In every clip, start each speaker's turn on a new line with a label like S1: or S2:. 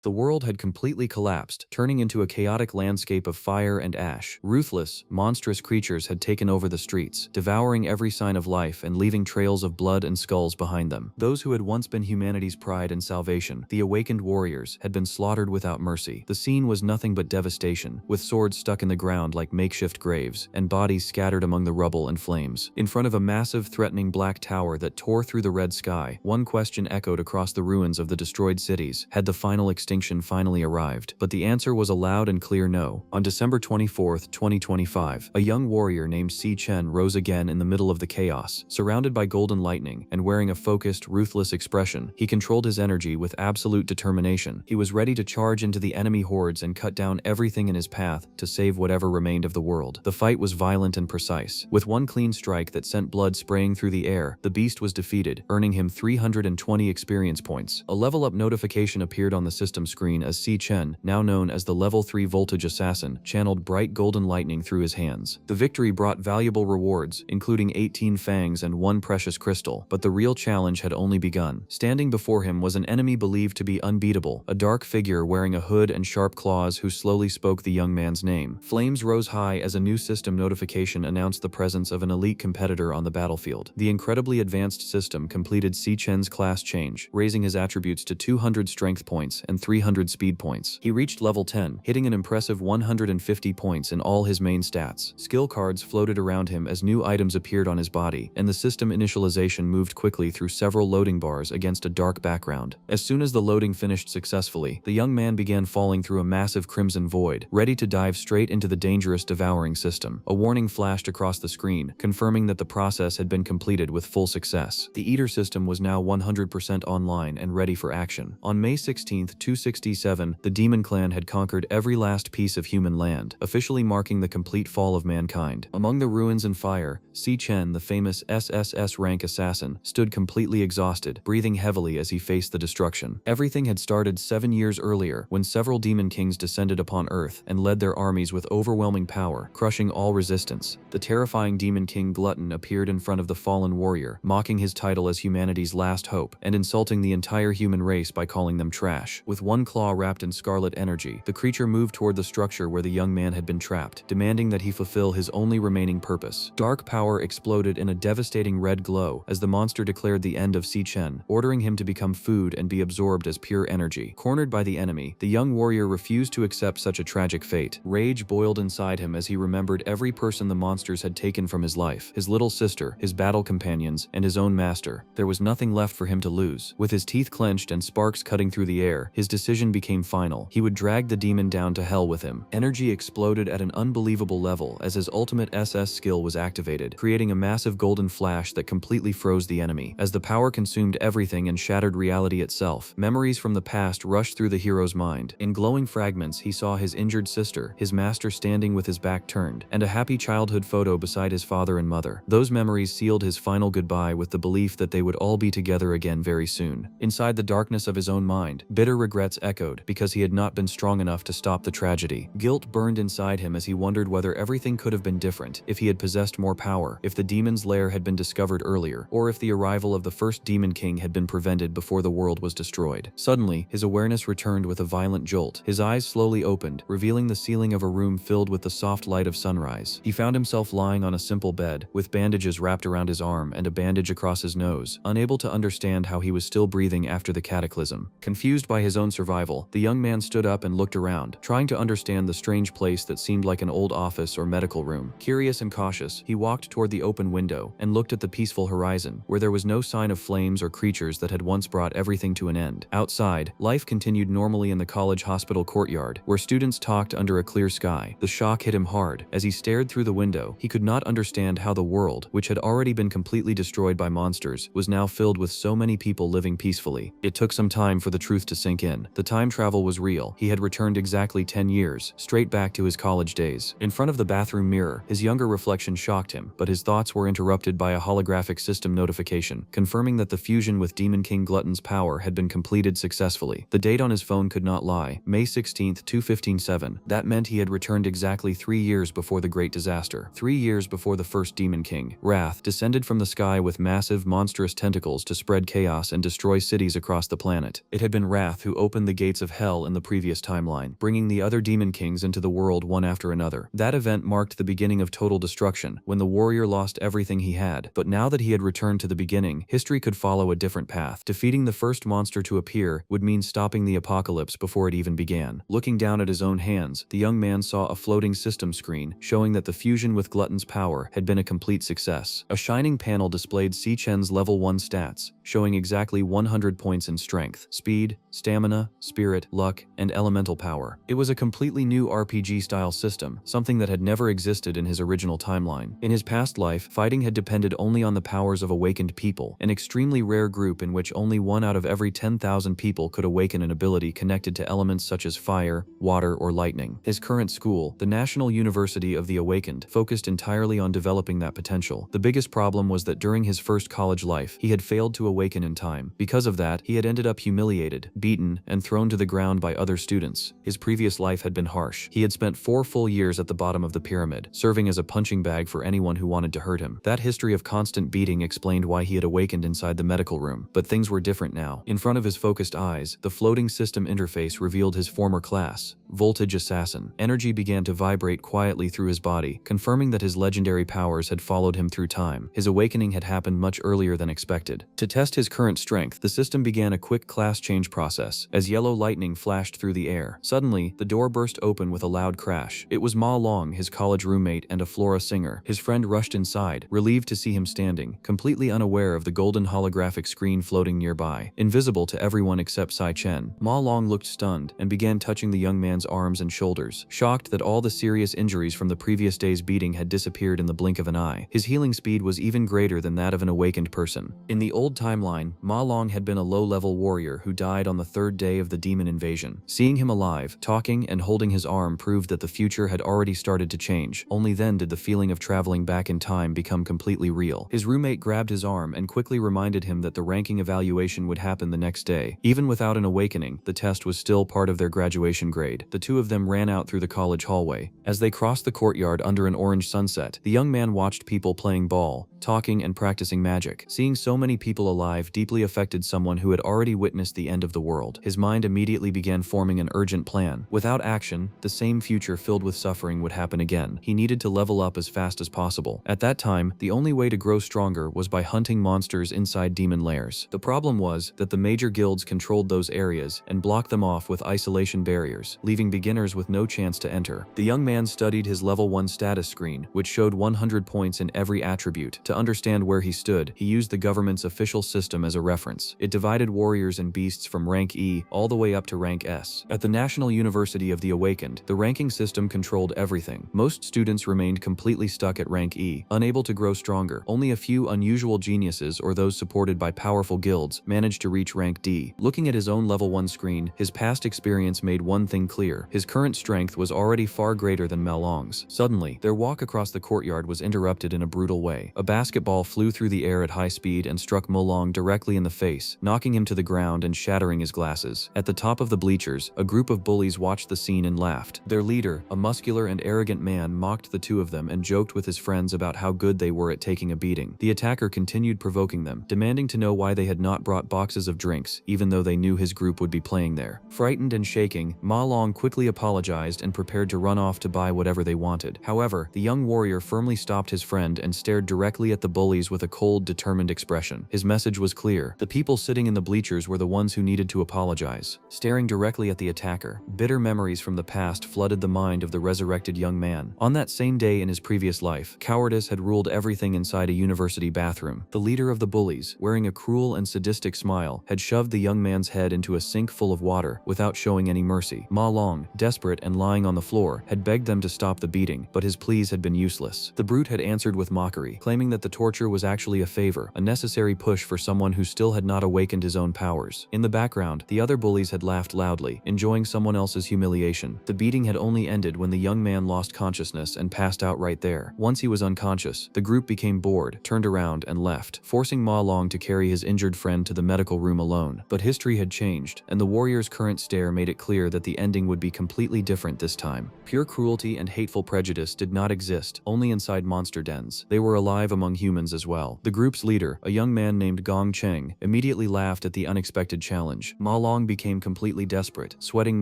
S1: The world had completely collapsed, turning into a chaotic landscape of fire and ash. Ruthless, monstrous creatures had taken over the streets, devouring every sign of life and leaving trails of blood and skulls behind them. Those who had once been humanity's pride and salvation, the awakened warriors, had been slaughtered without mercy. The scene was nothing but devastation, with swords stuck in the ground like makeshift graves, and bodies scattered among the rubble and flames. In front of a massive, threatening black tower that tore through the red sky, one question echoed across the ruins of the destroyed cities: had the final extinction finally arrived? But the answer was a loud and clear no. On December 24, 2025, a young warrior named Si Chen rose again in the middle of the chaos. Surrounded by golden lightning and wearing a focused, ruthless expression, he controlled his energy with absolute determination. He was ready to charge into the enemy hordes and cut down everything in his path to save whatever remained of the world. The fight was violent and precise. With one clean strike that sent blood spraying through the air, the beast was defeated, earning him 320 experience points. A level-up notification appeared on the system screen as Si Chen, now known as the Level 3 Voltage Assassin, channeled bright golden lightning through his hands. The victory brought valuable rewards, including 18 fangs and 1 precious crystal, but the real challenge had only begun. Standing before him was an enemy believed to be unbeatable, a dark figure wearing a hood and sharp claws who slowly spoke the young man's name. Flames rose high as a new system notification announced the presence of an elite competitor on the battlefield. The incredibly advanced system completed Si Chen's class change, raising his attributes to 200 strength points and 300 speed points. He reached level 10, hitting an impressive 150 points in all his main stats. Skill cards floated around him as new items appeared on his body, and the system initialization moved quickly through several loading bars against a dark background. As soon as the loading finished successfully, the young man began falling through a massive crimson void, ready to dive straight into the dangerous devouring system. A warning flashed across the screen, confirming that the process had been completed with full success. The Eater system was now 100% online and ready for action. On May 16, 267, the Demon Clan had conquered every last piece of human land, officially marking the complete fall of mankind. Among the ruins and fire, Si Chen, the famous SSS rank assassin, stood completely exhausted, breathing heavily as he faced the destruction. Everything had started 7 years earlier, when several demon kings descended upon Earth and led their armies with overwhelming power, crushing all resistance. The terrifying demon king Glutton appeared in front of the fallen warrior, mocking his title as humanity's last hope, and insulting the entire human race by calling them trash. With one claw wrapped in scarlet energy, the creature moved toward the structure where the young man had been trapped, demanding that he fulfill his only remaining purpose. Dark power exploded in a devastating red glow as the monster declared the end of Si Chen, ordering him to become food and be absorbed as pure energy. Cornered by the enemy, the young warrior refused to accept such a tragic fate. Rage boiled inside him as he remembered every person the monsters had taken from his life: his little sister, his battle companions, and his own master. There was nothing left for him to lose. With his teeth clenched and sparks cutting through the air, his decision became final. He would drag the demon down to hell with him. Energy exploded at an unbelievable level as his ultimate SS skill was activated, creating a massive golden flash that completely froze the enemy. As the power consumed everything and shattered reality itself, memories from the past rushed through the hero's mind. In glowing fragments, he saw his injured sister, his master standing with his back turned, and a happy childhood photo beside his father and mother. Those memories sealed his final goodbye with the belief that they would all be together again very soon. Inside the darkness of his own mind, bitter regrets echoed because he had not been strong enough to stop the tragedy. Guilt burned inside him as he wondered whether everything could have been different if he had possessed more power, if the demon's lair had been discovered earlier, or if the arrival of the first demon king had been prevented before the world was destroyed. Suddenly, his awareness returned with a violent jolt. His eyes slowly opened, revealing the ceiling of a room filled with the soft light of sunrise. He found himself lying on a simple bed, with bandages wrapped around his arm and a bandage across his nose, unable to understand how he was still breathing after the cataclysm. Confused by his own survival, the young man stood up and looked around, trying to understand the strange place that seemed like an old office or medical room. Curious and cautious, he walked toward the open window and looked at the peaceful horizon, where there was no sign of flames or creatures that had once brought everything to an end. Outside, life continued normally in the college hospital courtyard, where students talked under a clear sky. The shock hit him hard. As he stared through the window, he could not understand how the world, which had already been completely destroyed by monsters, was now filled with so many people living peacefully. It took some time for the truth to sink in. The time travel was real. He had returned exactly 10 years, straight back to his college days. In front of the bathroom mirror, his younger reflection shocked him, but his thoughts were interrupted by a holographic system notification, confirming that the fusion with Demon King Glutton's power had been completed successfully. The date on his phone could not lie: May 16, 2:15:7. That meant he had returned exactly 3 years before the Great Disaster. 3 years before the first Demon King, Wrath, descended from the sky with massive, monstrous tentacles to spread chaos and destroy cities across the planet. It had been Wrath who opened opened the gates of hell in the previous timeline, bringing the other demon kings into the world one after another. That event marked the beginning of total destruction, when the warrior lost everything he had. But now that he had returned to the beginning, history could follow a different path. Defeating the first monster to appear would mean stopping the apocalypse before it even began. Looking down at his own hands, the young man saw a floating system screen, showing that the fusion with Glutton's power had been a complete success. A shining panel displayed Si Chen's level 1 stats, showing exactly 100 points in strength, speed, stamina, spirit, luck, and elemental power. It was a completely new RPG-style system, something that had never existed in his original timeline. In his past life, fighting had depended only on the powers of awakened people, an extremely rare group in which only 1 out of every 10,000 people could awaken an ability connected to elements such as fire, water, or lightning. His current school, the National University of the Awakened, focused entirely on developing that potential. The biggest problem was that during his first college life, he had failed to awaken in time. Because of that, he had ended up humiliated, beaten, and thrown to the ground by other students. His previous life had been harsh. He had spent 4 full years at the bottom of the pyramid, serving as a punching bag for anyone who wanted to hurt him. That history of constant beating explained why he had awakened inside the medical room. But things were different now. In front of his focused eyes, the floating system interface revealed his former class, Voltage Assassin. Energy began to vibrate quietly through his body, confirming that his legendary powers had followed him through time. His awakening had happened much earlier than expected. To test his current strength, the system began a quick class change process, as yellow lightning flashed through the air. Suddenly, the door burst open with a loud crash. It was Ma Long, his college roommate and a flora singer. His friend rushed inside, relieved to see him standing, completely unaware of the golden holographic screen floating nearby, invisible to everyone except Si Chen. Ma Long looked stunned and began touching the young man's arms and shoulders, shocked that all the serious injuries from the previous day's beating had disappeared in the blink of an eye. His healing speed was even greater than that of an awakened person. In the old timeline, Ma Long had been a low-level warrior who died on the 3rd day of the demon invasion. Seeing him alive, talking, and holding his arm proved that the future had already started to change. Only then did the feeling of traveling back in time become completely real. His roommate grabbed his arm and quickly reminded him that the ranking evaluation would happen the next day. Even without an awakening, the test was still part of their graduation grade. The two of them ran out through the college hallway. As they crossed the courtyard under an orange sunset, the young man watched people playing ball, talking, and practicing magic. Seeing so many people alive deeply affected someone who had already witnessed the end of the world. His mind immediately began forming an urgent plan. Without action, the same future filled with suffering would happen again. He needed to level up as fast as possible. At that time, the only way to grow stronger was by hunting monsters inside demon lairs. The problem was that the major guilds controlled those areas and blocked them off with isolation barriers, leaving beginners with no chance to enter. The young man studied his level 1 status screen, which showed 100 points in every attribute. To understand where he stood, he used the government's official system as a reference. It divided warriors and beasts from rank E all the way up to rank S. At the National University of the Awakened, the ranking system controlled everything. Most students remained completely stuck at rank E, unable to grow stronger. Only a few unusual geniuses or those supported by powerful guilds managed to reach rank D. Looking at his own level 1 screen, his past experience made one thing clear. His current strength was already far greater than Ma Long's. Suddenly, their walk across the courtyard was interrupted in a brutal way. A basketball flew through the air at high speed and struck Ma Long directly in the face, knocking him to the ground and shattering his glasses. At the top of the bleachers, a group of bullies watched the scene and laughed. Their leader, a muscular and arrogant man, mocked the two of them and joked with his friends about how good they were at taking a beating. The attacker continued provoking them, demanding to know why they had not brought boxes of drinks, even though they knew his group would be playing there. Frightened and shaking, Ma Long quickly apologized and prepared to run off to buy whatever they wanted. However, the young warrior firmly stopped his friend and stared directly at the bullies with a cold, determined expression. His message was clear. The people sitting in the bleachers were the ones who needed to apologize. Staring directly at the attacker, bitter memories from the past flooded the mind of the resurrected young man. On that same day in his previous life, cowardice had ruled everything inside a university bathroom. The leader of the bullies, wearing a cruel and sadistic smile, had shoved the young man's head into a sink full of water without showing any mercy. Ma Long, desperate and lying on the floor, had begged them to stop the beating, but his pleas had been useless. The brute had answered with mockery, claiming that the torture was actually a favor, a necessary push for someone who still had not awakened his own powers. In the background, the other bullies had laughed loudly, enjoying someone else's humiliation. The beating had only ended when the young man lost consciousness and passed out right there. Once he was unconscious, the group became bored, turned around, and left, forcing Ma Long to carry his injured friend to the medical room alone. But history had changed, and the warrior's current stare made it clear that the ending would be completely different this time. Pure cruelty and hateful prejudice did not exist, only inside monster dens. They were alive among among humans as well. The group's leader, a young man named Gong Cheng, immediately laughed at the unexpected challenge. Ma Long became completely desperate, sweating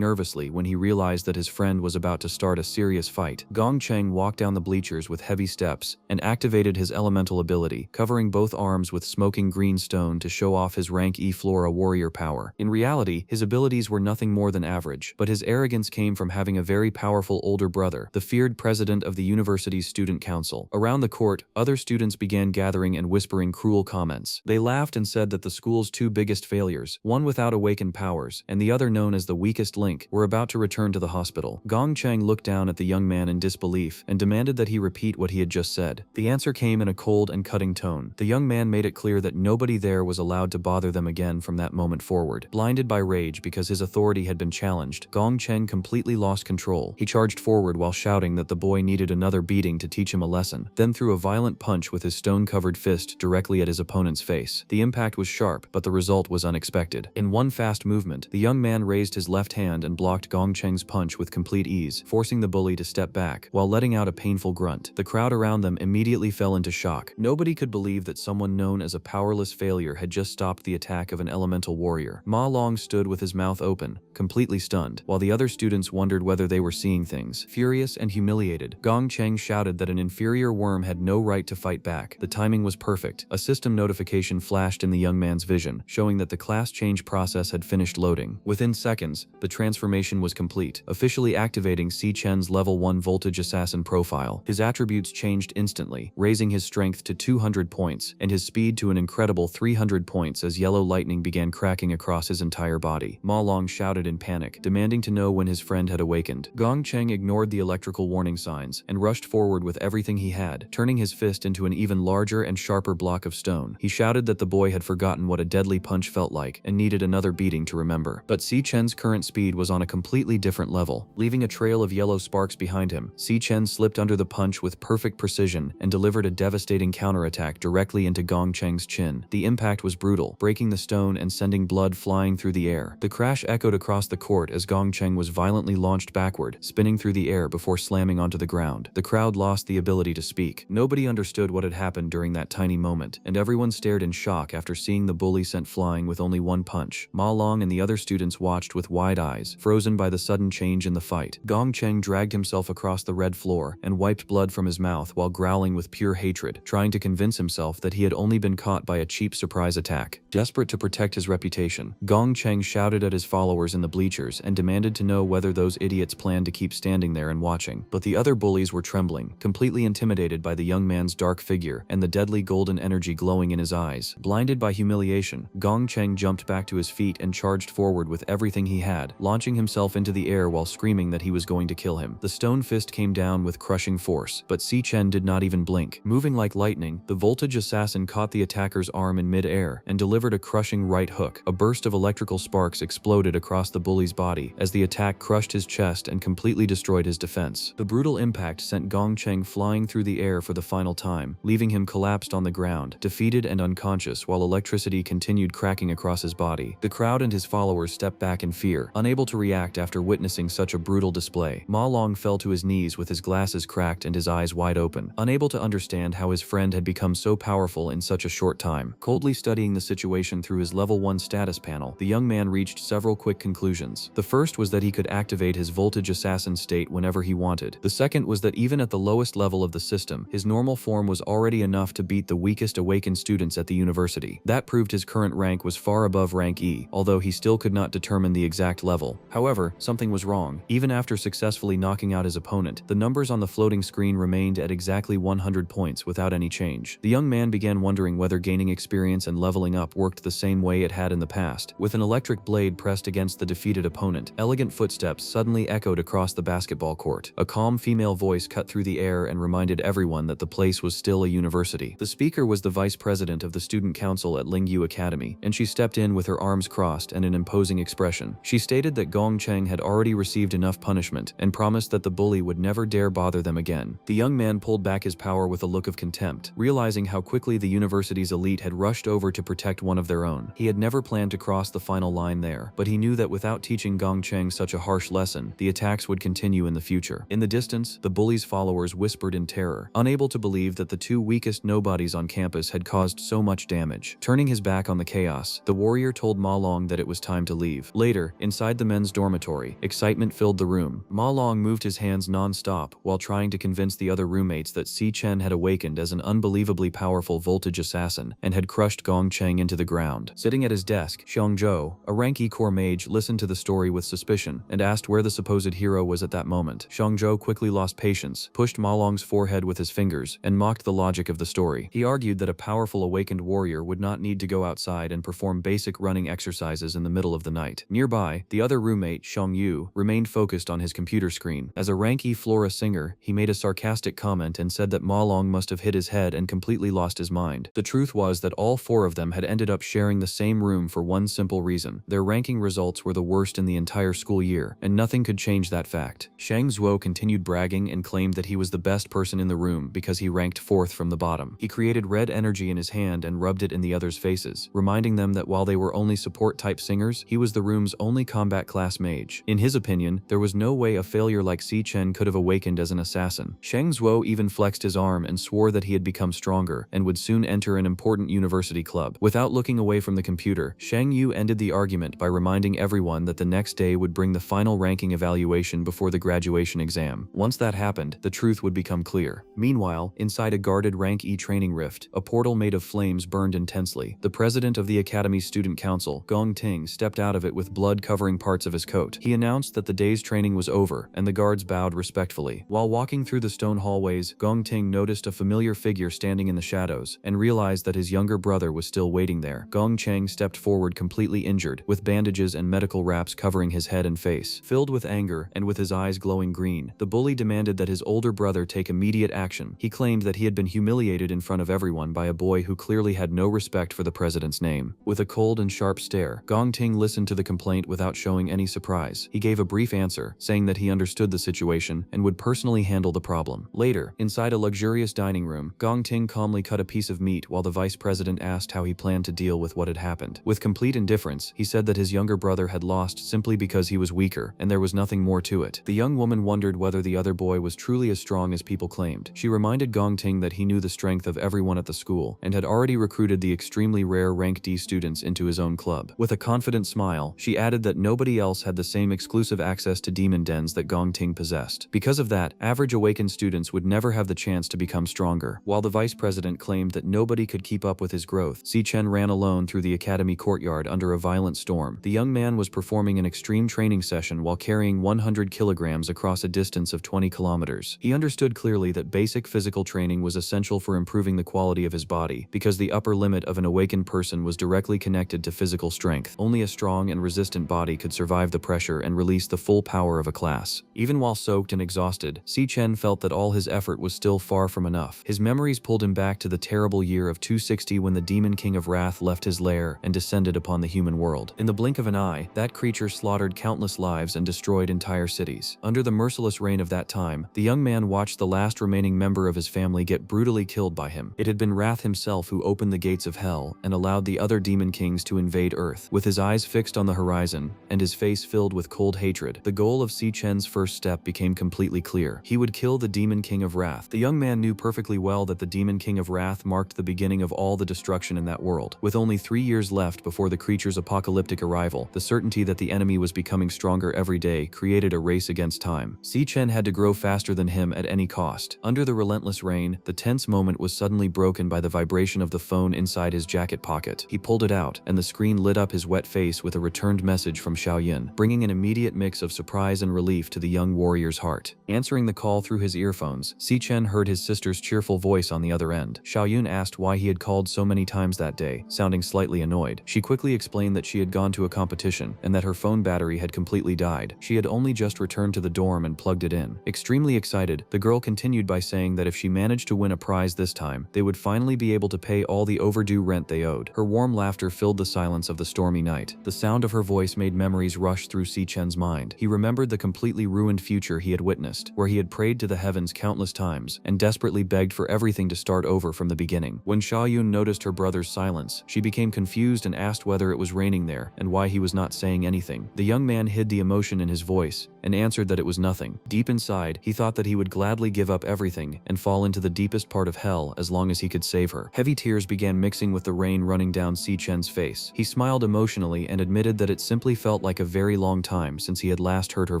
S1: nervously when he realized that his friend was about to start a serious fight. Gong Cheng walked down the bleachers with heavy steps and activated his elemental ability, covering both arms with smoking green stone to show off his rank E Flora warrior power. In reality, his abilities were nothing more than average, but his arrogance came from having a very powerful older brother, the feared president of the university's student council. Around the court, other students began gathering and whispering cruel comments. They laughed and said that the school's two biggest failures, one without awakened powers and the other known as the weakest link, were about to return to the hospital. Gong Cheng looked down at the young man in disbelief and demanded that he repeat what he had just said. The answer came in a cold and cutting tone. The young man made it clear that nobody there was allowed to bother them again from that moment forward. Blinded by rage because his authority had been challenged, Gong Cheng completely lost control. He charged forward while shouting that the boy needed another beating to teach him a lesson, then threw a violent punch with his stone-covered fist directly at his opponent's face. The impact was sharp, but the result was unexpected. In one fast movement, the young man raised his left hand and blocked Gong Cheng's punch with complete ease, forcing the bully to step back, while letting out a painful grunt. The crowd around them immediately fell into shock. Nobody could believe that someone known as a powerless failure had just stopped the attack of an elemental warrior. Ma Long stood with his mouth open, completely stunned, while the other students wondered whether they were seeing things. Furious and humiliated, Gong Cheng shouted that an inferior worm had no right to fight back. The timing was perfect. A system notification flashed in the young man's vision, showing that the class change process had finished loading. Within seconds, the transformation was complete, officially activating Si Chen's level 1 voltage assassin profile. His attributes changed instantly, raising his strength to 200 points and his speed to an incredible 300 points as yellow lightning began cracking across his entire body. Ma Long shouted in panic, demanding to know when his friend had awakened. Gong Cheng ignored the electrical warning signs and rushed forward with everything he had, turning his fist into an even larger and sharper block of stone. He shouted that the boy had forgotten what a deadly punch felt like and needed another beating to remember. But Si Chen's current speed was on a completely different level. Leaving a trail of yellow sparks behind him, Si Chen slipped under the punch with perfect precision and delivered a devastating counterattack directly into Gong Cheng's chin. The impact was brutal, breaking the stone and sending blood flying through the air. The crash echoed across the court as Gong Cheng was violently launched backward, spinning through the air before slamming onto the ground. The crowd lost the ability to speak. Nobody understood what had happened during that tiny moment, and everyone stared in shock after seeing the bully sent flying with only one punch. Ma Long and the other students watched with wide eyes, frozen by the sudden change in the fight. Gong Cheng dragged himself across the red floor and wiped blood from his mouth while growling with pure hatred, trying to convince himself that he had only been caught by a cheap surprise attack. Desperate to protect his reputation, Gong Cheng shouted at his followers in the bleachers and demanded to know whether those idiots planned to keep standing there and watching. But the other bullies were trembling, completely intimidated by the young man's dark figure and the deadly golden energy glowing in his eyes. Blinded by humiliation, Gong Cheng jumped back to his feet and charged forward with everything he had, launching himself into the air while screaming that he was going to kill him. The stone fist came down with crushing force, but Si Chen did not even blink. Moving like lightning, the voltage assassin caught the attacker's arm in mid-air and delivered a crushing right hook. A burst of electrical sparks exploded across the bully's body as the attack crushed his chest and completely destroyed his defense. The brutal impact sent Gong Cheng flying through the air for the final time, leaving him collapsed on the ground, defeated and unconscious while electricity continued cracking across his body. The crowd and his followers stepped back in fear, unable to react after witnessing such a brutal display. Ma Long fell to his knees with his glasses cracked and his eyes wide open, unable to understand how his friend had become so powerful in such a short time. Coldly studying the situation through his level 1 status panel, the young man reached several quick conclusions. The first was that he could activate his voltage assassin state whenever he wanted. The second was that even at the lowest level of the system, his normal form was already enough to beat the weakest awakened students at the university. That proved his current rank was far above rank E, although he still could not determine the exact level. However, something was wrong. Even after successfully knocking out his opponent, the numbers on the floating screen remained at exactly 100 points without any change. The young man began wondering whether gaining experience and leveling up worked the same way it had in the past. With an electric blade pressed against the defeated opponent, elegant footsteps suddenly echoed across the basketball court. A calm female voice cut through the air and reminded everyone that the place was still a university. The speaker was the vice president of the student council at Lingyu Academy, and she stepped in with her arms crossed and an imposing expression. She stated that Gong Cheng had already received enough punishment and promised that the bully would never dare bother them again. The young man pulled back his power with a look of contempt, realizing how quickly the university's elite had rushed over to protect one of their own. He had never planned to cross the final line there, but he knew that without teaching Gong Cheng such a harsh lesson, the attacks would continue in the future. In the distance, the bully's followers whispered in terror, unable to believe that the two two weakest nobodies on campus had caused so much damage. Turning his back on the chaos, the warrior told Ma Long that it was time to leave. Later, inside the men's dormitory, excitement filled the room. Ma Long moved his hands non-stop while trying to convince the other roommates that Si Chen had awakened as an unbelievably powerful voltage assassin and had crushed Gong Cheng into the ground. Sitting at his desk, Xiong Zhou, a rank E-Corps mage, listened to the story with suspicion and asked where the supposed hero was at that moment. Xiong Zhou quickly lost patience, pushed Ma Long's forehead with his fingers, and mocked the logic of the story. He argued that a powerful awakened warrior would not need to go outside and perform basic running exercises in the middle of the night. Nearby, the other roommate, Xiong Yu, remained focused on his computer screen. As a rank E Flora singer, he made a sarcastic comment and said that Ma Long must have hit his head and completely lost his mind. The truth was that all four of them had ended up sharing the same room for one simple reason. Their ranking results were the worst in the entire school year, and nothing could change that fact. Shang Zuo continued bragging and claimed that he was the best person in the room because he ranked fourth from the bottom. He created red energy in his hand and rubbed it in the others' faces, reminding them that while they were only support-type singers, he was the room's only combat class mage. In his opinion, there was no way a failure like Si Chen could have awakened as an assassin. Shang Zuo even flexed his arm and swore that he had become stronger and would soon enter an important university club. Without looking away from the computer, Shang Yu ended the argument by reminding everyone that the next day would bring the final ranking evaluation before the graduation exam. Once that happened, the truth would become clear. Meanwhile, inside a guarded rank E training rift, a portal made of flames burned intensely. The president of the Academy's student council, Gong Ting, stepped out of it with blood covering parts of his coat. He announced that the day's training was over, and the guards bowed respectfully. While walking through the stone hallways, Gong Ting noticed a familiar figure standing in the shadows, and realized that his younger brother was still waiting there. Gong Cheng stepped forward completely injured, with bandages and medical wraps covering his head and face. Filled with anger, and with his eyes glowing green, the bully demanded that his older brother take immediate action. He claimed that he had been humiliated in front of everyone by a boy who clearly had no respect for the president's name. With a cold and sharp stare, Gong Ting listened to the complaint without showing any surprise. He gave a brief answer, saying that he understood the situation and would personally handle the problem. Later, inside a luxurious dining room, Gong Ting calmly cut a piece of meat while the vice president asked how he planned to deal with what had happened. With complete indifference, he said that his younger brother had lost simply because he was weaker, and there was nothing more to it. The young woman wondered whether the other boy was truly as strong as people claimed. She reminded Gong Ting that he knew the strength of everyone at the school, and had already recruited the extremely rare rank D students into his own club. With a confident smile, she added that nobody else had the same exclusive access to demon dens that Gong Ting possessed. Because of that, average awakened students would never have the chance to become stronger. While the vice president claimed that nobody could keep up with his growth, Si Chen ran alone through the academy courtyard under a violent storm. The young man was performing an extreme training session while carrying 100 kilograms across a distance of 20 kilometers. He understood clearly that basic physical training was essential for improving the quality of his body, because the upper limit of an awakened person was directly connected to physical strength. Only a strong and resistant body could survive the pressure and release the full power of a class. Even while soaked and exhausted, Si Chen felt that all his effort was still far from enough. His memories pulled him back to the terrible year of 260 when the Demon King of Wrath left his lair and descended upon the human world. In the blink of an eye, that creature slaughtered countless lives and destroyed entire cities. Under the merciless reign of that time, the young man watched the last remaining member of his family get brutally killed by him. It had been Wrath himself who opened the gates of hell and allowed the other demon kings to invade Earth. With his eyes fixed on the horizon and his face filled with cold hatred, the goal of Si Chen's first step became completely clear. He would kill the Demon King of Wrath. The young man knew perfectly well that the Demon King of Wrath marked the beginning of all the destruction in that world. With only 3 years left before the creature's apocalyptic arrival, the certainty that the enemy was becoming stronger every day created a race against time. Si Chen had to grow faster than him at any cost. Under the relentless rain, the tense moment was suddenly broken by the vibration of the phone inside his jacket pocket. He pulled it out, and the screen lit up his wet face with a returned message from Xiaoyun, bringing an immediate mix of surprise and relief to the young warrior's heart. Answering the call through his earphones, Si Chen heard his sister's cheerful voice on the other end. Xiaoyun asked why he had called so many times that day, sounding slightly annoyed. She quickly explained that she had gone to a competition, and that her phone battery had completely died. She had only just returned to the dorm and plugged it in. Extremely excited, the girl continued by saying that if she managed to win a prize this time, they would finally be able to pay all the overdue rent they owed. Her warm laughter filled the silence of the stormy night. The sound of her voice made memories rush through Si Chen's mind. He remembered the completely ruined future he had witnessed, where he had prayed to the heavens countless times and desperately begged for everything to start over from the beginning. When Xiaoyun noticed her brother's silence, she became confused and asked whether it was raining there and why he was not saying anything. The young man hid the emotion in his voice and answered that it was nothing. Deep inside, he thought that he would gladly give up everything and fall into the deepest deepest part of hell as long as he could save her. Heavy tears began mixing with the rain running down Si Chen's face. He smiled emotionally and admitted that it simply felt like a very long time since he had last heard her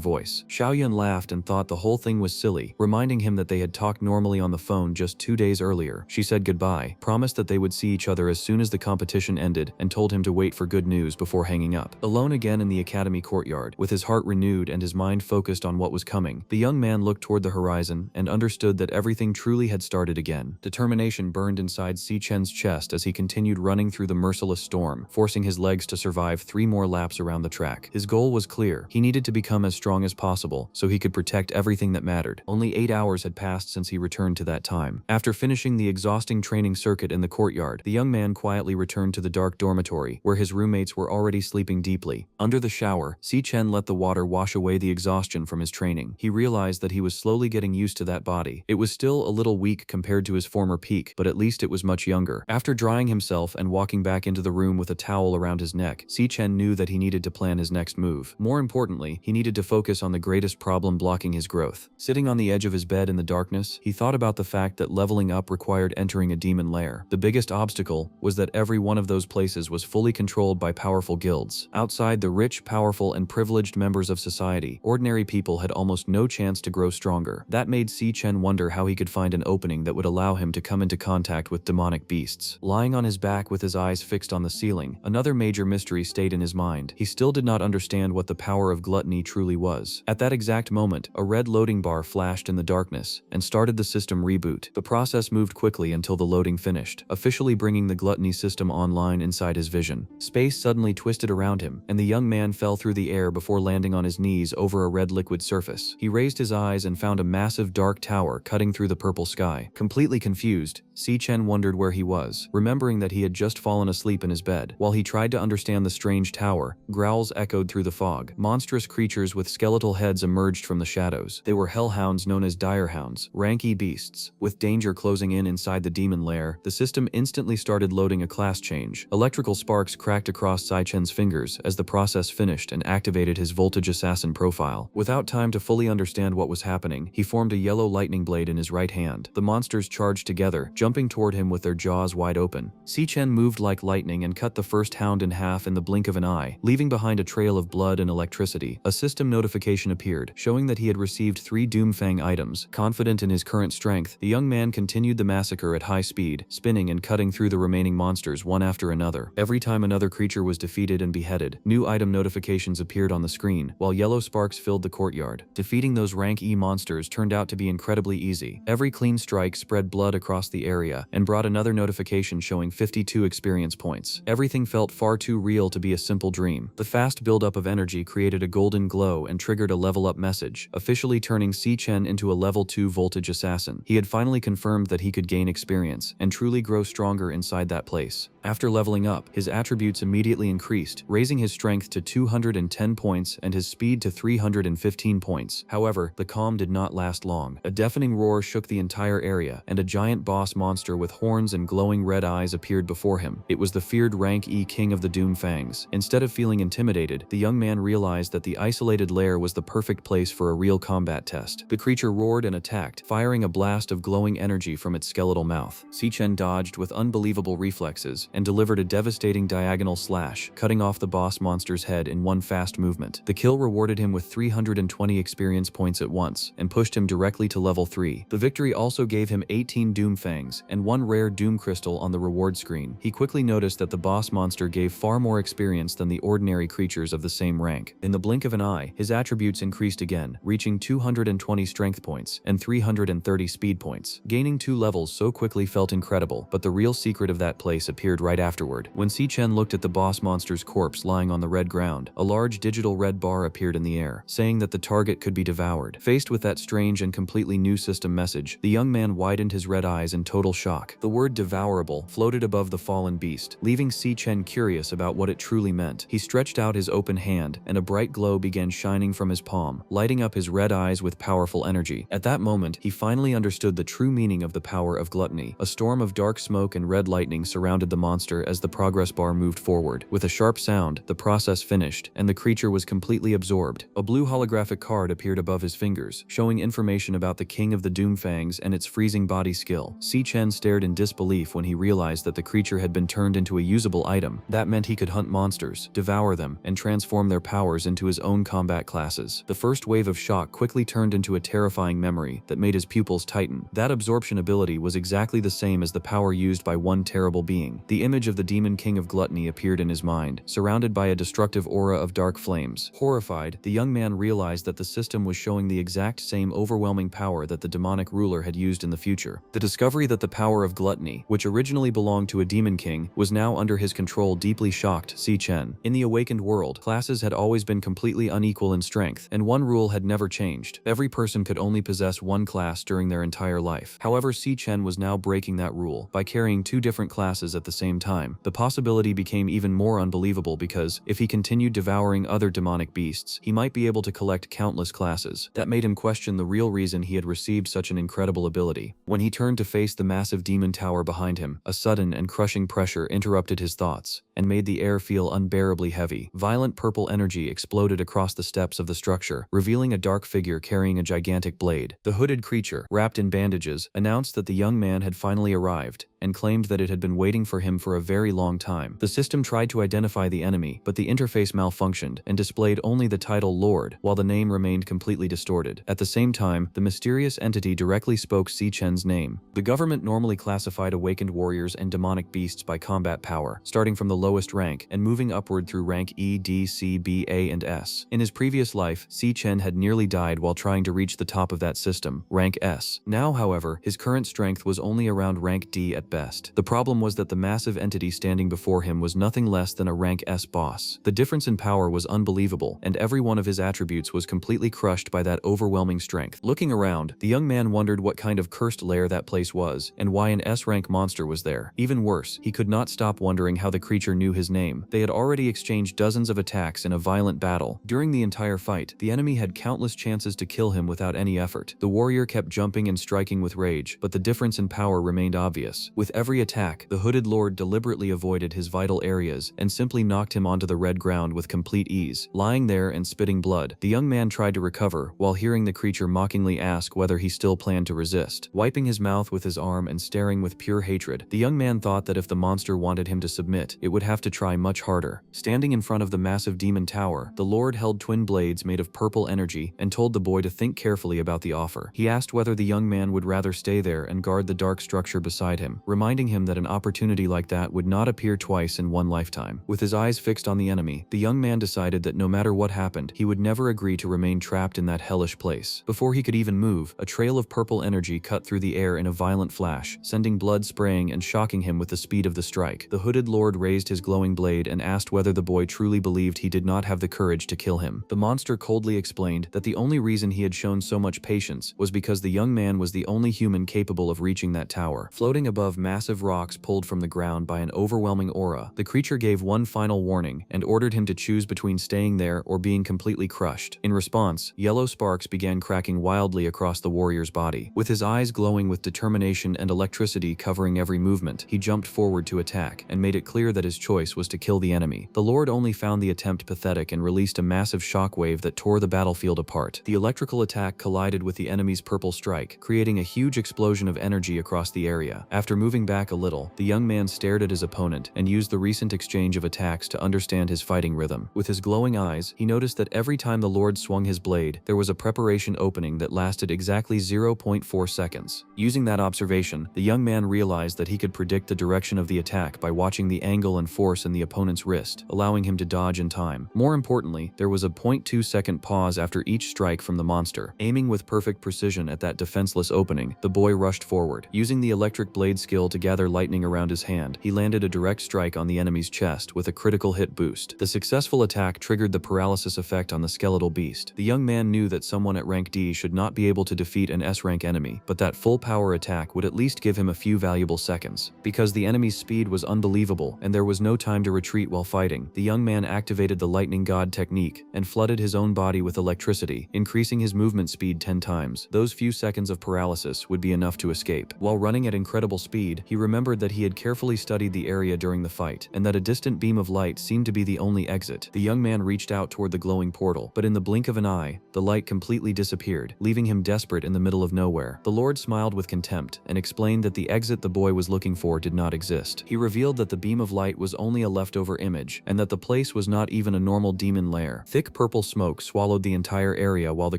S1: voice. Xiaoyun laughed and thought the whole thing was silly, reminding him that they had talked normally on the phone just 2 days earlier. She said goodbye, promised that they would see each other as soon as the competition ended, and told him to wait for good news before hanging up. Alone again in the academy courtyard, with his heart renewed and his mind focused on what was coming, the young man looked toward the horizon and understood that everything truly had started again. Determination burned inside Si Chen's chest as he continued running through the merciless storm, forcing his legs to survive 3 more laps around the track. His goal was clear. He needed to become as strong as possible so he could protect everything that mattered. Only 8 hours had passed since he returned to that time. After finishing the exhausting training circuit in the courtyard, the young man quietly returned to the dark dormitory, where his roommates were already sleeping deeply. Under the shower, Si Chen let the water wash away the exhaustion from his training. He realized that he was slowly getting used to that body. It was still a little weak compared to his former peak, but at least it was much younger. After drying himself and walking back into the room with a towel around his neck, Si Chen knew that he needed to plan his next move. More importantly, he needed to focus on the greatest problem blocking his growth. Sitting on the edge of his bed in the darkness, he thought about the fact that leveling up required entering a demon lair. The biggest obstacle was that every one of those places was fully controlled by powerful guilds. Outside the rich, powerful, and privileged members of society, ordinary people had almost no chance to grow stronger. That made Si Chen wonder how he could find an opening that would allow him to come into contact with demonic beasts. Lying on his back with his eyes fixed on the ceiling, another major mystery stayed in his mind. He still did not understand what the power of gluttony truly was. At that exact moment, a red loading bar flashed in the darkness and started the system reboot. The process moved quickly until the loading finished, officially bringing the gluttony system online inside his vision. Space suddenly twisted around him, and the young man fell through the air before landing on his knees over a red liquid surface. He raised his eyes and found a massive dark tower cutting through the purple sky. Completely confused, Si Chen wondered where he was, remembering that he had just fallen asleep in his bed. While he tried to understand the strange tower, growls echoed through the fog. Monstrous creatures with skeletal heads emerged from the shadows. They were hellhounds known as direhounds, ranky beasts. With danger closing in inside the demon lair, the system instantly started loading a class change. Electrical sparks cracked across Si Chen's fingers as the process finished and activated his voltage assassin profile. Without time to fully understand what was happening, he formed a yellow lightning blade in his right hand. The monsters charged together, jumping toward him with their jaws wide open. Si Chen moved like lightning and cut the first hound in half in the blink of an eye, leaving behind a trail of blood and electricity. A system notification appeared, showing that he had received 3 Doomfang items. Confident in his current strength, the young man continued the massacre at high speed, spinning and cutting through the remaining monsters one after another. Every time another creature was defeated and beheaded, new item notifications appeared on the screen, while yellow sparks filled the courtyard. Defeating those rank E monsters turned out to be incredibly easy. Every clean strike spread blood across the area and brought another notification showing 52 experience points. Everything felt far too real to be a simple dream. The fast buildup of energy created a golden glow and triggered a level up message, officially turning Si Chen into a level 2 voltage assassin. He had finally confirmed that he could gain experience and truly grow stronger inside that place. After leveling up, his attributes immediately increased, raising his strength to 210 points and his speed to 315 points. However, the calm did not last long. A deafening roar shook the entire area, and a giant boss monster with horns and glowing red eyes appeared before him. It was the feared rank E king of the Doomfangs. Instead of feeling intimidated, the young man realized that the isolated lair was the perfect place for a real combat test. The creature roared and attacked, firing a blast of glowing energy from its skeletal mouth. Si Chen dodged with unbelievable reflexes and delivered a devastating diagonal slash, cutting off the boss monster's head in one fast movement. The kill rewarded him with 320 experience points at once and pushed him directly to level 3. The victory also gave him 18 Doomfangs and 1 rare Doom Crystal on the reward screen. He quickly noticed that the boss monster gave far more experience than the ordinary creatures of the same rank. In the blink of an eye, his attributes increased again, reaching 220 strength points and 330 speed points. Gaining 2 levels so quickly felt incredible, but the real secret of that place appeared right afterward. When Si Chen looked at the boss monster's corpse lying on the red ground, a large digital red bar appeared in the air, saying that the target could be devoured. Faced with that strange and completely new system message, the young man widened his red eyes in total shock. The word devourable floated above the fallen beast, leaving Si Chen curious about what it truly meant. He stretched out his open hand, and a bright glow began shining from his palm, lighting up his red eyes with powerful energy. At that moment, he finally understood the true meaning of the power of gluttony. A storm of dark smoke and red lightning surrounded the monster monster as the progress bar moved forward. With a sharp sound, the process finished, and the creature was completely absorbed. A blue holographic card appeared above his fingers, showing information about the King of the Doomfangs and its freezing body skill. Si Chen stared in disbelief when he realized that the creature had been turned into a usable item. That meant he could hunt monsters, devour them, and transform their powers into his own combat classes. The first wave of shock quickly turned into a terrifying memory that made his pupils tighten. That absorption ability was exactly the same as the power used by one terrible being. The image of the Demon King of Gluttony appeared in his mind, surrounded by a destructive aura of dark flames. Horrified, the young man realized that the system was showing the exact same overwhelming power that the demonic ruler had used in the future. The discovery that the power of gluttony, which originally belonged to a demon king, was now under his control deeply shocked Si Chen. In the awakened world, classes had always been completely unequal in strength, and one rule had never changed. Every person could only possess one class during their entire life. However, Si Chen was now breaking that rule by carrying two different classes at the same time. The possibility became even more unbelievable because, if he continued devouring other demonic beasts, he might be able to collect countless classes. That made him question the real reason he had received such an incredible ability. When he turned to face the massive demon tower behind him, a sudden and crushing pressure interrupted his thoughts and made the air feel unbearably heavy. Violent purple energy exploded across the steps of the structure, revealing a dark figure carrying a gigantic blade. The hooded creature, wrapped in bandages, announced that the young man had finally arrived, and claimed that it had been waiting for him for a very long time. The system tried to identify the enemy, but the interface malfunctioned and displayed only the title Lord, while the name remained completely distorted. At the same time, the mysterious entity directly spoke Si Chen's name. The government normally classified awakened warriors and demonic beasts by combat power, starting from the lowest rank and moving upward through rank E, D, C, B, A, and S. In his previous life, Si Chen had nearly died while trying to reach the top of that system, rank S. Now, however, his current strength was only around rank D at best. The problem was that the massive entity standing before him was nothing less than a rank S boss. The difference in power was unbelievable, and every one of his attributes was completely crushed by that overwhelming strength. Looking around, the young man wondered what kind of cursed lair that place was, and why an S-rank monster was there. Even worse, he could not stop wondering how the creature knew his name. They had already exchanged dozens of attacks in a violent battle. During the entire fight, the enemy had countless chances to kill him without any effort. The warrior kept jumping and striking with rage, but the difference in power remained obvious. With every attack, the hooded lord deliberately avoided his vital areas and simply knocked him onto the red ground with complete ease. Lying there and spitting blood, the young man tried to recover while hearing the creature mockingly ask whether he still planned to resist. Wiping his mouth with his arm and staring with pure hatred, the young man thought that if the monster wanted him to submit, it would have to try much harder. Standing in front of the massive demon tower, the lord held twin blades made of purple energy and told the boy to think carefully about the offer. He asked whether the young man would rather stay there and guard the dark structure beside him, reminding him that an opportunity like that would not appear twice in one lifetime. With his eyes fixed on the enemy, the young man decided that no matter what happened, he would never agree to remain trapped in that hellish place. Before he could even move, a trail of purple energy cut through the air in a violent flash, sending blood spraying and shocking him with the speed of the strike. The hooded lord raised his glowing blade and asked whether the boy truly believed he did not have the courage to kill him. The monster coldly explained that the only reason he had shown so much patience was because the young man was the only human capable of reaching that tower. Floating above massive rocks pulled from the ground by an overwhelming aura, the creature gave one final warning and ordered him to choose between staying there or being completely crushed. In response, yellow sparks began cracking wildly across the warrior's body. With his eyes glowing with determination and electricity covering every movement, he jumped forward to attack and made it clear that his choice was to kill the enemy. The lord only found the attempt pathetic and released a massive shockwave that tore the battlefield apart. The electrical attack collided with the enemy's purple strike, creating a huge explosion of energy across the area. After moving back a little, the young man stared at his opponent and used the recent exchange of attacks to understand his fighting rhythm. With his glowing eyes, he noticed that every time the lord swung his blade, there was a preparation opening that lasted exactly 0.4 seconds. Using that observation, the young man realized that he could predict the direction of the attack by watching the angle and force in the opponent's wrist, allowing him to dodge in time. More importantly, there was a 0.2-second pause after each strike from the monster. Aiming with perfect precision at that defenseless opening, the boy rushed forward. Using the electric blade skill to gather lightning around his hand, he landed a direct strike on the enemy's chest with a critical hit boost. The successful attack triggered the paralysis effect on the skeletal beast. The young man knew that someone at rank D should not be able to defeat an S-rank enemy, but that full power attack would at least give him a few valuable seconds. Because the enemy's speed was unbelievable and there was was no time to retreat while fighting. The young man activated the lightning god technique and flooded his own body with electricity, increasing his movement speed 10 times. Those few seconds of paralysis would be enough to escape. While running at incredible speed, he remembered that he had carefully studied the area during the fight, and that a distant beam of light seemed to be the only exit. The young man reached out toward the glowing portal, but in the blink of an eye, the light completely disappeared, leaving him desperate in the middle of nowhere. The Lord smiled with contempt and explained that the exit the boy was looking for did not exist. He revealed that the beam of light was only a leftover image, and that the place was not even a normal demon lair. Thick purple smoke swallowed the entire area while the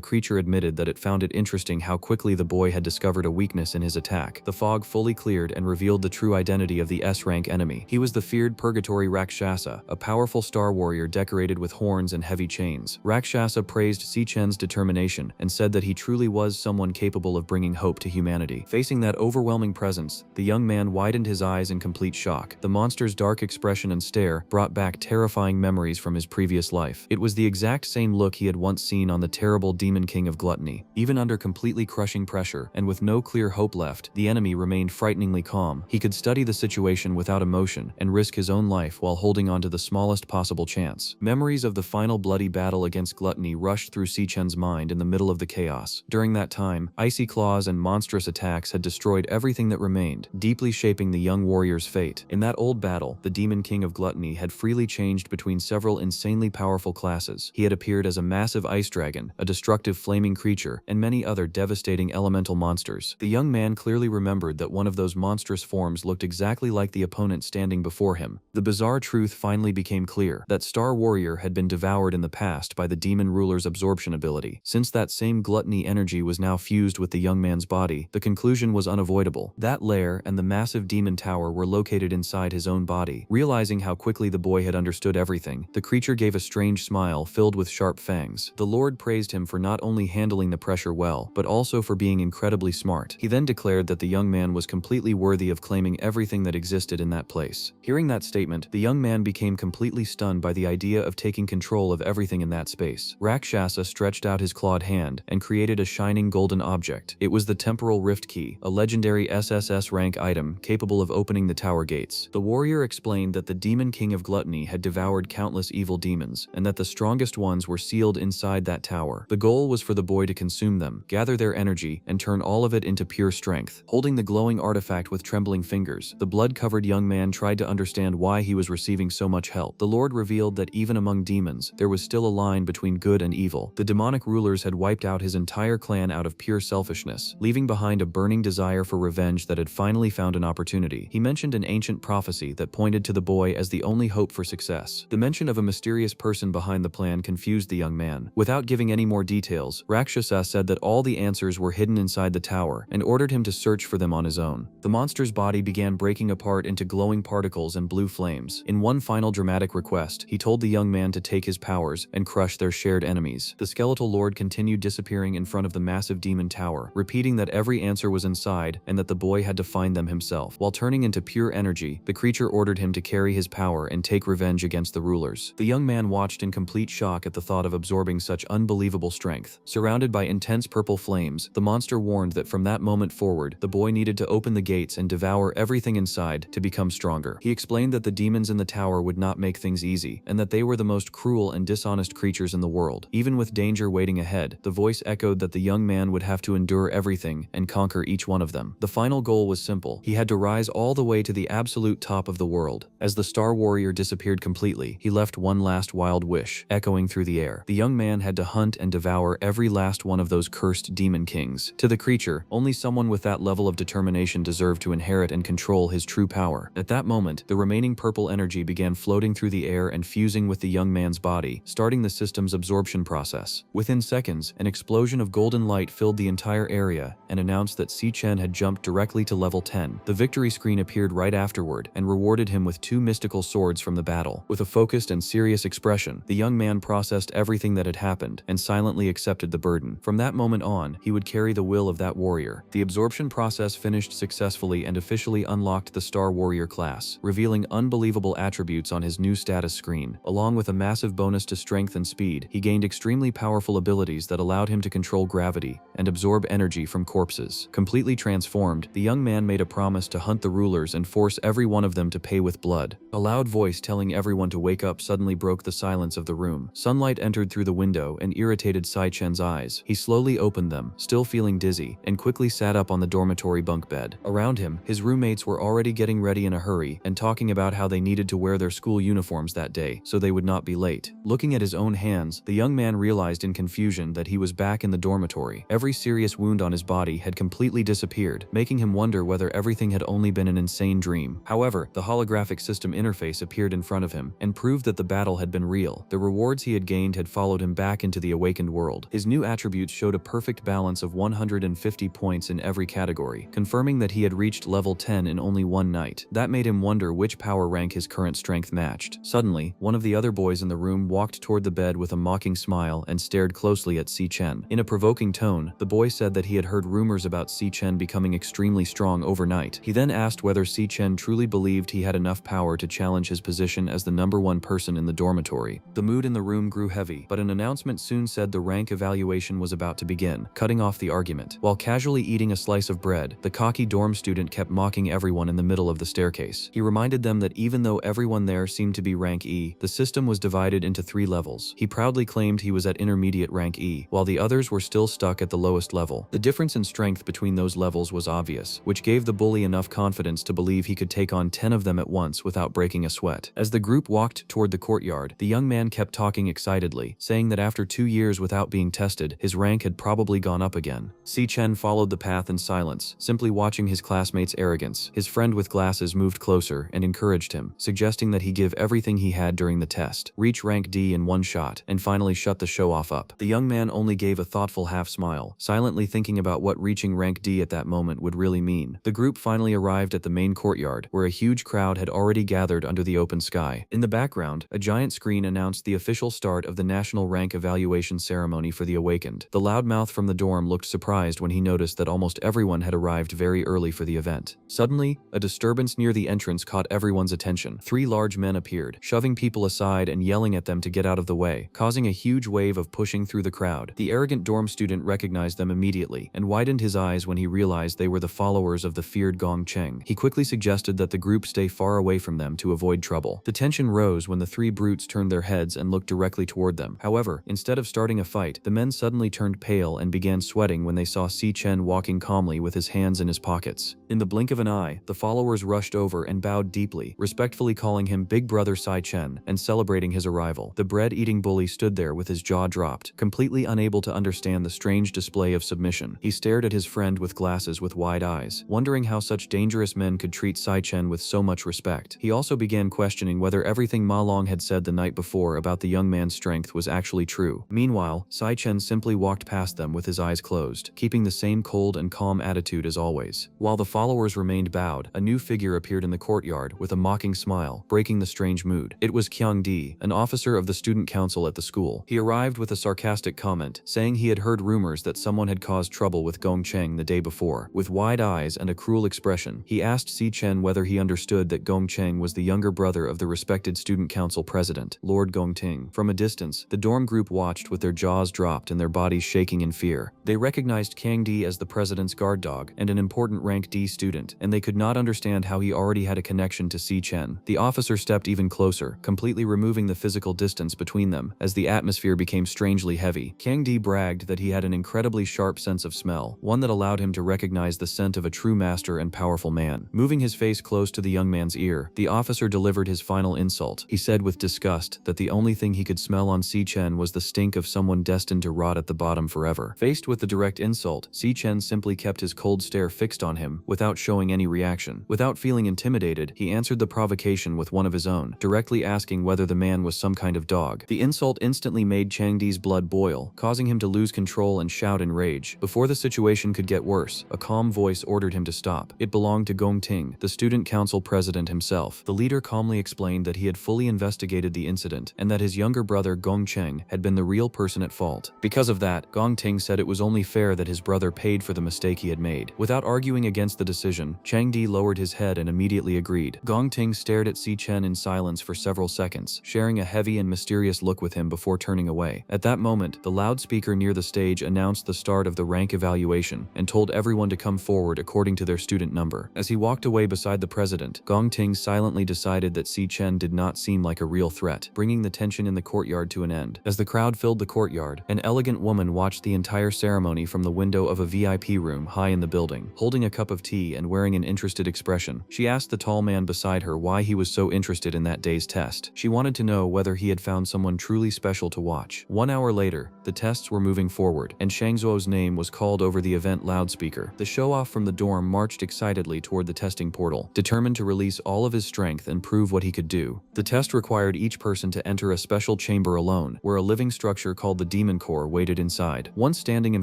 S1: creature admitted that it found it interesting how quickly the boy had discovered a weakness in his attack. The fog fully cleared and revealed the true identity of the S-rank enemy. He was the feared Purgatory Rakshasa, a powerful star warrior decorated with horns and heavy chains. Rakshasa praised Sichen's determination and said that he truly was someone capable of bringing hope to humanity. Facing that overwhelming presence, the young man widened his eyes in complete shock. The monster's dark expression and stare brought back terrifying memories from his previous life. It was the exact same look he had once seen on the terrible demon king of gluttony. Even under completely crushing pressure and with no clear hope left, the enemy remained frighteningly calm. He could study the situation without emotion and risk his own life while holding on to the smallest possible chance. Memories of the final bloody battle against gluttony rushed through Sichen's mind in the middle of the chaos. During that time, icy claws and monstrous attacks had destroyed everything that remained, deeply shaping the young warrior's fate. In that old battle, the demon king of gluttony had freely changed between several insanely powerful classes. He had appeared as a massive ice dragon, a destructive flaming creature, and many other devastating elemental monsters. The young man clearly remembered that one of those monstrous forms looked exactly like the opponent standing before him. The bizarre truth finally became clear: that Star Warrior had been devoured in the past by the demon ruler's absorption ability. Since that same gluttony energy was now fused with the young man's body, the conclusion was unavoidable. That lair and the massive demon tower were located inside his own body. Realizing how quickly the boy had understood everything, the creature gave a strange smile filled with sharp fangs. The Lord praised him for not only handling the pressure well, but also for being incredibly smart. He then declared that the young man was completely worthy of claiming everything that existed in that place. Hearing that statement, the young man became completely stunned by the idea of taking control of everything in that space. Rakshasa stretched out his clawed hand and created a shining golden object. It was the Temporal Rift Key, a legendary SSS rank item capable of opening the tower gates. The warrior explained that the demon king of gluttony had devoured countless evil demons, and that the strongest ones were sealed inside that tower. The goal was for the boy to consume them, gather their energy, and turn all of it into pure strength. Holding the glowing artifact with trembling fingers, the blood-covered young man tried to understand why he was receiving so much help. The Lord revealed that even among demons, there was still a line between good and evil. The demonic rulers had wiped out his entire clan out of pure selfishness, leaving behind a burning desire for revenge that had finally found an opportunity. He mentioned an ancient prophecy that pointed to the boy as the only hope for success. The mention of a mysterious person behind the plan confused the young man. Without giving any more details, Rakshasa said that all the answers were hidden inside the tower and ordered him to search for them on his own. The monster's body began breaking apart into glowing particles and blue flames. In one final dramatic request, he told the young man to take his powers and crush their shared enemies. The skeletal lord continued disappearing in front of the massive demon tower, repeating that every answer was inside and that the boy had to find them himself. While turning into pure energy, the creature ordered him to carry his power and take revenge against the rulers. The young man watched in complete shock at the thought of absorbing such unbelievable strength. Surrounded by intense purple flames, the monster warned that from that moment forward, the boy needed to open the gates and devour everything inside to become stronger. He explained that the demons in the tower would not make things easy, and that they were the most cruel and dishonest creatures in the world. Even with danger waiting ahead, the voice echoed that the young man would have to endure everything and conquer each one of them. The final goal was simple. He had to rise all the way to the absolute top of the world. As the Star Warrior disappeared completely, he left one last wild wish, echoing through the air. The young man had to hunt and devour every last one of those cursed demon kings. To the creature, only someone with that level of determination deserved to inherit and control his true power. At that moment, the remaining purple energy began floating through the air and fusing with the young man's body, starting the system's absorption process. Within seconds, an explosion of golden light filled the entire area and announced that Sichen had jumped directly to level 10. The victory screen appeared right afterward and rewarded him with 2 mystical swords from the battle. With a focused and serious expression, the young man processed everything that had happened and silently accepted the burden. From that moment on, he would carry the will of that warrior. The absorption process finished successfully and officially unlocked the Star Warrior class, revealing unbelievable attributes on his new status screen. Along with a massive bonus to strength and speed, he gained extremely powerful abilities that allowed him to control gravity and absorb energy from corpses. Completely transformed, the young man made a promise to hunt the rulers and force every one of them to pay with blood. blood. A loud voice telling everyone to wake up suddenly broke the silence of the room. Sunlight entered through the window and irritated Sai Chen's eyes. He slowly opened them, still feeling dizzy, and quickly sat up on the dormitory bunk bed. Around him, his roommates were already getting ready in a hurry and talking about how they needed to wear their school uniforms that day so they would not be late. Looking at his own hands, the young man realized in confusion that he was back in the dormitory. Every serious wound on his body had completely disappeared, making him wonder whether everything had only been an insane dream. However, the holographic system interface appeared in front of him and proved that the battle had been real. The rewards he had gained had followed him back into the awakened world. His new attributes showed a perfect balance of 150 points in every category, confirming that he had reached level 10 in only one night. That made him wonder which power rank his current strength matched. Suddenly, one of the other boys in the room walked toward the bed with a mocking smile and stared closely at Si Chen. In a provoking tone, the boy said that he had heard rumors about Si Chen becoming extremely strong overnight. He then asked whether Si Chen truly believed he had enough power to challenge his position as the #1 person in the dormitory. The mood in the room grew heavy, but an announcement soon said the rank evaluation was about to begin, cutting off the argument. While casually eating a slice of bread, the cocky dorm student kept mocking everyone in the middle of the staircase. He reminded them that even though everyone there seemed to be rank E, the system was divided into 3 levels. He proudly claimed he was at intermediate rank E, while the others were still stuck at the lowest level. The difference in strength between those levels was obvious, which gave the bully enough confidence to believe he could take on 10 of them at once without breaking a sweat. As the group walked toward the courtyard, the young man kept talking excitedly, saying that after 2 years without being tested, his rank had probably gone up again. Si Chen followed the path in silence, simply watching his classmates' arrogance. His friend with glasses moved closer and encouraged him, suggesting that he give everything he had during the test, reach rank D in one shot, and finally shut the show-off up. The young man only gave a thoughtful half-smile, silently thinking about what reaching rank D at that moment would really mean. The group finally arrived at the main courtyard, where a huge crowd had already gathered under the open sky. In the background, a giant screen announced the official start of the national rank evaluation ceremony for the awakened. The loudmouth from the dorm looked surprised when he noticed that almost everyone had arrived very early for the event. Suddenly, a disturbance near the entrance caught everyone's attention. 3 large men appeared, shoving people aside and yelling at them to get out of the way, causing a huge wave of pushing through the crowd. The arrogant dorm student recognized them immediately and widened his eyes when he realized they were the followers of the feared Gong Cheng. He quickly suggested that the group stay far away from them to avoid trouble. The tension rose when the 3 brutes turned their heads and looked directly toward them. However, instead of starting a fight, the men suddenly turned pale and began sweating when they saw Si Chen walking calmly with his hands in his pockets. In the blink of an eye, the followers rushed over and bowed deeply, respectfully calling him Big Brother Si Chen and celebrating his arrival. The bread-eating bully stood there with his jaw dropped, completely unable to understand the strange display of submission. He stared at his friend with glasses with wide eyes, wondering how such dangerous men could treat Si Chen with so much respect. He also began questioning whether everything Ma Long had said the night before about the young man's strength was actually true. Meanwhile, Si Chen simply walked past them with his eyes closed, keeping the same cold and calm attitude as always. While the followers remained bowed, a new figure appeared in the courtyard with a mocking smile, breaking the strange mood. It was Kyung Di, an officer of the student council at the school. He arrived with a sarcastic comment, saying he had heard rumors that someone had caused trouble with Gong Cheng the day before. With wide eyes and a cruel expression, he asked Si Chen whether he understood that Gong Cheng was the younger brother of the respected student council president, Lord Gong Ting. From a distance, the dorm group watched with their jaws dropped and their bodies shaking in fear. They recognized Kyung Di as the president's guard dog and an important rank D student, and they could not understand how he already had a connection to Si Chen. The officer stepped even closer, completely removing the physical distance between them as the atmosphere became strangely heavy. Kyung Di bragged that he had an incredibly sharp sense of smell, one that allowed him to recognize the scent of a true master and powerful man. Moving his face close to the young man's ear, the officer delivered his final insult. He said with disgust that the only thing he could smell on Si Chen was the stink of someone destined to rot at the bottom forever. Faced with the direct insult, Si Chen simply kept his cold stare fixed on him without showing any reaction. Without feeling intimidated, he answered the provocation with one of his own, directly asking whether the man was some kind of dog. The insult instantly made Chang Di's blood boil, causing him to lose control and shout in rage. Before the situation could get worse, a calm voice ordered him to stop. It belonged to Gong Ting, the student council president himself. The leader calmly explained that he had fully investigated the incident and that his younger brother Gong Cheng had been the real person at fault. Because of that, Gong Ting said it was only fair that his brother paid for the mistake he had made. Without arguing against the decision, Chang Di lowered his head and immediately agreed. Gong Ting stared at Si Chen in silence for several seconds, sharing a heavy and mysterious look with him before turning away. At that moment, the loudspeaker near the stage announced the start of the rank evaluation and told everyone to come forward according to their student number. As he walked away beside the president, Gong Ting silently decided that Si Chen did not seem like a real threat, bringing the tension in the courtyard to an end. As the crowd filled the courtyard, an elegant woman watched the entire ceremony from the window of a VIP room high in the building. Holding a cup of tea and wearing an interested expression, she asked the tall man beside her why he was so interested in that day's test. She wanted to know whether he had found someone truly special to watch. 1 hour later, the tests were moving forward, and Shang Zuo's name was called over the event loudspeaker. The show-off from the dorm marched excitedly toward the testing portal, determined to release all of his strength and prove what he could do. The test required each person to enter a special chamber alone, where a living structure called the demon core waited inside. Once standing in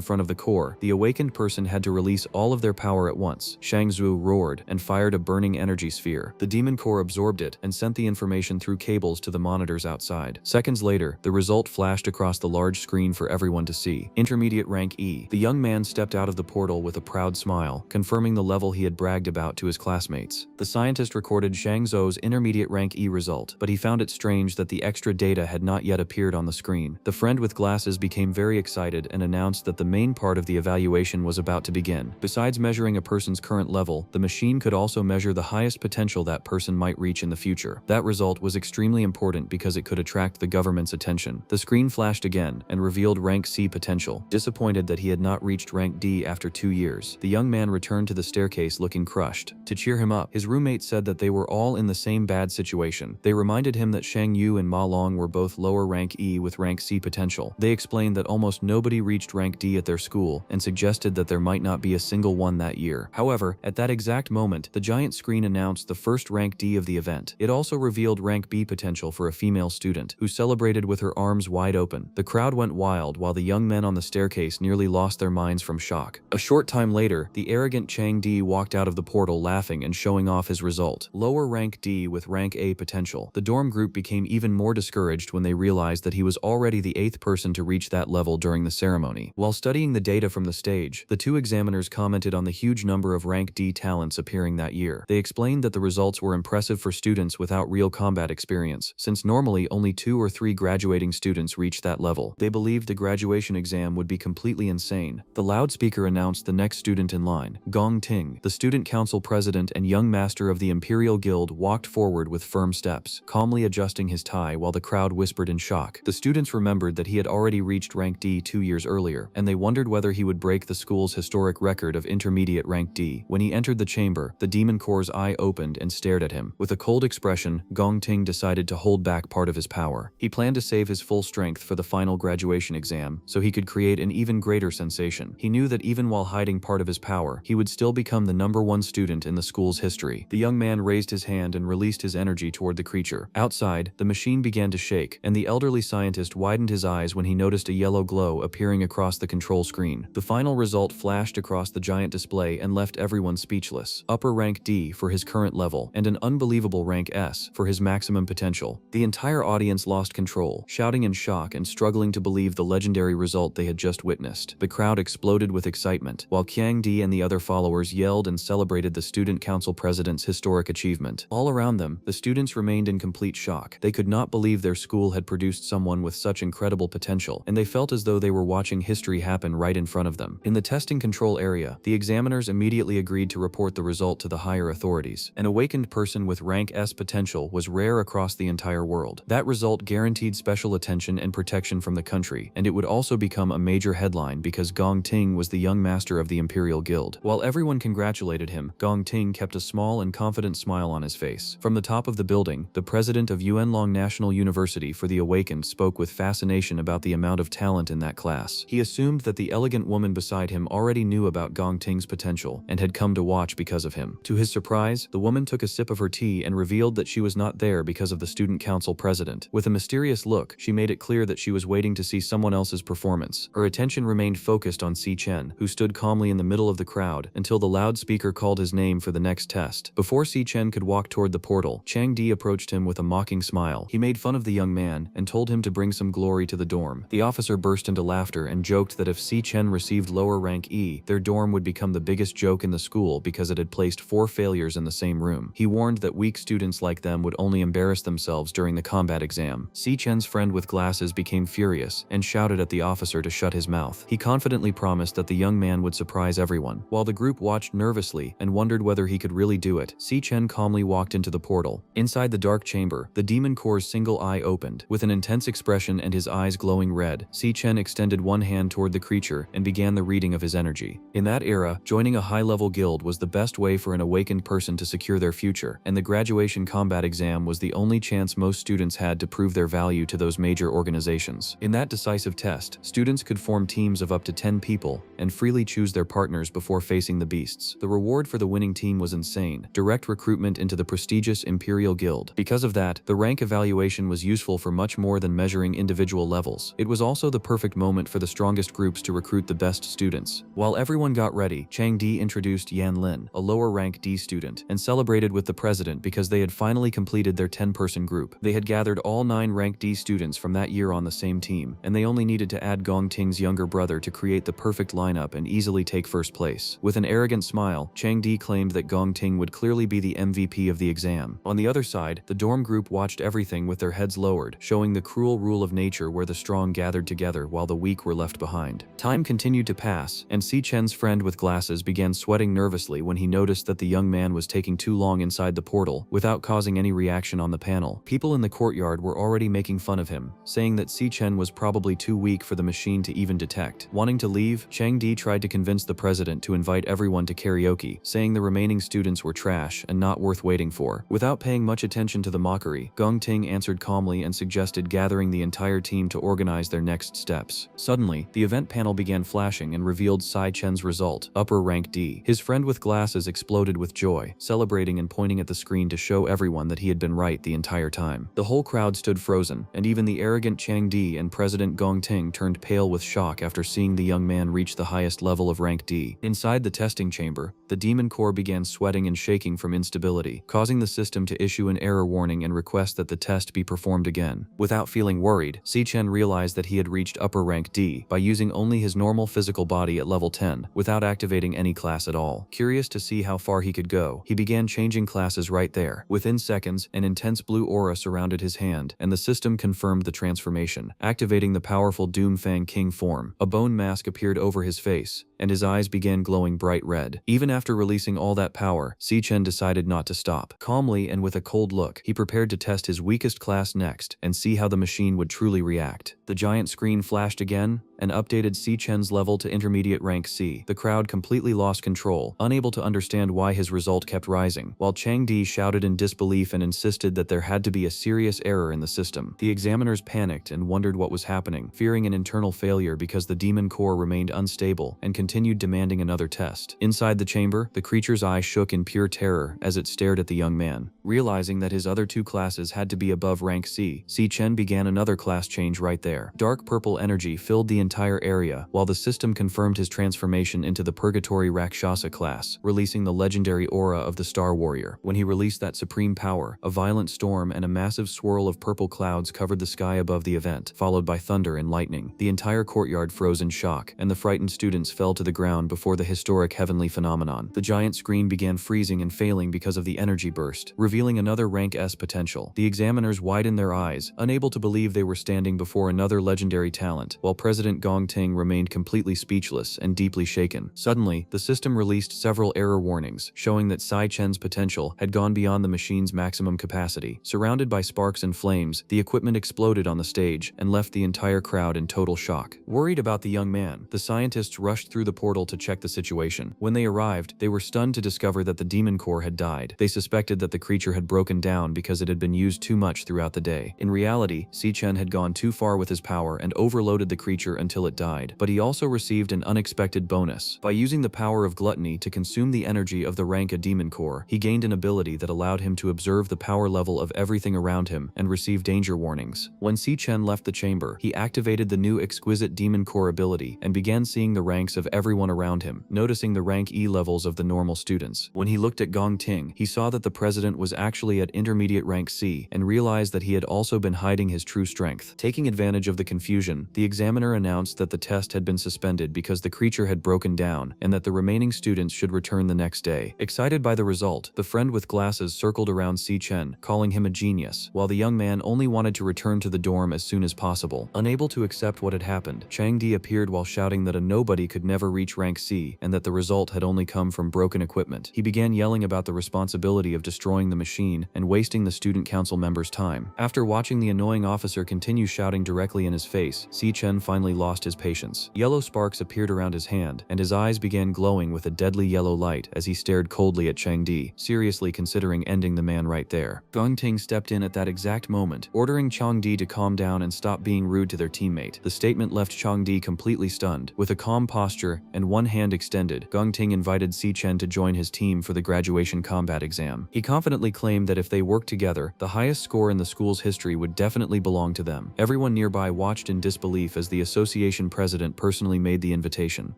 S1: front of the core, the awakened person had to release all of their power at once. Shang Zhu roared and fired a burning energy sphere. The demon core absorbed it and sent the information through cables to the monitors outside. Seconds later, the result flashed across the large screen for everyone to see. Intermediate rank E. The young man stepped out of the portal with a proud smile, confirming the level he had bragged about to his classmates. The scientist recorded Shang Zou's intermediate rank E result, but he found it strange that the extra data had not yet appeared on the screen. The friend with glasses became very excited and announced that the main part of the evaluation was about to begin. Besides measuring a person's current level, the machine could also measure the highest potential that person might reach in the future. That result was extremely important because it could attract the government's attention. The screen flashed again and revealed rank C potential. Disappointed that he had not reached rank D after 2 years, the young man returned to the staircase looking crushed. To cheer him up, his roommate said that they were all in the same bad situation. They reminded him that Shang Yu and Ma Long were both lower rank E with rank C potential. They explained that almost nobody reached rank D at their school and suggested that there might not be a single one that year. However, at that exact moment, the giant screen announced the first rank D of the event. It also revealed rank B potential for a female student, who celebrated with her arms wide open. The crowd went wild while the young men on the staircase nearly lost their minds from shock. A short time later, the arrogant Chang Di walked out of the portal laughing and showing off his result. Lower rank D with rank A potential. The dorm group became even more discouraged when they realized that he was already the 8th person to reach that level during the ceremony. While studying the data from the stage, the 2 examiners commented on the huge number of rank D talents appearing that year. They explained that the results were impressive for students without real combat experience, since normally only 2 or 3 graduating students reach that level. They believed the graduation exam would be completely insane. The loudspeaker announced the next student in line. Gong Ting, the student council president and young master of the Imperial Guild, walked forward with firm steps, calmly adjusting his tie while the crowd whispered in shock. The students remembered that he had already reached rank D 2 years earlier, and they wondered whether he would break the school's historic record of intermediate rank D. When he entered the chamber, the demon core's eye opened and stared at him. With a cold expression, Gong Ting decided to hold back part of his power. He planned to save his full strength for the final graduation exam, so he could create an even greater sensation. He knew that even while hiding part of his power, he would still become the #1 student in the school's history. The young man raised his hand and released his energy toward the creature. Outside, the machine began to shake, and the elderly scientist widened his eyes when he noticed a yellow glow appearing across the control screen. The final result flashed across the giant display and left everyone speechless. Upper rank D for his current level, and an unbelievable rank S for his maximum potential. The entire audience lost control, shouting in shock and struggling to believe the legendary result they had just witnessed. The crowd exploded with excitement, while Qiang Di and the other followers yelled and celebrated the student council president's historic achievement. All around them, the students remained in complete shock. They could not believe their school had produced someone with such incredible potential, and they felt as though they were watching history happen right in front of them. In the testing control area, the examiners immediately agreed to report the result to the higher authorities. An awakened person with rank S potential was rare across the entire world. That result guaranteed special attention and protection from the country, and it would also become a major headline because Gong Ting was the young master of the Imperial Guild. While everyone congratulated him, Gong Ting kept a small and confident smile on his face. From the top of the building, the president of Yuanlong National University for the Awakened spoke with fascination about the amount of talent in that class. He assumed that the elegant woman beside him already knew about Gong Ting's potential and had come to watch because of him. To his surprise, the woman took a sip of her tea and revealed that she was not there because of the student council president. With a mysterious look, she made it clear that she was waiting to see someone else's performance. Her attention remained focused on Si Chen, who stood calmly in the middle of the crowd until the loudspeaker called his name for the next test. Before Si Chen could walk toward the portal, Chang Di approached him with a mocking smile. He made fun of the young man and told him to bring some glory to the dorm. The officer burst into laughter and joked that if Si Chen received lower rank E, their dorm would become the biggest joke in the school because it had placed 4 failures in the same room. He warned that weak students like them would only embarrass themselves during the combat exam. Si Chen's friend with glasses became furious and shouted at the officer to shut his mouth. He confidently promised that the young man would surprise everyone. While the group watched nervously and wondered whether he could really do it, Si Chen calmly calmly walked into the portal. Inside the dark chamber, the demon core's single eye opened. With an intense expression and his eyes glowing red, Si Chen extended one hand toward the creature and began the reading of his energy. In that era, joining a high-level guild was the best way for an awakened person to secure their future, and the graduation combat exam was the only chance most students had to prove their value to those major organizations. In that decisive test, students could form teams of up to 10 people and freely choose their partners before facing the beasts. The reward for the winning team was insane: direct recruitment into the prestigious Imperial Guild. Because of that, the rank evaluation was useful for much more than measuring individual levels. It was also the perfect moment for the strongest groups to recruit the best students. While everyone got ready, Chang Di introduced Yan Lin, a lower rank D student, and celebrated with the president because they had finally completed their 10-person group. They had gathered all 9 rank D students from that year on the same team, and they only needed to add Gong Ting's younger brother to create the perfect lineup and easily take first place. With an arrogant smile, Chang Di claimed that Gong Ting would clearly be the MVP of the exam. On the other side, the dorm group watched everything with their heads lowered, showing the cruel rule of nature where the strong gathered together while the weak were left behind. Time continued to pass, and Si Chen's friend with glasses began sweating nervously when he noticed that the young man was taking too long inside the portal without causing any reaction on the panel. People in the courtyard were already making fun of him, saying that Si Chen was probably too weak for the machine to even detect. Wanting to leave, Chang Di tried to convince the president to invite everyone to karaoke, saying the remaining students were trash and not worth waiting for. Without paying much attention to the mockery, Gong Ting answered calmly and suggested gathering the entire team to organize their next steps. Suddenly, the event panel began flashing and revealed Si Chen's result, upper rank D. His friend with glasses exploded with joy, celebrating and pointing at the screen to show everyone that he had been right the entire time. The whole crowd stood frozen, and even the arrogant Chang Di and President Gong Ting turned pale with shock after seeing the young man reach the highest level of rank D. Inside the testing chamber, the demon core began sweating and shaking from instability, causing the system to issue an error warning and request that the test be performed again. Without feeling worried, Si Chen realized that he had reached upper rank D by using only his normal physical body at level 10, without activating any class at all. Curious to see how far he could go, he began changing classes right there. Within seconds, an intense blue aura surrounded his hand, and the system confirmed the transformation, activating the powerful Doomfang King form. A bone mask appeared over his face, and his eyes began glowing bright red. Even after releasing all that power, Si Chen decided not to stop. Calmly and with a cold look, he prepared to test his weakest class next and see how the machine would truly react. The giant screen flashed again and updated Si Chen's level to intermediate rank C. The crowd completely lost control, unable to understand why his result kept rising, while Chang Di shouted in disbelief and insisted that there had to be a serious error in the system. The examiners panicked and wondered what was happening, fearing an internal failure because the demon core remained unstable and continued demanding another test. Inside the chamber, the creature's eye shook in pure terror as it stared at the young man. Realizing that his other 2 classes had to be above rank C, Si Chen began another class change right there. Dark purple energy filled the entire area, while the system confirmed his transformation into the Purgatory Rakshasa class, releasing the legendary aura of the Star Warrior. When he released that supreme power, a violent storm and a massive swirl of purple clouds covered the sky above the event, followed by thunder and lightning. The entire courtyard froze in shock, and the frightened students fell to the ground before the historic heavenly phenomenon. The giant screen began freezing and failing because of the energy burst, revealing another rank S potential. The examiners widened their eyes, unable to believe they were standing before another legendary talent, while President Gong Ting remained completely speechless and deeply shaken. Suddenly, the system released several error warnings, showing that Si Chen's potential had gone beyond the machine's maximum capacity. Surrounded by sparks and flames, the equipment exploded on the stage and left the entire crowd in total shock. Worried about the young man, the scientists rushed through the portal to check the situation. When they arrived, they were stunned to discover that the demon core had died. They suspected that the creature had broken down because it had been used too much throughout the day. In reality, Si Chen had gone too far with his power and overloaded the creature until it died. But he also received an unexpected bonus. By using the power of gluttony to consume the energy of the rank A demon core, he gained an ability that allowed him to observe the power level of everything around him and receive danger warnings. When Si Chen left the chamber, he activated the new exquisite demon core ability and began seeing the ranks of everyone around him, noticing the rank E levels of the normal students. When he looked at Gong Ting, he saw that the president was actually at intermediate rank C and realized that he had also been hiding his true strength. Taking advantage of the confusion, the examiner announced announced that the test had been suspended because the creature had broken down and that the remaining students should return the next day. Excited by the result, the friend with glasses circled around Si Chen, calling him a genius, while the young man only wanted to return to the dorm as soon as possible. Unable to accept what had happened, Changdi appeared while shouting that a nobody could never reach rank C and that the result had only come from broken equipment. He began yelling about the responsibility of destroying the machine and wasting the student council members' time. After watching the annoying officer continue shouting directly in his face, Si Chen finally lost his patience. Yellow sparks appeared around his hand, and his eyes began glowing with a deadly yellow light as he stared coldly at Changdi, seriously considering ending the man right there. Gong Ting stepped in at that exact moment, ordering Changdi to calm down and stop being rude to their teammate. The statement left Changdi completely stunned. With a calm posture and one hand extended, Gong Ting invited Si Chen to join his team for the graduation combat exam. He confidently claimed that if they worked together, the highest score in the school's history would definitely belong to them. Everyone nearby watched in disbelief as the association president personally made the invitation.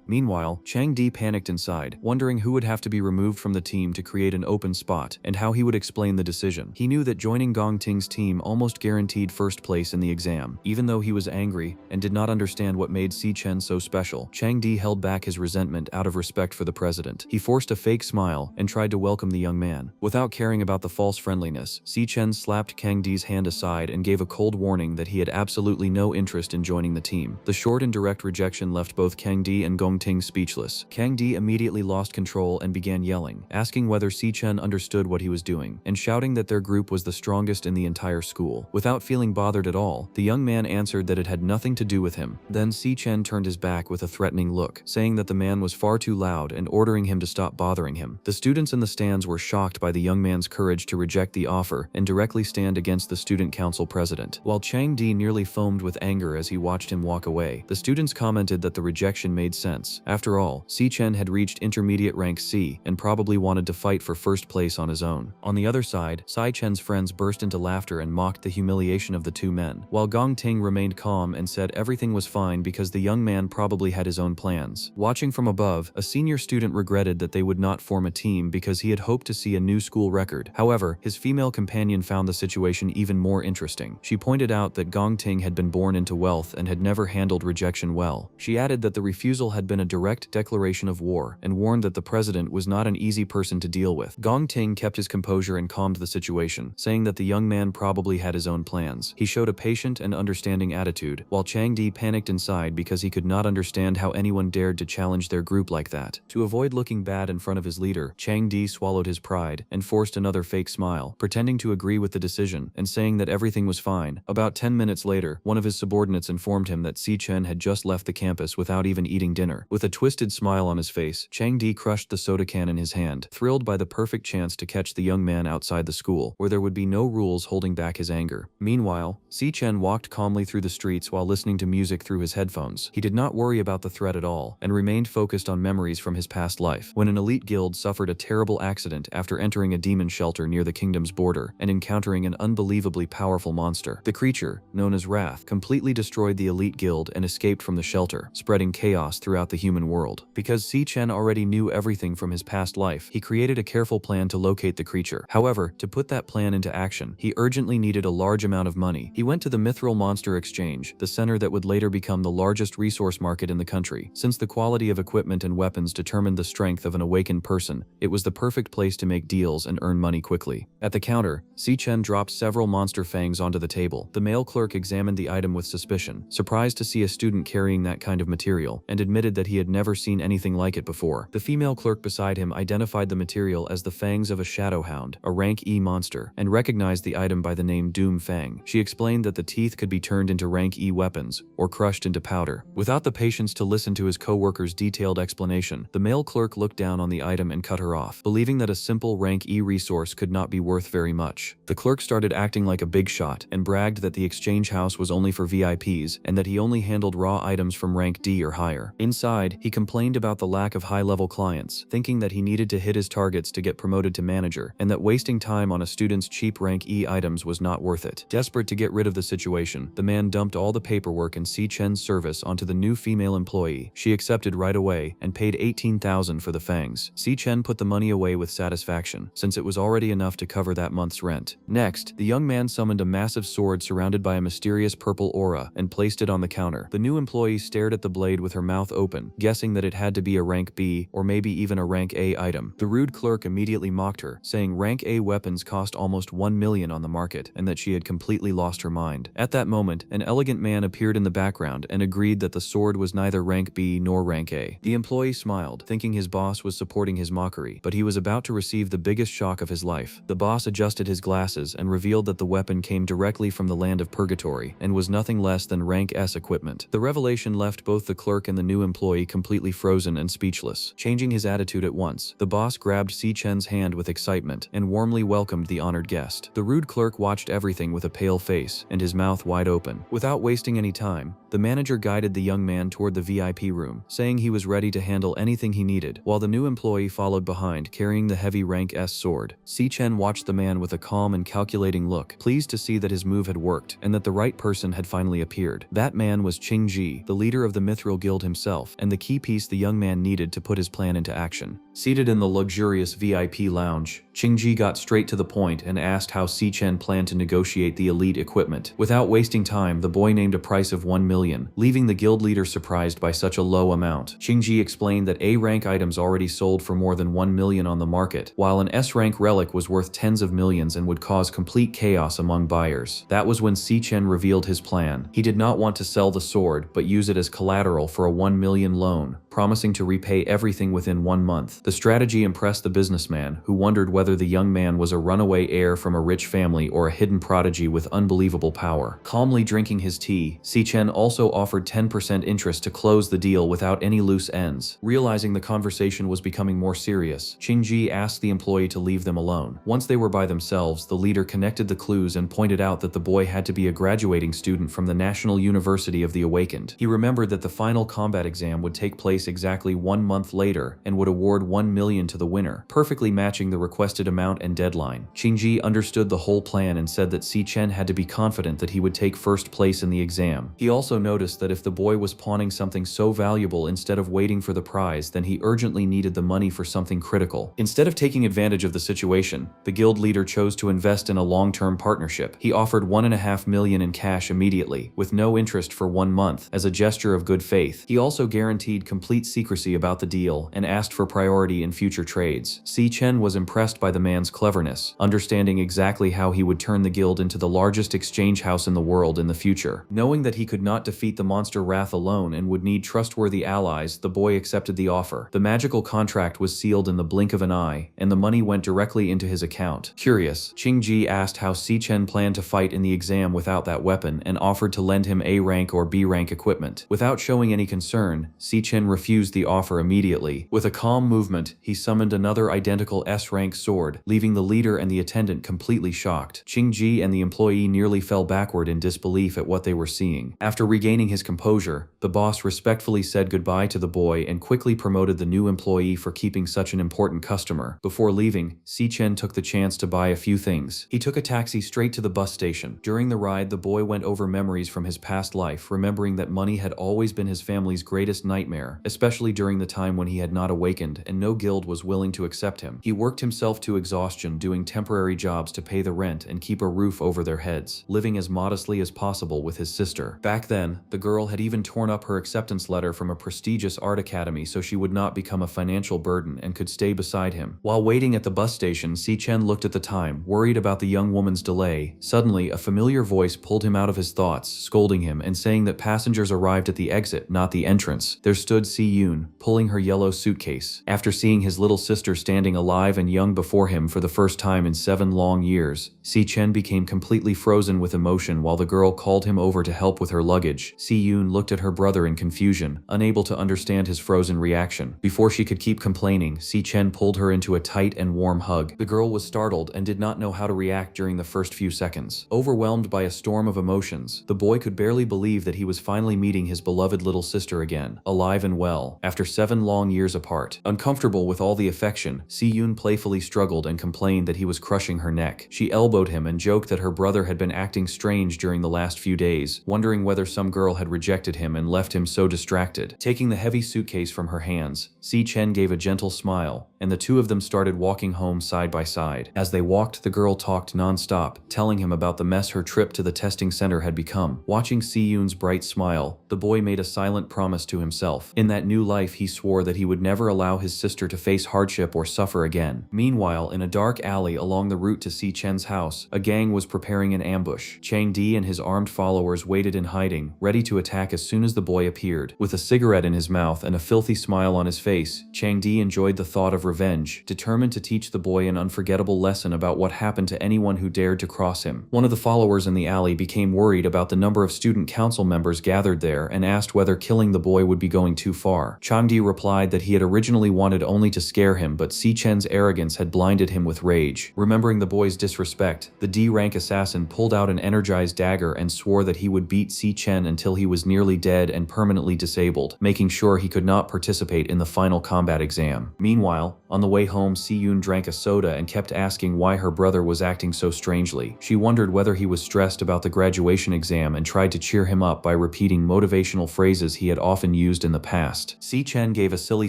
S1: Meanwhile, Changdi panicked inside, wondering who would have to be removed from the team to create an open spot and how he would explain the decision. He knew that joining Gong Ting's team almost guaranteed first place in the exam. Even though he was angry and did not understand what made Si Chen so special, Changdi held back his resentment out of respect for the president. He forced a fake smile and tried to welcome the young man. Without caring about the false friendliness, Si Chen slapped Changdi's hand aside and gave a cold warning that he had absolutely no interest in joining the team. The short and direct rejection left both Changdi and Gong Ting speechless. Changdi immediately lost control and began yelling, asking whether Si Chen understood what he was doing, and shouting that their group was the strongest in the entire school. Without feeling bothered at all, the young man answered that it had nothing to do with him. Then Si Chen turned his back with a threatening look, saying that the man was far too loud and ordering him to stop bothering him. The students in the stands were shocked by the young man's courage to reject the offer and directly stand against the student council president. While Changdi nearly foamed with anger as he watched him walk away, the students commented that the rejection made sense. After all, Si Chen had reached intermediate rank C and probably wanted to fight for first place on his own. On the other side, Si Chen's friends burst into laughter and mocked the humiliation of the two men, while Gong Ting remained calm and said everything was fine because the young man probably had his own plans. Watching from above, a senior student regretted that they would not form a team because he had hoped to see a new school record. However, his female companion found the situation even more interesting. She pointed out that Gong Ting had been born into wealth and had never handled rejection well. She added that the refusal had been a direct declaration of war and warned that the president was not an easy person to deal with. Gong Ting kept his composure and calmed the situation, saying that the young man probably had his own plans. He showed a patient and understanding attitude, while Changdi panicked inside because he could not understand how anyone dared to challenge their group like that. To avoid looking bad in front of his leader, Changdi swallowed his pride and forced another fake smile, pretending to agree with the decision and saying that everything was fine. About 10 minutes later, one of his subordinates informed him that Si Chen had just left the campus without even eating dinner. With a twisted smile on his face, Changdi crushed the soda can in his hand, thrilled by the perfect chance to catch the young man outside the school, where there would be no rules holding back his anger. Meanwhile, Si Chen walked calmly through the streets while listening to music through his headphones. He did not worry about the threat at all, and remained focused on memories from his past life. When an elite guild suffered a terrible accident after entering a demon shelter near the kingdom's border and encountering an unbelievably powerful monster, the creature, known as Wrath, completely destroyed the elite guild and escaped from the shelter, spreading chaos throughout the human world. Because Si Chen already knew everything from his past life, he created a careful plan to locate the creature. However, to put that plan into action, he urgently needed a large amount of money. He went to the Mithril Monster Exchange, the center that would later become the largest resource market in the country. Since the quality of equipment and weapons determined the strength of an awakened person, it was the perfect place to make deals and earn money quickly. At the counter, Si Chen dropped several monster fangs onto the table. The male clerk examined the item with suspicion, surprised to see a student carrying that kind of material, and admitted that he had never seen anything like it before. The female clerk beside him identified the material as the fangs of a shadowhound, a rank E monster, and recognized the item by the name Doom Fang. She explained that the teeth could be turned into rank E weapons, or crushed into powder. Without the patience to listen to his co-worker's detailed explanation, the male clerk looked down on the item and cut her off, believing that a simple rank E resource could not be worth very much. The clerk started acting like a big shot, and bragged that the exchange house was only for VIPs, and that he only handled raw items from rank D or higher. Inside, he complained about the lack of high-level clients, thinking that he needed to hit his targets to get promoted to manager, and that wasting time on a student's cheap rank E items was not worth it. Desperate to get rid of the situation, the man dumped all the paperwork in Si Chen's service onto the new female employee. She accepted right away and paid 18,000 for the fangs. Si Chen put the money away with satisfaction, since it was already enough to cover that month's rent. Next, the young man summoned a massive sword surrounded by a mysterious purple aura and placed it on the counter. later. The new employee stared at the blade with her mouth open, guessing that it had to be a rank B or maybe even a rank A item. The rude clerk immediately mocked her, saying rank A weapons cost almost 1 million on the market and that she had completely lost her mind. At that moment, an elegant man appeared in the background and agreed that the sword was neither rank B nor rank A. The employee smiled, thinking his boss was supporting his mockery, but he was about to receive the biggest shock of his life. The boss adjusted his glasses and revealed that the weapon came directly from the land of purgatory and was nothing less than rank S equipment. The revelation left both the clerk and the new employee completely frozen and speechless. Changing his attitude at once, the boss grabbed Si Chen's hand with excitement and warmly welcomed the honored guest. The rude clerk watched everything with a pale face and his mouth wide open. Without wasting any time, the manager guided the young man toward the VIP room, saying he was ready to handle anything he needed, while the new employee followed behind carrying the heavy rank S sword. Si Chen watched the man with a calm and calculating look, pleased to see that his move had worked and that the right person had finally appeared. That man was Qing Ji, the leader of the Mithril Guild himself, and the key piece the young man needed to put his plan into action. Seated in the luxurious VIP lounge, Qing Ji got straight to the point and asked how Si Chen planned to negotiate the elite equipment. Without wasting time, the boy named a price of 1 million, leaving the guild leader surprised by such a low amount. Qing Ji explained that A-rank items already sold for more than 1 million on the market, while an S-rank relic was worth tens of millions and would cause complete chaos among buyers. That was when Si Chen revealed his plan. He did not want to sell the sword, but use it as collateral for a 1 million loan, promising to repay everything within 1 month. The strategy impressed the businessman, who wondered whether the young man was a runaway heir from a rich family or a hidden prodigy with unbelievable power. Calmly drinking his tea, Si Chen also offered 10% interest to close the deal without any loose ends. Realizing the conversation was becoming more serious, Qing Ji asked the employee to leave them alone. Once they were by themselves, the leader connected the clues and pointed out that the boy had to be a graduating student from the National University of the Awakened. He remembered that the final combat exam would take place exactly 1 month later and would award 1 million to the winner, perfectly matching the requested amount and deadline. Qing Ji understood the whole plan and said that Si Chen had to be confident that he would take first place in the exam. He also noticed that if the boy was pawning something so valuable instead of waiting for the prize, then he urgently needed the money for something critical. Instead of taking advantage of the situation, the guild leader chose to invest in a long-term partnership. He offered 1.5 million in cash immediately, with no interest for 1 month, as a gesture of good faith. He also guaranteed complete secrecy about the deal and asked for priority in future trades. Si Chen was impressed by the man's cleverness, understanding exactly how he would turn the guild into the largest exchange house in the world in the future. Knowing that he could not defeat the monster Wrath alone and would need trustworthy allies, the boy accepted the offer. The magical contract was sealed in the blink of an eye, and the money went directly into his account. Curious, Qing Ji asked how Si Chen planned to fight in the exam without that weapon and offered to lend him A-rank or B-rank equipment. Without showing any concern, Si Chen refused the offer immediately. With a calm movement, he summoned another identical S-rank sword, leaving the leader and the attendant completely shocked. Qing Ji and the employee nearly fell backward in disbelief at what they were seeing. After regaining his composure, the boss respectfully said goodbye to the boy and quickly promoted the new employee for keeping such an important customer. Before leaving, Si Chen took the chance to buy a few things. He took a taxi straight to the bus station. During the ride, the boy went over memories from his past life, remembering that money had always been his family's greatest nightmare, especially during the time when he had not awakened and no guild was willing to accept him. He worked himself to exhaustion doing temporary jobs to pay the rent and keep a roof over their heads, living as modestly as possible with his sister. Back then, the girl had even torn up her acceptance letter from a prestigious art academy so she would not become a financial burden and could stay beside him. While waiting at the bus station, Si Chen looked at the time, worried about the young woman's delay. Suddenly, a familiar voice pulled him out of his thoughts, scolding him and saying that passengers arrived at the exit, not the entrance. There stood Si Yoon, pulling her yellow suitcase. After seeing his little sister standing alive and young before him for the first time in 7 long years, Si Chen became completely frozen with emotion while the girl called him over to help with her luggage. Si Yoon looked at her brother in confusion, unable to understand his frozen reaction. Before she could keep complaining, Si Chen pulled her into a tight and warm hug. The girl was startled and did not know how to react during the first few seconds. Overwhelmed by a storm of emotions, the boy could barely believe that he was finally meeting his beloved little sister again, alive and well. well, after 7 long years apart. Uncomfortable with all the affection, Si-yoon playfully struggled and complained that he was crushing her neck. She elbowed him and joked that her brother had been acting strange during the last few days, wondering whether some girl had rejected him and left him so distracted. Taking the heavy suitcase from her hands, Si-chen gave a gentle smile, and the two of them started walking home side by side. As they walked, the girl talked non-stop, telling him about the mess her trip to the testing center had become. Watching Si-yoon's bright smile, the boy made a silent promise to himself. In that new life, he swore that he would never allow his sister to face hardship or suffer again. Meanwhile, in a dark alley along the route to Si-chen's house, a gang was preparing an ambush. Chang-di and his armed followers waited in hiding, ready to attack as soon as the boy appeared. With a cigarette in his mouth and a filthy smile on his face, Chang-di enjoyed the thought of revenge, determined to teach the boy an unforgettable lesson about what happened to anyone who dared to cross him. One of the followers in the alley became worried about the number of student council members gathered there and asked whether killing the boy would be going too far. Chang-di replied that he had originally wanted only to scare him, but Si-chen's arrogance had blinded him with rage. Remembering the boy's disrespect, the D-rank assassin pulled out an energized dagger and swore that he would beat Si-chen until he was nearly dead and permanently disabled, making sure he could not participate in the final combat exam. Meanwhile, on the way home, Si-yoon drank a soda and kept asking why her brother was acting so strangely. She wondered whether he was stressed about the graduation exam and tried to cheer him up by repeating motivational phrases he had often used in the past. Si-chen gave a silly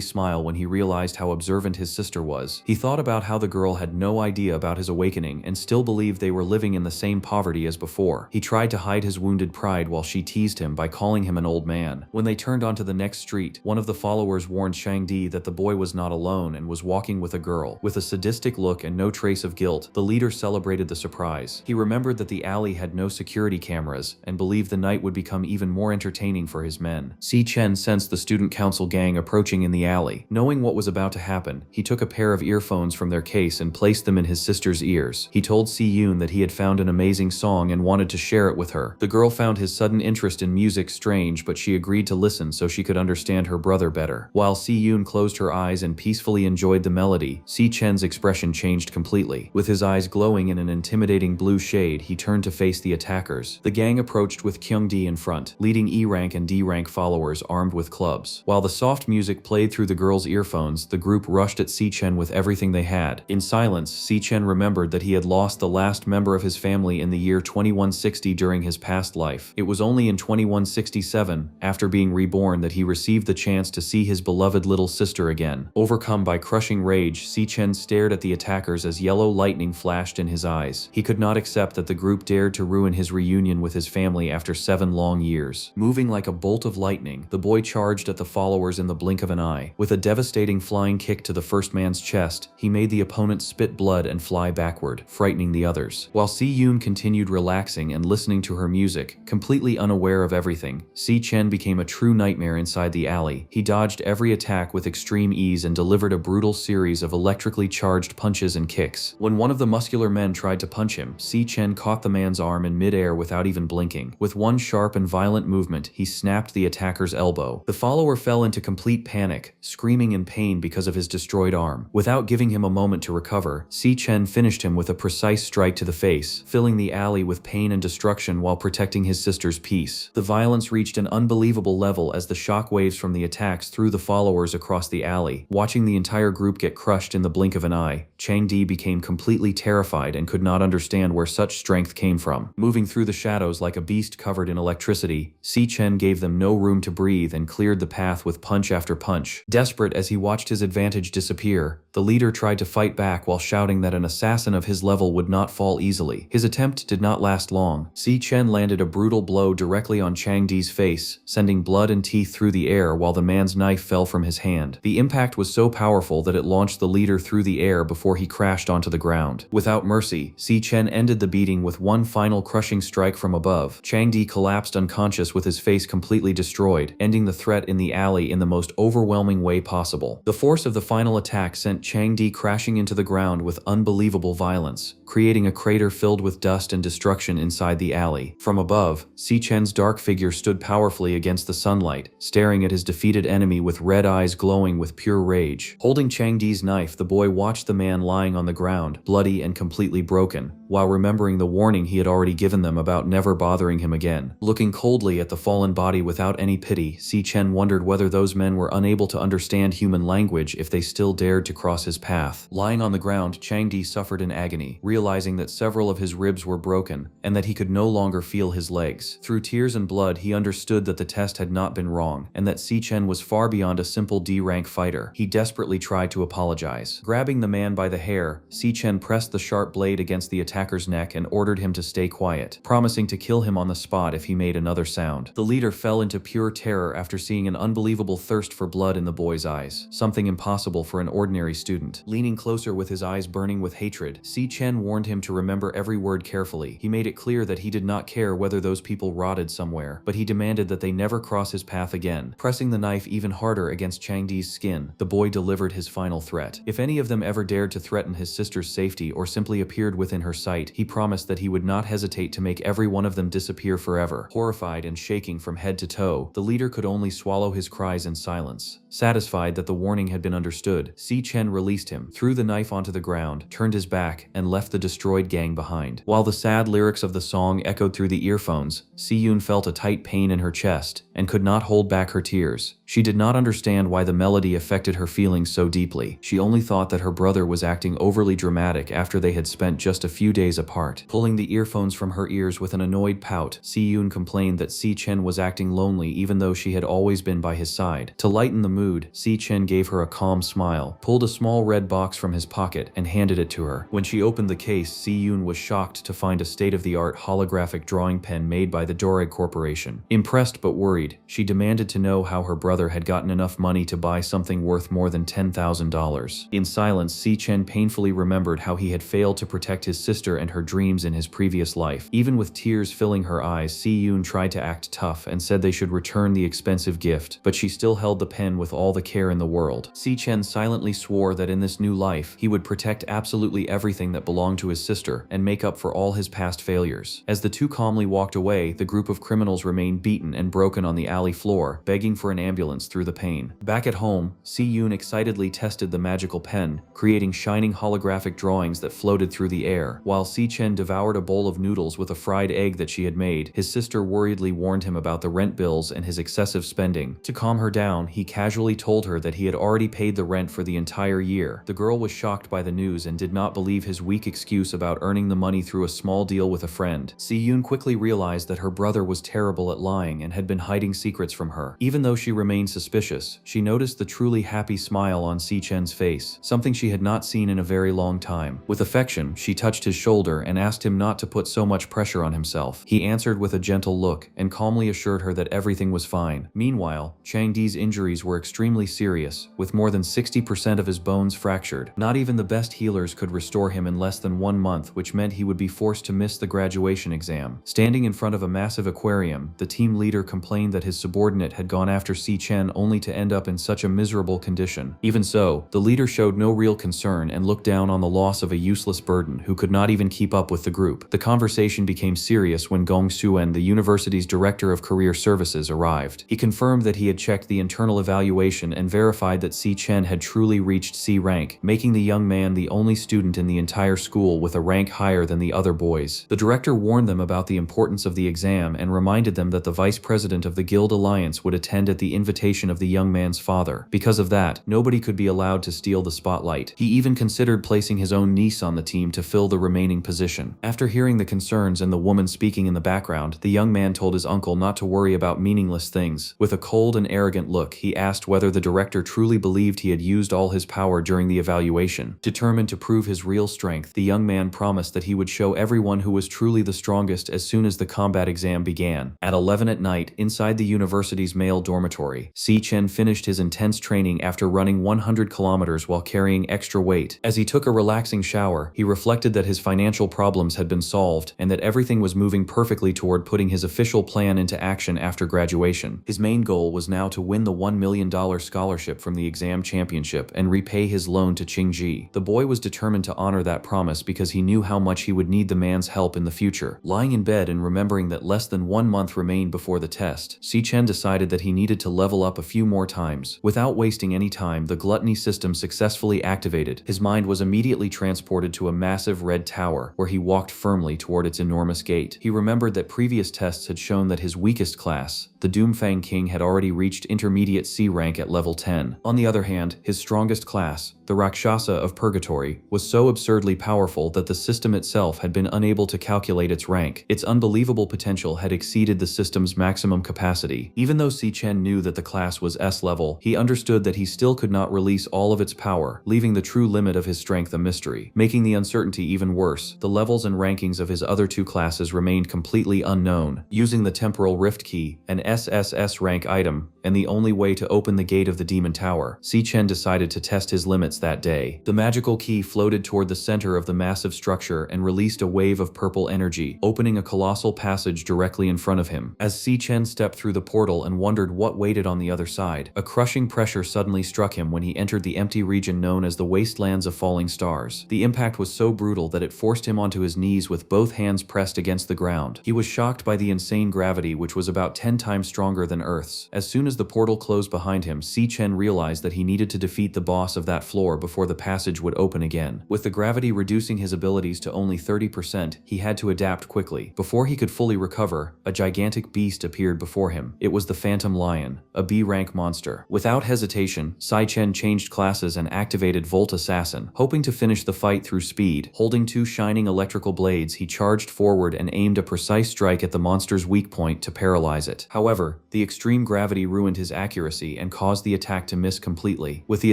S1: smile when he realized how observant his sister was. He thought about how the girl had no idea about his awakening and still believed they were living in the same poverty as before. He tried to hide his wounded pride while she teased him by calling him an old man. When they turned onto the next street, one of the followers warned Chang-di that the boy was not alone and was walking with a girl. With a sadistic look and no trace of guilt, the leader celebrated the surprise. He remembered that the alley had no security cameras and believed the night would become even more entertaining for his men. Si-chen sensed the student council gang approaching in the alley. Knowing what was about to happen, he took a pair of earphones from their case and placed them in his sister's ears. He told Si-yoon that he had found an amazing song and wanted to share it with her. The girl found his sudden interest in music strange, but she agreed to listen so she could understand her brother better. While Si-yoon closed her eyes and peacefully enjoyed the melody, Si-chen's expression changed completely. With his eyes glowing in an intimidating blue shade, he turned to face the attackers. The gang approached with Kyung-di in front, leading E-rank and D-rank followers armed with clubs. While the soft music played through the girls' earphones, the group rushed at Si-chen with everything they had. In silence, Si-chen remembered that he had lost the last member of his family in the year 2160 during his past life. It was only in 2167, after being reborn, that he received the chance to see his beloved little sister again. Overcome by crushing rage, Si-chen stared at the attackers as yellow lightning flashed in his eyes. He could not accept that the group dared to ruin his reunion with his family after 7 long years. Moving like a bolt of lightning, the boy charged at the followers in the blink of an eye. With a devastating flying kick to the first man's chest, he made the opponent spit blood and fly backward, frightening the others. While Si-yoon continued relaxing and listening to her music, completely unaware of everything, Si-chen became a true nightmare inside the alley. He dodged every attack with extreme ease and delivered a brutal series of electrically charged punches and kicks. When one of the muscular men tried to punch him, Si-chen caught the man's arm in midair without even blinking. With one sharp and violent movement, he snapped the attacker's elbow. The follower fell into complete panic, screaming in pain because of his destroyed arm. Without giving him a moment to recover, Si-chen finished him with a precise strike to the face, filling the alley with pain and destruction while protecting his sister's peace. The violence reached an unbelievable level as the shock waves from the attacks threw the followers across the alley. Watching the entire group get crushed in the blink of an eye, Chang-di became completely terrified and could not understand where such strength came from. Moving through the shadows like a beast covered in electricity, Si-chen gave them no room to breathe and cleared the path with punch after punch. Desperate as he watched his advantage disappear, the leader tried to fight back while shouting that an assassin of his level would not fall easily. His attempt did not last long. Si-chen landed a brutal blow directly on Chang-di's face, sending blood and teeth through the air while the man's knife fell from his hand. The impact was so powerful that it launched the leader through the air before he crashed onto the ground. Without mercy, Si-chen ended the beating with one final crushing strike from above. Chang-di collapsed unconscious with his face completely destroyed, ending the threat in the alley in the most overwhelming way possible. The force of the final attack sent Chang-di crashing into the ground with unbelievable violence, creating a crater filled with dust and destruction inside the alley. From above, Si Chen's dark figure stood powerfully against the sunlight, staring at his defeated enemy with red eyes glowing with pure rage. Holding Chang Di's knife, the boy watched the man lying on the ground, bloody and completely broken, while remembering the warning he had already given them about never bothering him again. Looking coldly at the fallen body without any pity, Si Chen wondered whether those men were unable to understand human language if they still dared to cross his path. Lying on the ground, Chang Di suffered in agony, realizing that several of his ribs were broken, and that he could no longer feel his legs. Through tears and blood, he understood that the test had not been wrong, and that Si Chen was far beyond a simple D-rank fighter. He desperately tried to apologize. Grabbing the man by the hair, Si Chen pressed the sharp blade against the attacker's neck and ordered him to stay quiet, promising to kill him on the spot if he made another sound. The leader fell into pure terror after seeing an unbelievable thirst for blood in the boy's eyes, something impossible for an ordinary student. Leaning closer with his eyes burning with hatred, Si Chen warned him to remember every word carefully. He made it clear that he did not care whether those people rotted somewhere, but he demanded that they never cross his path again. Pressing the knife even harder against Chang Di's skin, the boy delivered his final threat. If any of them ever dared to threaten his sister's safety or simply appeared within her sight, he promised that he would not hesitate to make every one of them disappear forever. Horrified and shaking from head to toe, the leader could only swallow his cries in silence. Satisfied that the warning had been understood, Si Chen released him, threw the knife onto the ground, turned his back, and left the destroyed gang behind. While the sad lyrics of the song echoed through the earphones, Si Yun felt a tight pain in her chest and could not hold back her tears. She did not understand why the melody affected her feelings so deeply. She only thought that her brother was acting overly dramatic after they had spent just a few days apart. Pulling the earphones from her ears with an annoyed pout, Si Yun complained that Si Chen was acting lonely even though she had always been by his side. To lighten the mood, Si Chen gave her a calm smile, pulled a small red box from his pocket, and handed it to her. When she opened the case, Si Yun was shocked to find a state-of-the-art holographic drawing pen made by the Doreg Corporation. Impressed but worried, she demanded to know how her brother had gotten enough money to buy something worth more than $10,000. In silence, Si Chen painfully remembered how he had failed to protect his sister and her dreams in his previous life. Even with tears filling her eyes, Si Yun tried to act tough and said they should return the expensive gift, but she still held the pen with all the care in the world. Si Chen silently swore that in this new life, he would protect absolutely everything that belonged to his sister and make up for all his past failures. As the two calmly walked away, the group of criminals remained beaten and broken on the alley floor, begging for an ambulance through the pain. Back at home, Si Yun excitedly tested the magical pen, creating shining holographic drawings that floated through the air. While Si Chen devoured a bowl of noodles with a fried egg that she had made, his sister worriedly warned him about the rent bills and his excessive spending. To calm her down, he casually told her that he had already paid the rent for the entire year. The girl was shocked by the news and did not believe his weak excuse about earning the money through a small deal with a friend. Si Yun quickly realized that her brother was terrible at lying and had been hiding secrets from her. Even though she remained suspicious, she noticed the truly happy smile on Si Chen's face, something she had not seen in a very long time. With affection, she touched his shoulder and asked him not to put so much pressure on himself. He answered with a gentle look and calmly assured her that everything was fine. Meanwhile, Chang Di's injuries were extremely serious, with more than 60% of his bones fractured. Not even the best healers could restore him in less than 1 month, which meant he would be forced to miss the graduation exam. Standing in front of a massive aquarium, the team leader complained that his subordinate had gone after Si Chen only to end up in such a miserable condition. Even so, the leader showed no real concern and looked down on the loss of a useless burden who could not even keep up with the group. The conversation became serious when Gong Suen, the university's director of career services, arrived. He confirmed that he had checked the internal evaluation and verified that Si Chen had truly reached C rank, making the young man the only student in the entire school with a rank higher than the other boys. The director warned them about the importance of the exam and reminded them that the vice president of the Guild Alliance would attend at the invitation of the young man's father. Because of that, nobody could be allowed to steal the spotlight. He even considered placing his own niece on the team to fill the remaining position. After hearing the concerns and the woman speaking in the background, the young man told his uncle not to worry about meaningless things. With a cold and arrogant look, he asked whether the director truly believed he had used all his power during the evaluation. Determined to prove his real strength, the young man promised that he would show everyone who was truly the strongest as soon as the combat exam began. At 11 at night, inside the university's male dormitory, Purgatory. Si Chen finished his intense training after running 100 kilometers while carrying extra weight. As he took a relaxing shower, he reflected that his financial problems had been solved and that everything was moving perfectly toward putting his official plan into action after graduation. His main goal was now to win the $1 million scholarship from the exam championship and repay his loan to Qingji. The boy was determined to honor that promise because he knew how much he would need the man's help in the future. Lying in bed and remembering that less than 1 month remained before the test, Si Chen decided that he needed to level up a few more times. Without wasting any time, the gluttony system successfully activated. His mind was immediately transported to a massive red tower, where he walked firmly toward its enormous gate. He remembered that previous tests had shown that his weakest class, the Doomfang King, had already reached intermediate C rank at level 10. On the other hand, his strongest class, the Rakshasa of Purgatory, was so absurdly powerful that the system itself had been unable to calculate its rank. Its unbelievable potential had exceeded the system's maximum capacity. Even though Si Chen knew that the class was S level, he understood that he still could not release all of its power, leaving the true limit of his strength a mystery. Making the uncertainty even worse, the levels and rankings of his other two classes remained completely unknown. Using the Temporal Rift Key, an SSS rank item, and the only way to open the gate of the Demon Tower, Si Chen decided to test his limits that day. The magical key floated toward the center of the massive structure and released a wave of purple energy, opening a colossal passage directly in front of him. As Si Chen stepped through the portal and wondered what waited on the other side, a crushing pressure suddenly struck him when he entered the empty region known as the Wastelands of Falling Stars. The impact was so brutal that it forced him onto his knees with both hands pressed against the ground. He was shocked by the insane gravity, which was about 10 times stronger than Earth's. As soon as the portal closed behind him, Si Chen realized that he needed to defeat the boss of that floor before the passage would open again. With the gravity reducing his abilities to only 30%, he had to adapt quickly. Before he could fully recover, a gigantic beast appeared before him. It was the Phantom Lion, a B-rank monster. Without hesitation, Si Chen changed classes and activated Volt Assassin, hoping to finish the fight through speed. Holding two shining electrical blades, he charged forward and aimed a precise strike at the monster's weak point to paralyze it. However, the extreme gravity ruined his accuracy and caused the attack to miss completely. With the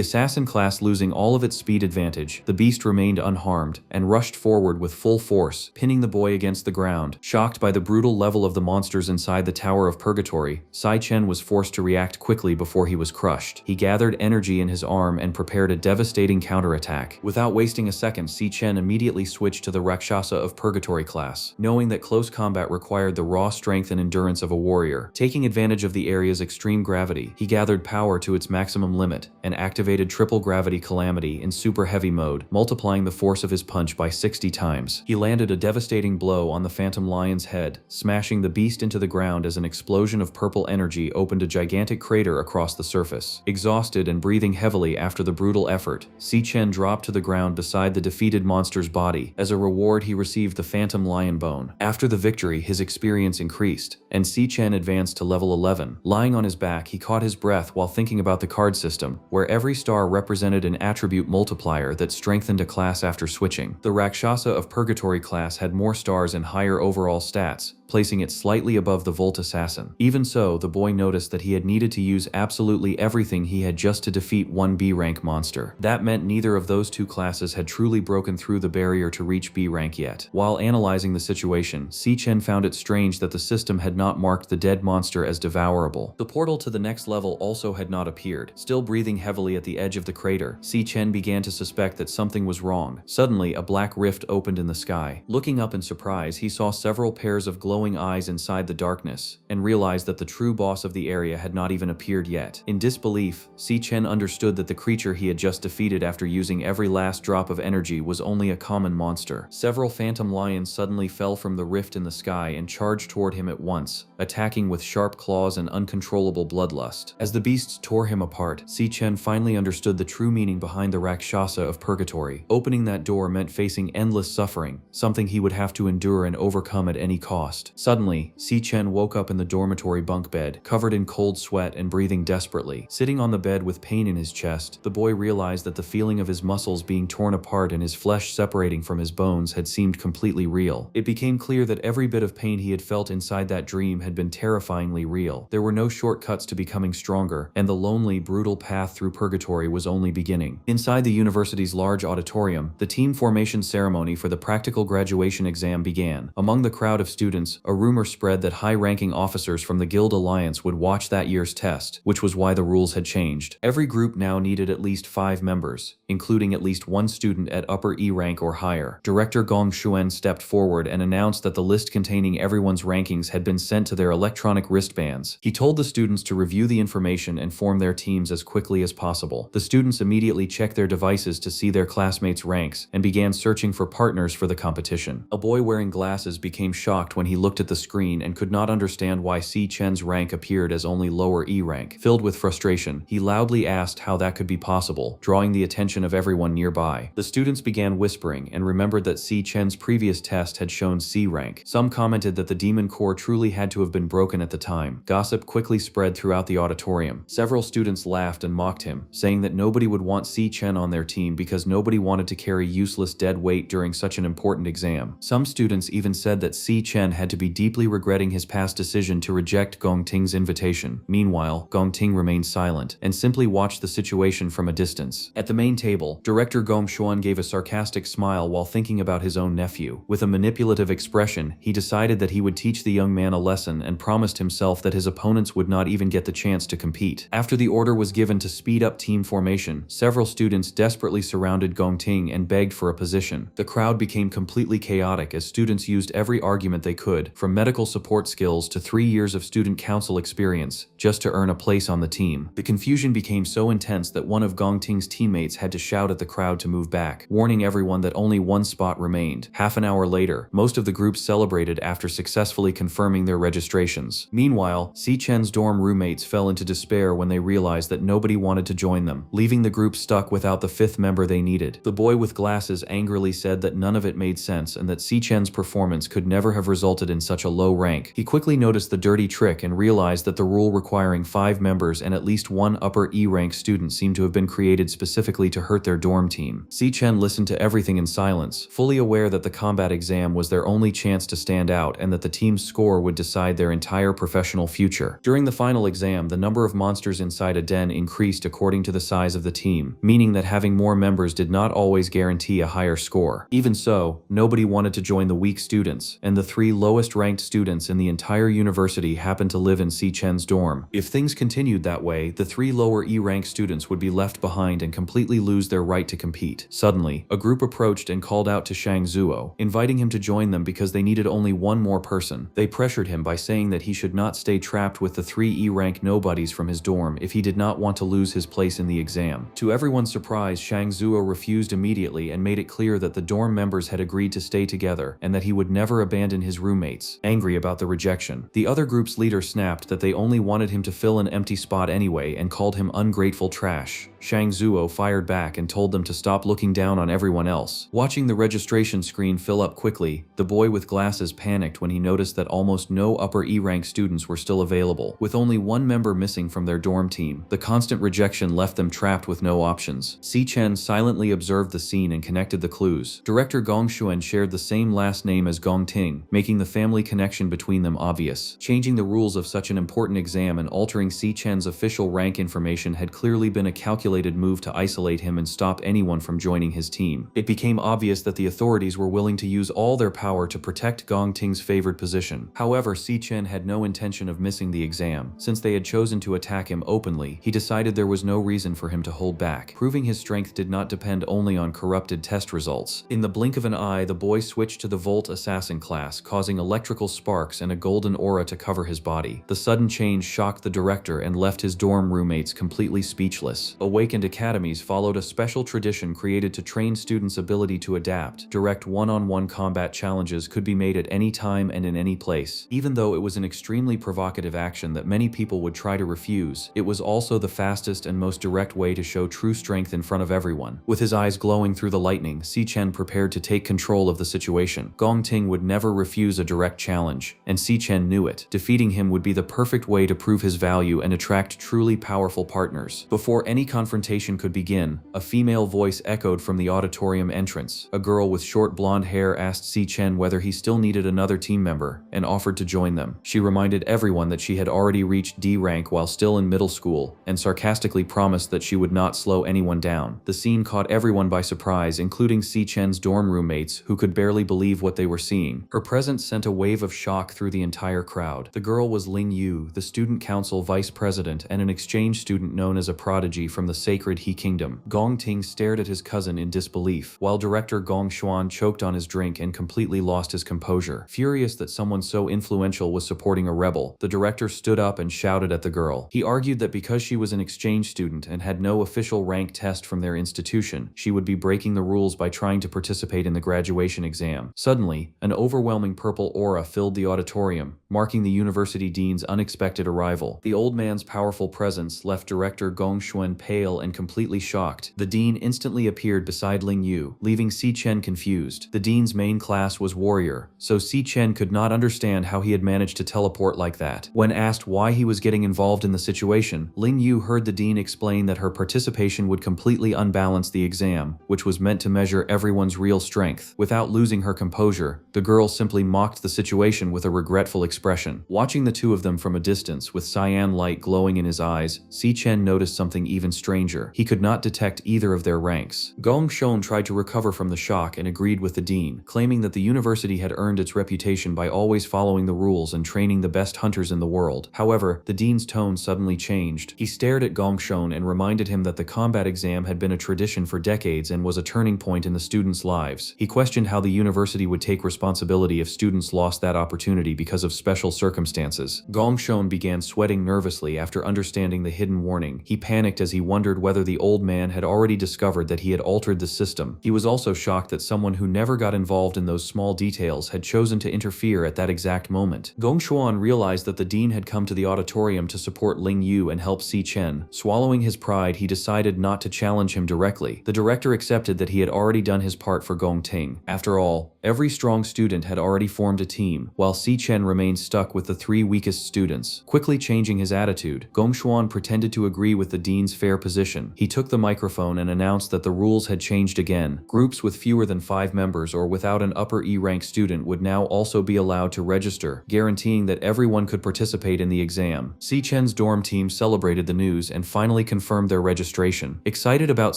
S1: assassin class losing all of its speed advantage, the beast remained unharmed and rushed forward with full force, pinning the boy against the ground. Shocked by the brutal level of the monsters inside the Tower of Purgatory, Si Chen was forced to react quickly before he was crushed. He gathered energy in his arm and prepared a devastating counterattack. Without wasting a second, Si Chen immediately switched to the Rakshasa of Purgatory class, knowing that close combat required the raw strength and endurance of a warrior. Taking advantage of the area's extreme gravity, he gathered power to its maximum limit and activated Triple Gravity Calamity in super heavy mode, multiplying the force of his punch by 60 times. He landed a devastating blow on the Phantom Lion's head, smashing the beast into the ground as an explosion of purple energy opened a gigantic crater across the surface. Exhausted and breathing heavily after the brutal effort, Si Chen dropped to the ground beside the defeated monster's body. As a reward, he received the Phantom Lion Bone. After the victory, his experience increased, and Si Chen advanced to level 11. Lying on his back, he caught his breath while thinking about the card system, where every star represented an attribute multiplier that strengthened a class after switching. The Rakshasa of Purgatory class had more stars and higher overall stats, placing it slightly above the Volt Assassin. Even so, the boy noticed that he had needed to use absolutely everything he had just to defeat one B-rank monster. That meant neither of those two classes had truly broken through the barrier to reach B-rank yet. While analyzing the situation, Si Chen found it strange that the system had not marked the dead monster as devourable. The portal to the next level also had not appeared. Still breathing heavily at the edge of the crater, Si Chen began to suspect that something was wrong. Suddenly, a black rift opened in the sky. Looking up in surprise, he saw several pairs of glowing eyes inside the darkness, and realized that the true boss of the area had not even appeared yet. In disbelief, Si Chen understood that the creature he had just defeated after using every last drop of energy was only a common monster. Several phantom lions suddenly fell from the rift in the sky and charged toward him at once, attacking with sharp claws and uncontrollable bloodlust. As the beasts tore him apart, Si Chen finally understood the true meaning behind the Rakshasa of Purgatory. Opening that door meant facing endless suffering, something he would have to endure and overcome at any cost. Suddenly, Si Chen woke up in the dormitory bunk bed, covered in cold sweat and breathing desperately. Sitting on the bed with pain in his chest, the boy realized that the feeling of his muscles being torn apart and his flesh separating from his bones had seemed completely real. It became clear that every bit of pain he had felt inside that dream had been terrifyingly real. There were no shortcuts to becoming stronger, and the lonely, brutal path through purgatory was only beginning. Inside the university's large auditorium, the team formation ceremony for the practical graduation exam began. Among the crowd of students, exams, a rumor spread that high-ranking officers from the Guild Alliance would watch that year's test, which was why the rules had changed. Every group now needed at least 5 members, including at least one student at upper E rank or higher. Director Gong Xuan stepped forward and announced that the list containing everyone's rankings had been sent to their electronic wristbands. He told the students to review the information and form their teams as quickly as possible. The students immediately checked their devices to see their classmates' ranks and began searching for partners for the competition. A boy wearing glasses became shocked when he looked at the screen and could not understand why Si Chen's rank appeared as only lower E rank. Filled with frustration, he loudly asked how that could be possible, drawing the attention of everyone nearby. The students began whispering and remembered that Si Chen's previous test had shown C rank. Some commented that the demon core truly had to have been broken at the time. Gossip quickly spread throughout the auditorium. Several students laughed and mocked him, saying that nobody would want Si Chen on their team because nobody wanted to carry useless dead weight during such an important exam. Some students even said that Si Chen had to be deeply regretting his past decision to reject Gong Ting's invitation. Meanwhile, Gong Ting remained silent and simply watched the situation from a distance. At the main table, Director Gong Xuan gave a sarcastic smile while thinking about his own nephew. With a manipulative expression, he decided that he would teach the young man a lesson and promised himself that his opponents would not even get the chance to compete. After the order was given to speed up team formation, several students desperately surrounded Gong Ting and begged for a position. The crowd became completely chaotic as students used every argument they could, from medical support skills to 3 years of student council experience, just to earn a place on the team. The confusion became so intense that one of Gong Ting's teammates had to shout at the crowd to move back, warning everyone that only one spot remained. Half an hour later, most of the groups celebrated after successfully confirming their registrations. Meanwhile, Si Chen's dorm roommates fell into despair when they realized that nobody wanted to join them, leaving the group stuck without the 5th member they needed. The boy with glasses angrily said that none of it made sense and that Si Chen's performance could never have resulted in such a low rank. He quickly noticed the dirty trick and realized that the rule requiring 5 members and at least one upper E rank student seemed to have been created specifically to hurt their dorm team. Si Chen listened to everything in silence, fully aware that the combat exam was their only chance to stand out and that the team's score would decide their entire professional future. During the final exam, the number of monsters inside a den increased according to the size of the team, meaning that having more members did not always guarantee a higher score. Even so, nobody wanted to join the weak students, and the 3 lowest ranked students in the entire university happened to live in Si Chen's dorm. If things continued that way, the 3 lower E rank students would be left behind and completely lose their right to compete. Suddenly, a group approached and called out to Shang Zuo, inviting him to join them because they needed only one more person. They pressured him by saying that he should not stay trapped with the 3 E rank nobodies from his dorm if he did not want to lose his place in the exam. To everyone's surprise, Shang Zuo refused immediately and made it clear that the dorm members had agreed to stay together and that he would never abandon his roommates. Angry about the rejection, the other group's leader snapped that they only wanted him to fill an empty spot anyway and called him ungrateful trash. Shang Zuo fired back and told them to stop looking down on everyone else. Watching the registration screen fill up quickly, the boy with glasses panicked when he noticed that almost no upper E rank students were still available. With only one member missing from their dorm team, the constant rejection left them trapped with no options. Si Chen silently observed the scene and connected the clues. Director Gong Xuan shared the same last name as Gong Ting, making the family connection between them obvious. Changing the rules of such an important exam and altering Si Chen's official rank information had clearly been a calculated move to isolate him and stop anyone from joining his team. It became obvious that the authorities were willing to use all their power to protect Gong Ting's favored position. However, Si Chen had no intention of missing the exam. Since they had chosen to attack him openly, he decided there was no reason for him to hold back. Proving his strength did not depend only on corrupted test results. In the blink of an eye, the boy switched to the Volt Assassin class, causing electrical sparks and a golden aura to cover his body. The sudden change shocked the director and left his dorm roommates completely speechless. Awakened academies followed a special tradition created to train students' ability to adapt. Direct one-on-one combat challenges could be made at any time and in any place. Even though it was an extremely provocative action that many people would try to refuse, it was also the fastest and most direct way to show true strength in front of everyone. With his eyes glowing through the lightning, Si Chen prepared to take control of the situation. Gong Ting would never refuse a direct challenge, and Si Chen knew it. Defeating him would be the perfect way to prove his value and attract truly powerful partners. Before any confrontation confrontation could begin, a female voice echoed from the auditorium entrance. A girl with short blonde hair asked Si Chen whether he still needed another team member, and offered to join them. She reminded everyone that she had already reached D rank while still in middle school, and sarcastically promised that she would not slow anyone down. The scene caught everyone by surprise, including Si Chen's dorm roommates, who could barely believe what they were seeing. Her presence sent a wave of shock through the entire crowd. The girl was Ling Yu, the student council vice president and an exchange student known as a prodigy from the sacred He Kingdom. Gong Ting stared at his cousin in disbelief, while director Gong Xuan choked on his drink and completely lost his composure. Furious that someone so influential was supporting a rebel, the director stood up and shouted at the girl. He argued that because she was an exchange student and had no official rank test from their institution, she would be breaking the rules by trying to participate in the graduation exam. Suddenly, an overwhelming purple aura filled the auditorium, marking the university dean's unexpected arrival. The old man's powerful presence left director Gong Xuan pale and completely shocked. The dean instantly appeared beside Ling Yu, leaving Si Chen confused. The dean's main class was warrior, so Si Chen could not understand how he had managed to teleport like that. When asked why he was getting involved in the situation, Ling Yu heard the dean explain that her participation would completely unbalance the exam, which was meant to measure everyone's real strength. Without losing her composure, the girl simply mocked the situation with a regretful expression. Watching the two of them from a distance with cyan light glowing in his eyes, Si Chen noticed something even stranger. He could not detect either of their ranks. Gong Shon tried to recover from the shock and agreed with the dean, claiming that the university had earned its reputation by always following the rules and training the best hunters in the world. However, the dean's tone suddenly changed. He stared at Gong Shon and reminded him that the combat exam had been a tradition for decades and was a turning point in the students' lives. He questioned how the university would take responsibility if students lost that opportunity because of special circumstances. Gong Shon began sweating nervously after understanding the hidden warning. He panicked as he wondered whether the old man had already discovered that he had altered the system. He was also shocked that someone who never got involved in those small details had chosen to interfere at that exact moment. Gong Xuan realized that the dean had come to the auditorium to support Ling Yu and help Si Chen. Swallowing his pride, he decided not to challenge him directly. The director accepted that he had already done his part for Gong Ting. After all, every strong student had already formed a team, while Si Chen remained stuck with the three weakest students. Quickly changing his attitude, Gong Xuan pretended to agree with the dean's fair position. He took the microphone and announced that the rules had changed again. Groups with fewer than 5 members or without an upper E rank student would now also be allowed to register, guaranteeing that everyone could participate in the exam. Si Chen's dorm team celebrated the news and finally confirmed their registration. Excited about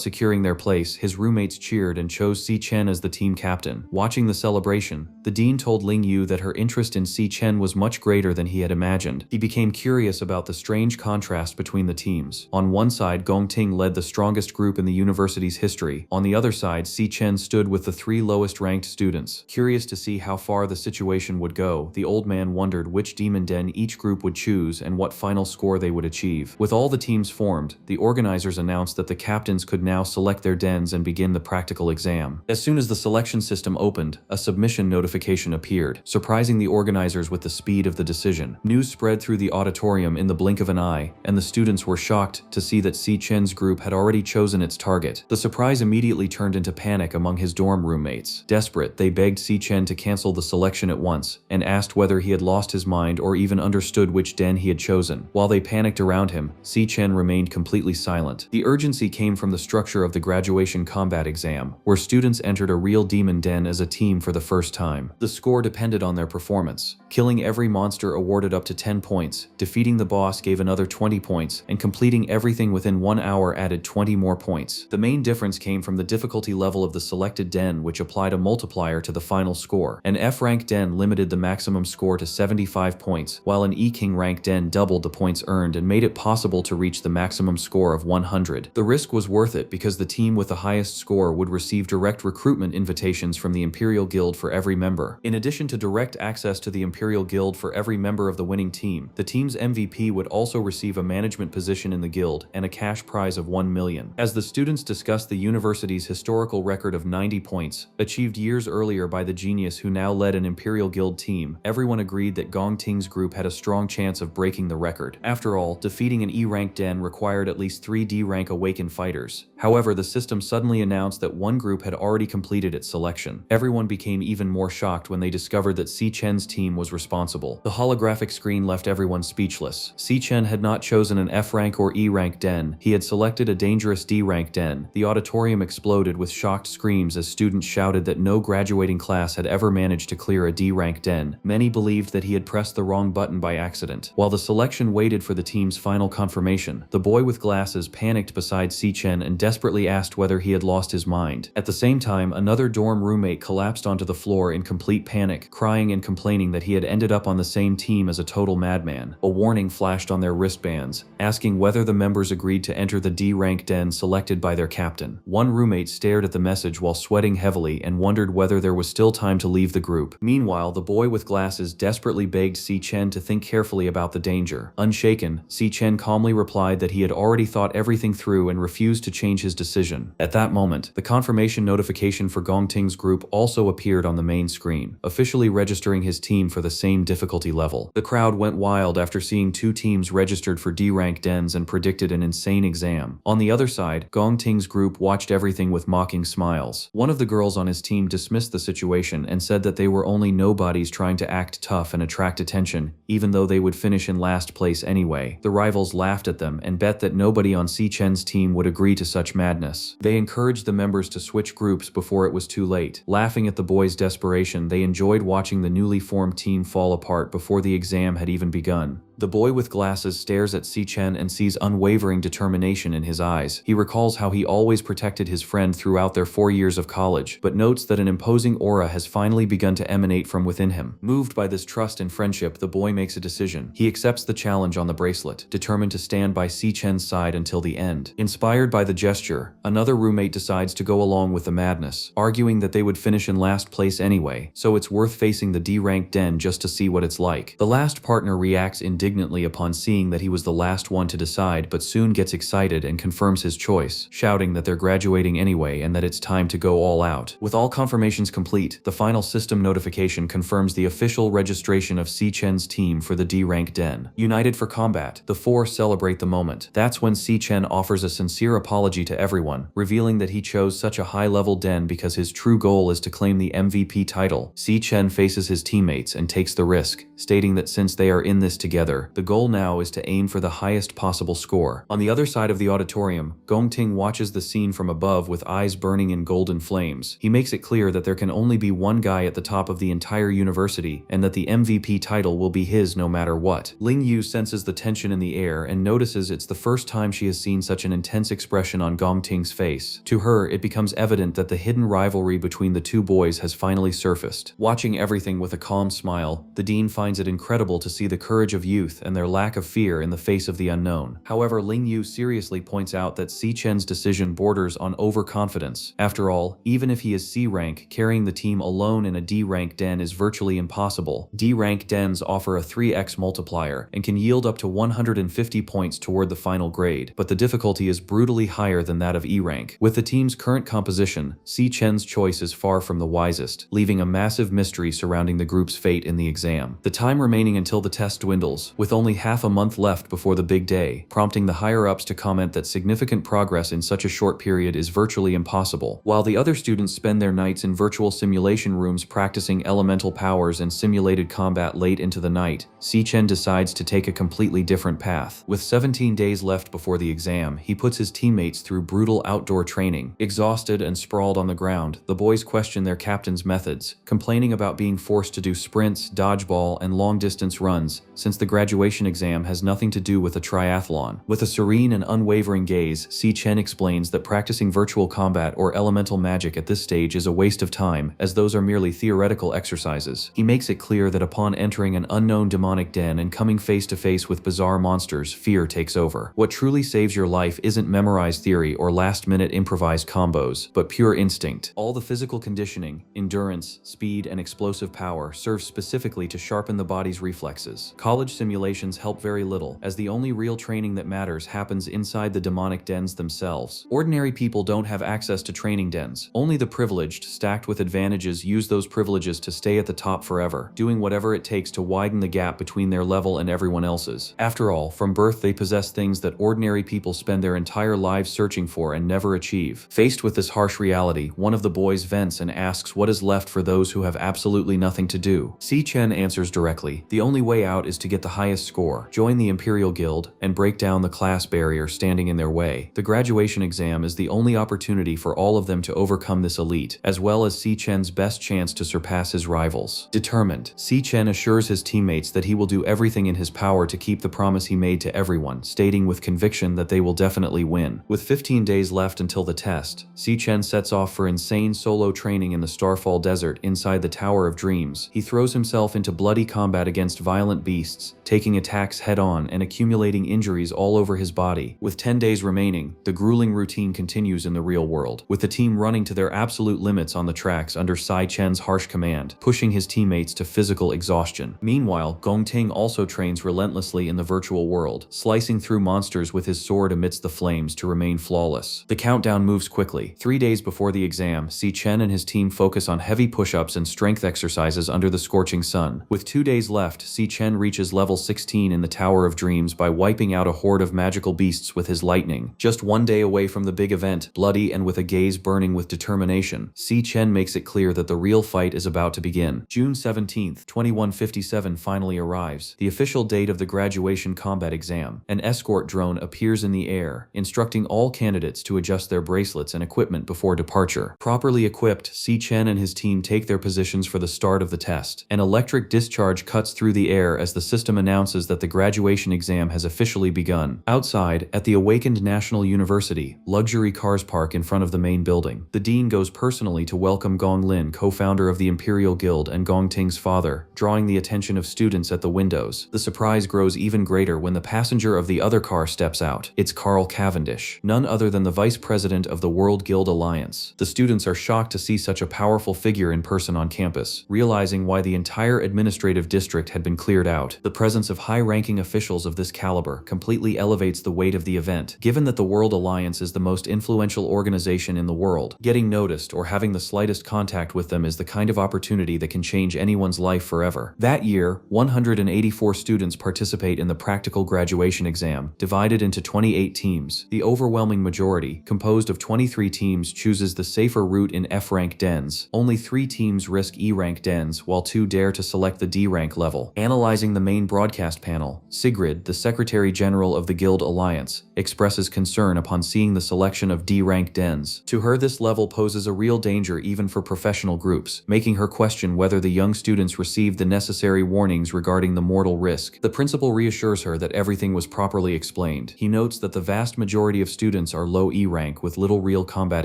S1: securing their place, his roommates cheered and chose Si Chen as the team captain. Watching the celebration, the dean told Ling Yu that her interest in Si Chen was much greater than he had imagined. He became curious about the strange contrast between the teams. On one side, Gong Ting led the strongest group in the university's history. On the other side, Si Chen stood with the 3 lowest ranked students. Curious to see how far the situation would go, the old man wondered which demon den each group would choose and what final score they would achieve. With all the teams formed, the organizers announced that the captains could now select their dens and begin the practical exam. As soon as the selection system opened, a submission notification appeared, surprising the organizers with the speed of the decision. News spread through the auditorium in the blink of an eye, and the students were shocked to see that Si Chen's group had already chosen its target. The surprise immediately turned into panic among his dorm roommates. Desperate, they begged Si Chen to cancel the selection at once, and asked whether he had lost his mind or even understood which den he had chosen. While they panicked around him, Si Chen remained completely silent. The urgency came from the structure of the graduation combat exam, where students entered a real demon den as a team for the first time. The score depended on their performance. Killing every monster awarded up to 10 points, defeating the boss gave another 20 points, and completing everything within 1 hour added 20 more points. The main difference came from the difficulty level of the selected den, which applied a multiplier to the final score. An F-rank den limited the maximum score to 75 points, while an E-King rank den doubled the points earned and made it possible to reach the maximum score of 100. The risk was worth it because the team with the highest score would receive direct recruitment invitations from the Imperial Guild for every member. In addition to direct access to the Imperial Guild for every member of the winning team, the team's MVP would also receive a management position in the guild and a cash prize of 1 million. As the students discussed the university's historical record of 90 points, achieved years earlier by the genius who now led an Imperial Guild team, everyone agreed that Gong Ting's group had a strong chance of breaking the record. After all, defeating an E-rank den required at least 3 D-rank awakened fighters. However, the system suddenly announced that one group had already completed its selection. Everyone became even more shocked when they discovered that Si Chen's team was responsible. The holographic screen left everyone speechless. Si Chen had not chosen an F-rank or E-rank den, he had selected a dangerous D-rank den. The auditorium exploded with shocked screams as students shouted that no graduating class had ever managed to clear a D-rank den. Many believed that he had pressed the wrong button by accident. While the selection waited for the team's final confirmation, the boy with glasses panicked beside Si Chen and desperately asked whether he had lost his mind. At the same time, another dorm roommate collapsed onto the floor in complete panic, crying and complaining that he had ended up on the same team as a total madman. A warning flashed on their wristbands, asking whether the members agreed to enter the D-rank den selected by their captain. One roommate stared at the message while sweating heavily and wondered whether there was still time to leave the group. Meanwhile, the boy with glasses desperately begged Si Chen to think carefully about the danger. Unshaken, Si Chen calmly replied that he had already thought everything through and refused to change his decision. At that moment, the confirmation notification for Gongting's group also appeared on the main screen, officially registering his team for the same difficulty level. The crowd went wild after seeing two teams registered for D-rank dens and predicted an insane exam. On the other side, Gongting's group watched everything with mocking smiles. One of the girls on his team dismissed the situation and said that they were only nobodies trying to act tough and attract attention, even though they would finish in last place anyway. The rivals laughed at them and bet that nobody on Si Chen's team would agree to such madness. They encouraged the members to switch groups before it was too late. Laughing at the boys' desperation, they enjoyed watching the newly formed team fall apart before the exam had even begun. The boy with glasses stares at Si Chen and sees unwavering determination in his eyes. He recalls how he always protected his friend throughout their 4 years of college, but notes that an imposing aura has finally begun to emanate from within him. Moved by this trust and friendship, the boy makes a decision. He accepts the challenge on the bracelet, determined to stand by Si Chen's side until the end. Inspired by the gesture, another roommate decides to go along with the madness, arguing that they would finish in last place anyway, so it's worth facing the D-rank den just to see what it's like. The last partner reacts indignantly upon seeing that he was the last one to decide, but soon gets excited and confirms his choice, shouting that they're graduating anyway and that it's time to go all out. With all confirmations complete, the final system notification confirms the official registration of Si Chen's team for the D-rank den. United for combat, the four celebrate the moment. That's when Si Chen offers a sincere apology to everyone, revealing that he chose such a high-level den because his true goal is to claim the MVP title. Si Chen faces his teammates and takes the risk, stating that since they are in this together, the goal now is to aim for the highest possible score. On the other side of the auditorium, Gongting watches the scene from above with eyes burning in golden flames. He makes it clear that there can only be one guy at the top of the entire university, and that the MVP title will be his no matter what. Ling Yu senses the tension in the air and notices it's the first time she has seen such an intense expression on Gongting's face. To her, it becomes evident that the hidden rivalry between the two boys has finally surfaced. Watching everything with a calm smile, the dean finds it incredible to see the courage of youth and their lack of fear in the face of the unknown. However, Ling Yu seriously points out that Si Chen's decision borders on overconfidence. After all, even if he is C-rank, carrying the team alone in a D-rank den is virtually impossible. D-rank dens offer a 3x multiplier and can yield up to 150 points toward the final grade, but the difficulty is brutally higher than that of E-rank. With the team's current composition, Si Chen's choice is far from the wisest, leaving a massive mystery surrounding the group's fate in the exam. The time remaining until the test dwindles, with only half a month left before the big day, prompting the higher-ups to comment that significant progress in such a short period is virtually impossible. While the other students spend their nights in virtual simulation rooms practicing elemental powers and simulated combat late into the night, Si Chen decides to take a completely different path. With 17 days left before the exam, he puts his teammates through brutal outdoor training. Exhausted and sprawled on the ground, the boys question their captain's methods, complaining about being forced to do sprints, dodgeball, and long-distance runs, since the graduation exam has nothing to do with a triathlon. With a serene and unwavering gaze, Si Chen explains that practicing virtual combat or elemental magic at this stage is a waste of time, as those are merely theoretical exercises. He makes it clear that upon entering an unknown demonic den and coming face to face with bizarre monsters, fear takes over. What truly saves your life isn't memorized theory or last-minute improvised combos, but pure instinct. All the physical conditioning, endurance, speed, and explosive power serve specifically to sharpen the body's reflexes. College simulations simulations help very little, as the only real training that matters happens inside the demonic dens themselves. Ordinary people don't have access to training dens. Only the privileged, stacked with advantages, use those privileges to stay at the top forever, doing whatever it takes to widen the gap between their level and everyone else's. After all, from birth they possess things that ordinary people spend their entire lives searching for and never achieve. Faced with this harsh reality, one of the boys vents and asks what is left for those who have absolutely nothing to do. Si Chen answers directly, the only way out is to get the highest score, join the Imperial Guild, and break down the class barrier standing in their way. The graduation exam is the only opportunity for all of them to overcome this elite, as well as Si Chen's best chance to surpass his rivals. Determined, Si Chen assures his teammates that he will do everything in his power to keep the promise he made to everyone, stating with conviction that they will definitely win. With 15 days left until the test, Si Chen sets off for insane solo training in the Starfall Desert inside the Tower of Dreams. He throws himself into bloody combat against violent beasts, taking attacks head-on and accumulating injuries all over his body. With 10 days remaining, the grueling routine continues in the real world, with the team running to their absolute limits on the tracks under Si Chen's harsh command, pushing his teammates to physical exhaustion. Meanwhile, Gong Ting also trains relentlessly in the virtual world, slicing through monsters with his sword amidst the flames to remain flawless. The countdown moves quickly. 3 days before the exam, Si Chen and his team focus on heavy push-ups and strength exercises under the scorching sun. With 2 days left, Si Chen reaches level 16 in the Tower of Dreams by wiping out a horde of magical beasts with his lightning. Just 1 day away from the big event, bloody and with a gaze burning with determination, Si Chen makes it clear that the real fight is about to begin. June 17th, 2157 finally arrives, the official date of the graduation combat exam. An escort drone appears in the air, instructing all candidates to adjust their bracelets and equipment before departure. Properly equipped, Si Chen and his team take their positions for the start of the test. An electric discharge cuts through the air as the system announces that the graduation exam has officially begun. Outside, at the Awakened National University, luxury cars park in front of the main building. The dean goes personally to welcome Gong Lin, co-founder of the Imperial Guild and Gong Ting's father, drawing the attention of students at the windows. The surprise grows even greater when the passenger of the other car steps out. It's Carl Cavendish, none other than the vice president of the World Guild Alliance. The students are shocked to see such a powerful figure in person on campus, realizing why the entire administrative district had been cleared out. The presence of high-ranking officials of this caliber completely elevates the weight of the event. Given that the World Alliance is the most influential organization in the world, getting noticed or having the slightest contact with them is the kind of opportunity that can change anyone's life forever. That year, 184 students participate in the practical graduation exam, divided into 28 teams. The overwhelming majority, composed of 23 teams, chooses the safer route in F-rank dens. Only 3 teams risk E-rank dens, while 2 dare to select the D-rank level. Analyzing the main broadcast panel, Sigrid, the Secretary General of the Guild Alliance, expresses concern upon seeing the selection of D-rank dens. To her, this level poses a real danger even for professional groups, making her question whether the young students received the necessary warnings regarding the mortal risk. The principal reassures her that everything was properly explained. He notes that the vast majority of students are low E rank with little real combat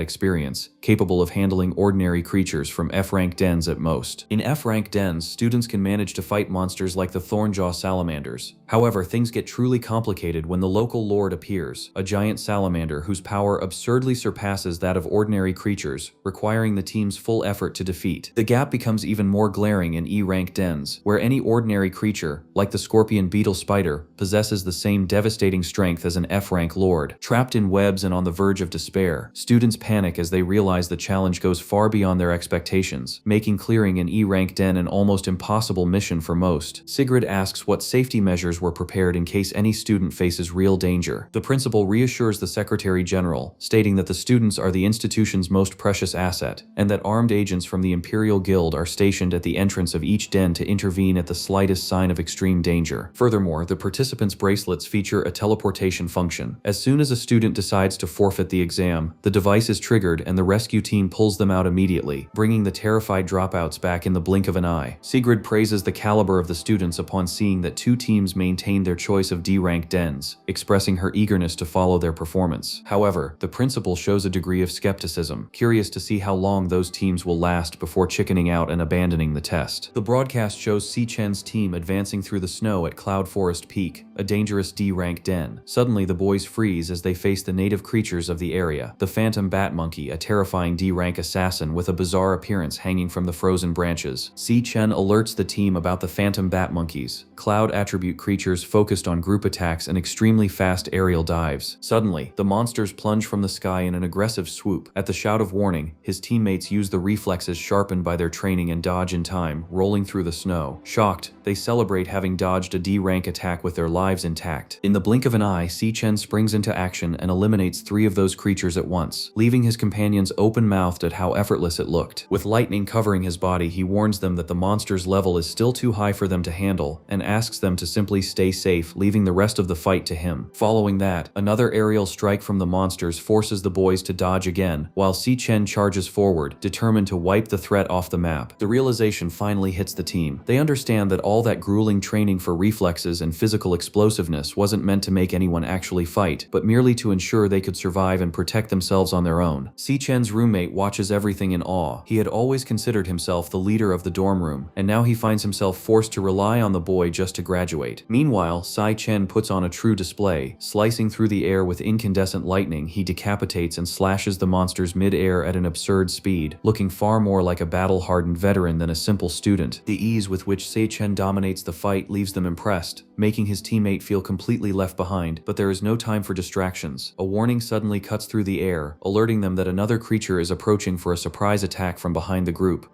S1: experience, capable of handling ordinary creatures from F-rank dens at most. In F-rank dens, students can manage to fight monsters like the Thornjaw salamanders. However, things get truly complicated when the local lord appears, a giant salamander whose power absurdly surpasses that of ordinary creatures, requiring the team's full effort to defeat. The gap becomes even more glaring in E-rank dens, where any ordinary creature, like the scorpion beetle spider, possesses the same devastating strength as an F-rank lord. Trapped in webs and on the verge of despair, students panic as they realize the challenge goes far beyond their expectations, making clearing an E-rank den an almost impossible mission for most. Sigrid asks what safety measures were prepared in case any student faces real danger. The principal reassures the Secretary General, stating that the students are the institution's most precious asset, and that armed agents from the Imperial Guild are stationed at the entrance of each den to intervene at the slightest sign of extreme danger. Furthermore, the participants' bracelets feature a teleportation function. As soon as a student decides to forfeit the exam, the device is triggered and the rescue team pulls them out immediately, bringing the terrified dropouts back in the blink of an eye. Sigrid praises the caliber of the students upon seeing that 2 teams maintained their choice of D-rank dens, expressing her eagerness to follow their performance. However, the principal shows a degree of skepticism, curious to see how long those teams will last before chickening out and abandoning the test. The broadcast shows Si Chen's team advancing through the snow at Cloud Forest Peak, a dangerous D-rank den. Suddenly, the boys freeze as they face the native creatures of the area. The Phantom Bat Monkey, a terrifying D-rank assassin with a bizarre appearance hanging from the frozen branches. Si Chen alerts the team about the Phantom Bat Monkeys. Cloud cloud attribute creatures focused on group attacks and extremely fast aerial dives. Suddenly, the monsters plunge from the sky in an aggressive swoop. At the shout of warning, his teammates use the reflexes sharpened by their training and dodge in time, rolling through the snow. Shocked, they celebrate having dodged a D-rank attack with their lives intact. In the blink of an eye, Si-Chen springs into action and eliminates 3 of those creatures at once, leaving his companions open-mouthed at how effortless it looked. With lightning covering his body, he warns them that the monster's level is still too high for them to handle, and asks them to simply stay safe, leaving the rest of the fight to him. Following that, another aerial strike from the monsters forces the boys to dodge again, while Si-Chen charges forward, determined to wipe the threat off the map. The realization finally hits the team. They understand that all that grueling training for reflexes and physical explosiveness wasn't meant to make anyone actually fight, but merely to ensure they could survive and protect themselves on their own. Si-Chen's roommate watches everything in awe. He had always considered himself the leader of the dorm room, and now he finds himself forced to rely on the boy just to graduate. Meanwhile, Si-Chen puts on a true display. Slicing through the air with incandescent lightning, he decapitates and slashes the monsters mid-air at an absurd speed, looking far more like a battle-hardened veteran than a simple student. The ease with which Si-Chen dominates the fight leaves them impressed, making his teammate feel completely left behind, but there is no time for distractions. A warning suddenly cuts through the air, alerting them that another creature is approaching for a surprise attack from behind the group.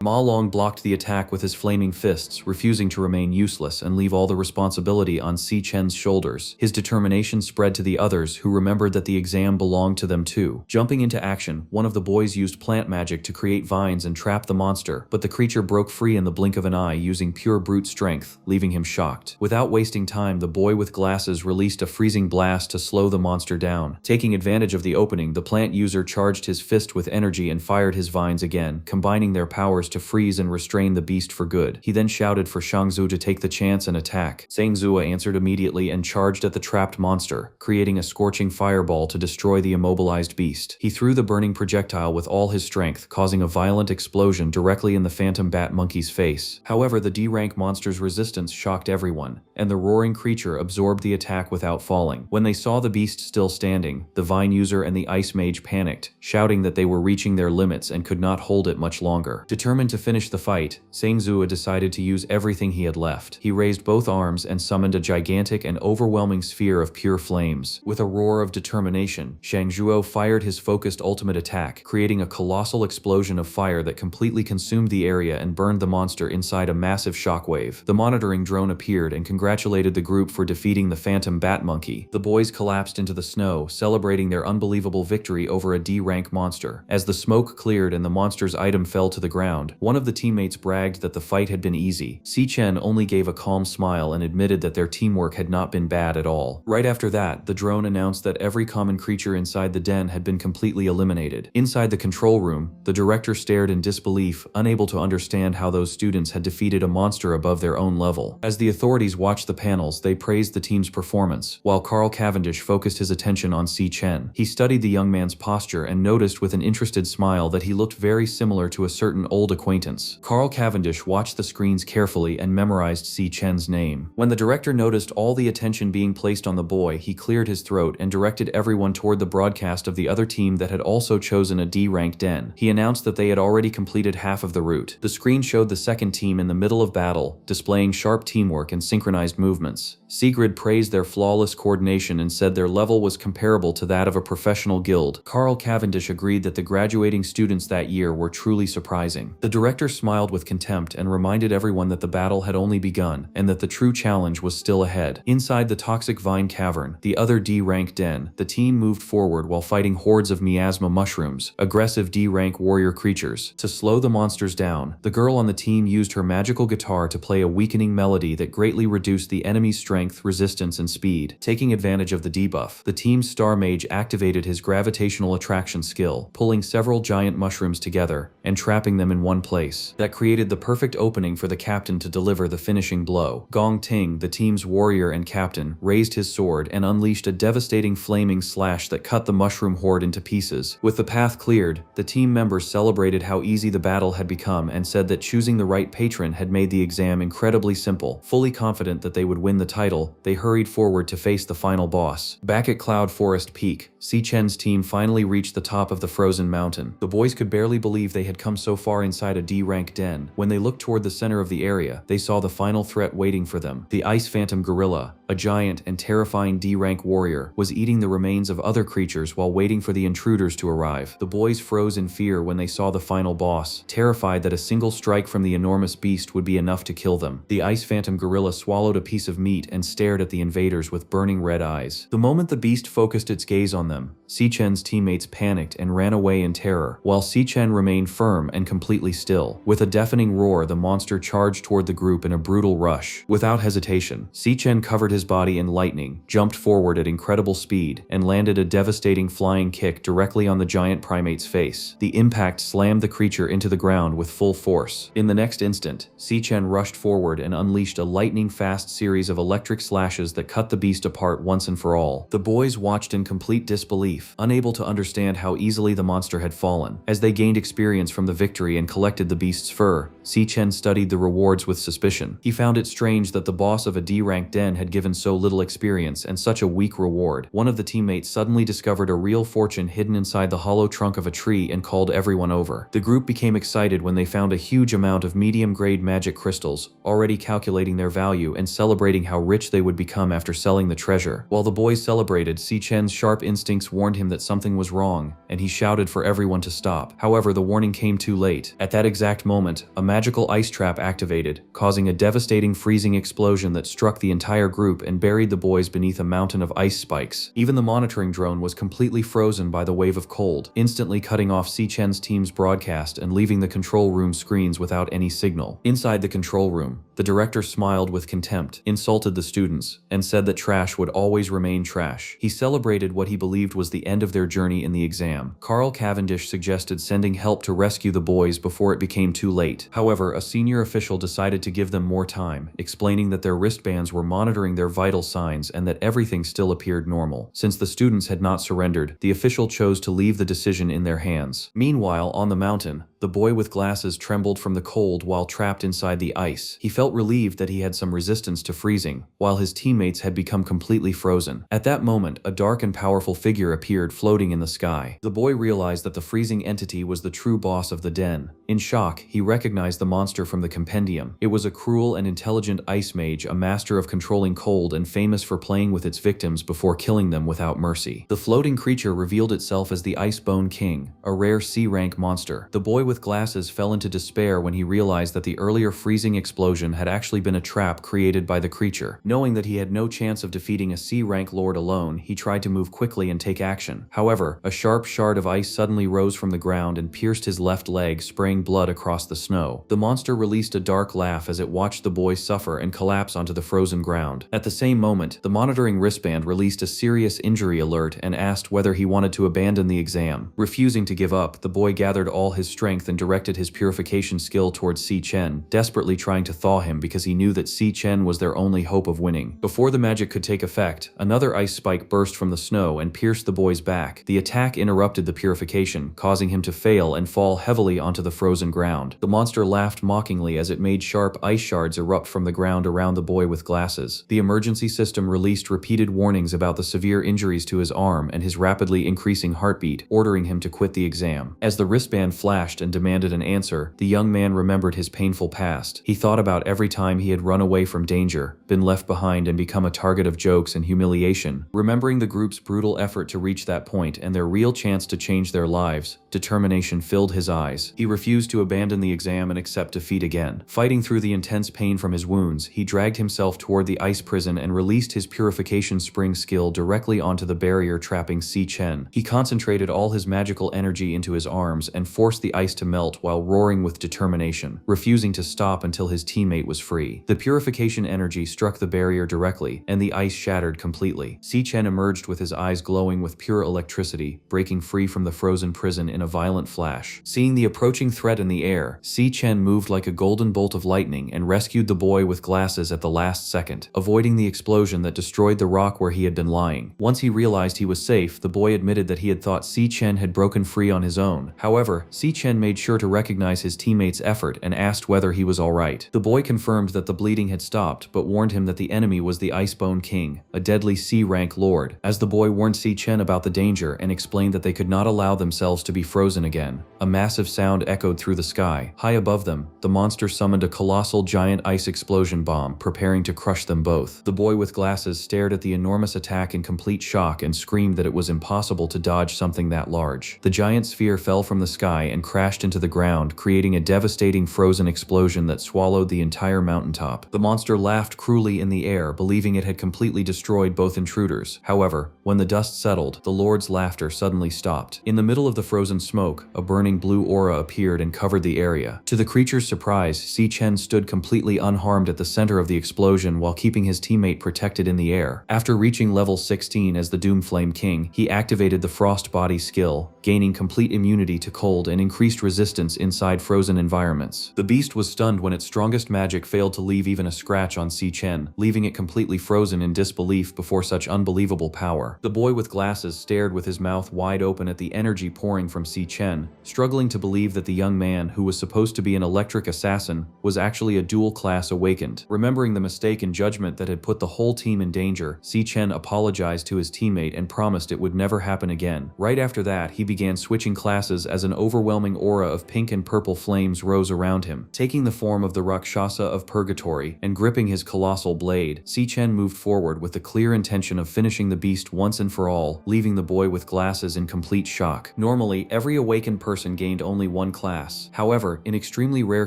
S1: Ma Long blocked the attack with his flaming fists, refusing to remain useless and leave all the responsibility on Si-Chen's shoulders. His determination spread to the others, who remembered that the exam belonged to them too. Jumping into action, one of the boys used plant magic to create vines and trap the monster, but the creature broke free in the blink of an eye using pure brute strength, leaving him shocked. Without wasting time, the boy with glasses released a freezing blast to slow the monster down. Taking advantage of the opening, the plant user charged his fist with energy and fired his vines again, combining their powers to freeze and restrain the beast for good. He then shouted for Shangzu to take the chance and attack. Sangzua answered immediately and charged at the trapped monster, creating a scorching fireball to destroy the immobilized beast. He threw the burning projectile with all his strength, causing a violent explosion directly in the phantom bat monkey's face. However, the D-rank monster's resistance shocked everyone, and the roaring creature absorbed the attack without falling. When they saw the beast still standing, the vine user and the ice mage panicked, shouting that they were reaching their limits and could not hold it much longer. Determined to finish the fight, Sangzua decided to use everything he had left. He raised both arms and summoned a gigantic and overwhelming sphere of pure flames. With a roar of determination, Shangzhuo fired his focused ultimate attack, creating a colossal explosion of fire that completely consumed the area and burned the monster inside a massive shockwave. The monitoring drone appeared and congratulated the group for defeating the phantom bat monkey. The boys collapsed into the snow, celebrating their unbelievable victory over a D-rank monster. As the smoke cleared and the monster's item fell to the ground, one of the teammates bragged that the fight had been easy. Si-Chen only gave a calm smile and admitted that their teamwork had not been bad at all. Right after that, the drone announced that every common creature inside the den had been completely eliminated. Inside the control room, the director stared in disbelief, unable to understand how those students had defeated a monster above their own level. As the authorities watched the panels, they praised the team's performance, while Carl Cavendish focused his attention on Si-Chen. He studied the young man's posture and noticed with an interested smile that he looked very similar to a certain old acquaintance. Carl Cavendish watched the screens carefully and memorized Si-Chen's name. When the director noticed all the attention being placed on the boy, he cleared his throat and directed everyone toward the broadcast of the other team that had also chosen a D-rank den. He announced that they had already completed half of the route. The screen showed the second team in the middle of battle, displaying sharp teamwork and synchronized movements. Sigrid praised their flawless coordination and said their level was comparable to that of a professional guild. Carl Cavendish agreed that the graduating students that year were truly surprising. The director smiled with contempt and reminded everyone that the battle had only begun, and that the true challenge was still ahead. Inside the Toxic Vine Cavern, the other D-rank den, the team moved forward while fighting hordes of miasma mushrooms, aggressive D-rank warrior creatures. To slow the monsters down, the girl on the team used her magical guitar to play a weakening melody that greatly reduced the enemy's strength, resistance, and speed. Taking advantage of the debuff, the team's star mage activated his gravitational attraction skill, pulling several giant mushrooms together and trapping them in one place. That created the perfect opening for the captain to deliver the finishing blow. Gong Ting, the team's warrior and captain, raised his sword and unleashed a devastating flaming slash that cut the mushroom horde into pieces. With the path cleared, the team members celebrated how easy the battle had become and said that choosing the right patron had made the exam incredibly simple. Fully confident that they would win the title, they hurried forward to face the final boss. Back at Cloud Forest Peak, Si-Chen's team finally reached the top of the frozen mountain. The boys could barely believe they had come so far inside inside a D-rank den. When they looked toward the center of the area, they saw the final threat waiting for them. The Ice Phantom Gorilla, a giant and terrifying D-rank warrior, was eating the remains of other creatures while waiting for the intruders to arrive. The boys froze in fear when they saw the final boss, terrified that a single strike from the enormous beast would be enough to kill them. The Ice Phantom Gorilla swallowed a piece of meat and stared at the invaders with burning red eyes. The moment the beast focused its gaze on them, Si-chen's teammates panicked and ran away in terror, while Si-chen remained firm and completely still. With a deafening roar, the monster charged toward the group in a brutal rush. Without hesitation, Si-chen covered his body in lightning, jumped forward at incredible speed, and landed a devastating flying kick directly on the giant primate's face. The impact slammed the creature into the ground with full force. In the next instant, Si-chen rushed forward and unleashed a lightning-fast series of electric slashes that cut the beast apart once and for all. The boys watched in complete disbelief, unable to understand how easily the monster had fallen. As they gained experience from the victory and collected the beast's fur, Si-chen studied the rewards with suspicion. He found it strange that the boss of a D-rank den had given so little experience and such a weak reward. One of the teammates suddenly discovered a real fortune hidden inside the hollow trunk of a tree and called everyone over. The group became excited when they found a huge amount of medium-grade magic crystals, already calculating their value and celebrating how rich they would become after selling the treasure. While the boys celebrated, Si-chen's sharp instincts warned him that something was wrong, and he shouted for everyone to stop. However, the warning came too late. At that exact moment, a magical ice trap activated, causing a devastating freezing explosion that struck the entire group and buried the boys beneath a mountain of ice spikes. Even the monitoring drone was completely frozen by the wave of cold, instantly cutting off Si-chen's team's broadcast and leaving the control room screens without any signal. Inside the control room, the director smiled with contempt, insulted the students, and said that trash would always remain trash. He celebrated what he believed was the end of their journey in the exam. Carl Cavendish suggested sending help to rescue the boys before it became too late. However, a senior official decided to give them more time, explaining that their wristbands were monitoring their vital signs and that everything still appeared normal. Since the students had not surrendered, the official chose to leave the decision in their hands. Meanwhile, on the mountain, the boy with glasses trembled from the cold while trapped inside the ice. He felt relieved that he had some resistance to freezing, while his teammates had become completely frozen. At that moment, a dark and powerful figure appeared floating in the sky. The boy realized that the freezing entity was the true boss of the den. In shock, he recognized the monster from the compendium. It was a cruel and intelligent ice mage, a master of controlling cold and famous for playing with its victims before killing them without mercy. The floating creature revealed itself as the Icebone King, a rare C-rank monster. The boy with glasses fell into despair when he realized that the earlier freezing explosion had actually been a trap created by the creature. Knowing that he had no chance of defeating a C-rank lord alone, he tried to move quickly and take action. However, a sharp shard of ice suddenly rose from the ground and pierced his left leg, spraying blood across the snow. The monster released a dark laugh as it watched the boy suffer and collapse onto the frozen ground. At the same moment, the monitoring wristband released a serious injury alert and asked whether he wanted to abandon the exam. Refusing to give up, the boy gathered all his strength and directed his purification skill towards Si-chen, desperately trying to thaw him because he knew that Si-chen was their only hope of winning. Before the magic could take effect, another ice spike burst from the snow and pierced the boy's back. The attack interrupted the purification, causing him to fail and fall heavily onto the frozen ground. The monster laughed mockingly as it made sharp ice shards erupt from the ground around the boy with glasses. The emergency system released repeated warnings about the severe injuries to his arm and his rapidly increasing heartbeat, ordering him to quit the exam. As the wristband flashed and demanded an answer, the young man remembered his painful past. He thought about every time he had run away from danger, been left behind and become a target of jokes and humiliation. Remembering the group's brutal effort to reach that point and their real chance to change their lives, determination filled his eyes. He refused to abandon the exam and accept defeat again. Fighting through the intense pain from his wounds, he dragged himself toward the ice prison and released his purification spring skill directly onto the barrier trapping Si-chen. He concentrated all his magical energy into his arms and forced the ice to melt while roaring with determination, refusing to stop until his teammate was free. The purification energy struck the barrier directly, and the ice shattered completely. Si-chen emerged with his eyes glowing with pure electricity, breaking free from the frozen prison in a violent flash. Seeing the approaching threat in the air, Si-chen moved like a golden bolt of lightning and rescued the boy with glasses at the last second, avoiding the explosion that destroyed the rock where he had been lying. Once he realized he was safe, the boy admitted that he had thought Si-chen had broken free on his own. However, Si-chen made sure to recognize his teammate's effort and asked whether he was alright. The boy confirmed that the bleeding had stopped, but warned him that the enemy was the Icebone King, a deadly C-rank lord. As the boy warned Si-chen about the danger and explained that they could not allow themselves to be frozen again. A massive sound echoed through the sky. High above them, the monster summoned a colossal giant ice explosion bomb, preparing to crush them both. The boy with glasses stared at the enormous attack in complete shock and screamed that it was impossible to dodge something that large. The giant sphere fell from the sky and crashed into the ground, creating a devastating frozen explosion that swallowed the entire mountaintop. The monster laughed cruelly in the air, believing it had completely destroyed both intruders. However, when the dust settled, the Lord's laughter suddenly stopped. In the middle of the frozen smoke, a burning blue aura appeared and covered the area. To the creature's surprise, Si Chen stood completely unharmed at the center of the explosion while keeping his teammate protected in the air. After reaching level 16 as the Doomflame King, he activated the Frost Body skill, gaining complete immunity to cold and increased resistance inside frozen environments. The beast was stunned when its strongest magic failed to leave even a scratch on Si Chen, leaving it completely frozen in disbelief before such unbelievable power. The boy with glasses stared with his mouth wide open at the energy pouring from Si Chen, struggling to believe that the young man, who was supposed to be an electric assassin, was actually a dual-class awakened. Remembering the mistaken judgment that had put the whole team in danger, Si Chen apologized to his teammate and promised it would never happen again. Right after that, he began switching classes as an overwhelming aura of pink and purple flames rose around him. Taking the form of the Rakshasa of Purgatory and gripping his colossal blade, Si Chen moved forward with the clear intention of finishing the beast once and for all, leaving the boy with glasses in complete shock. Normally, every awakened person gained only one class. However, in extremely rare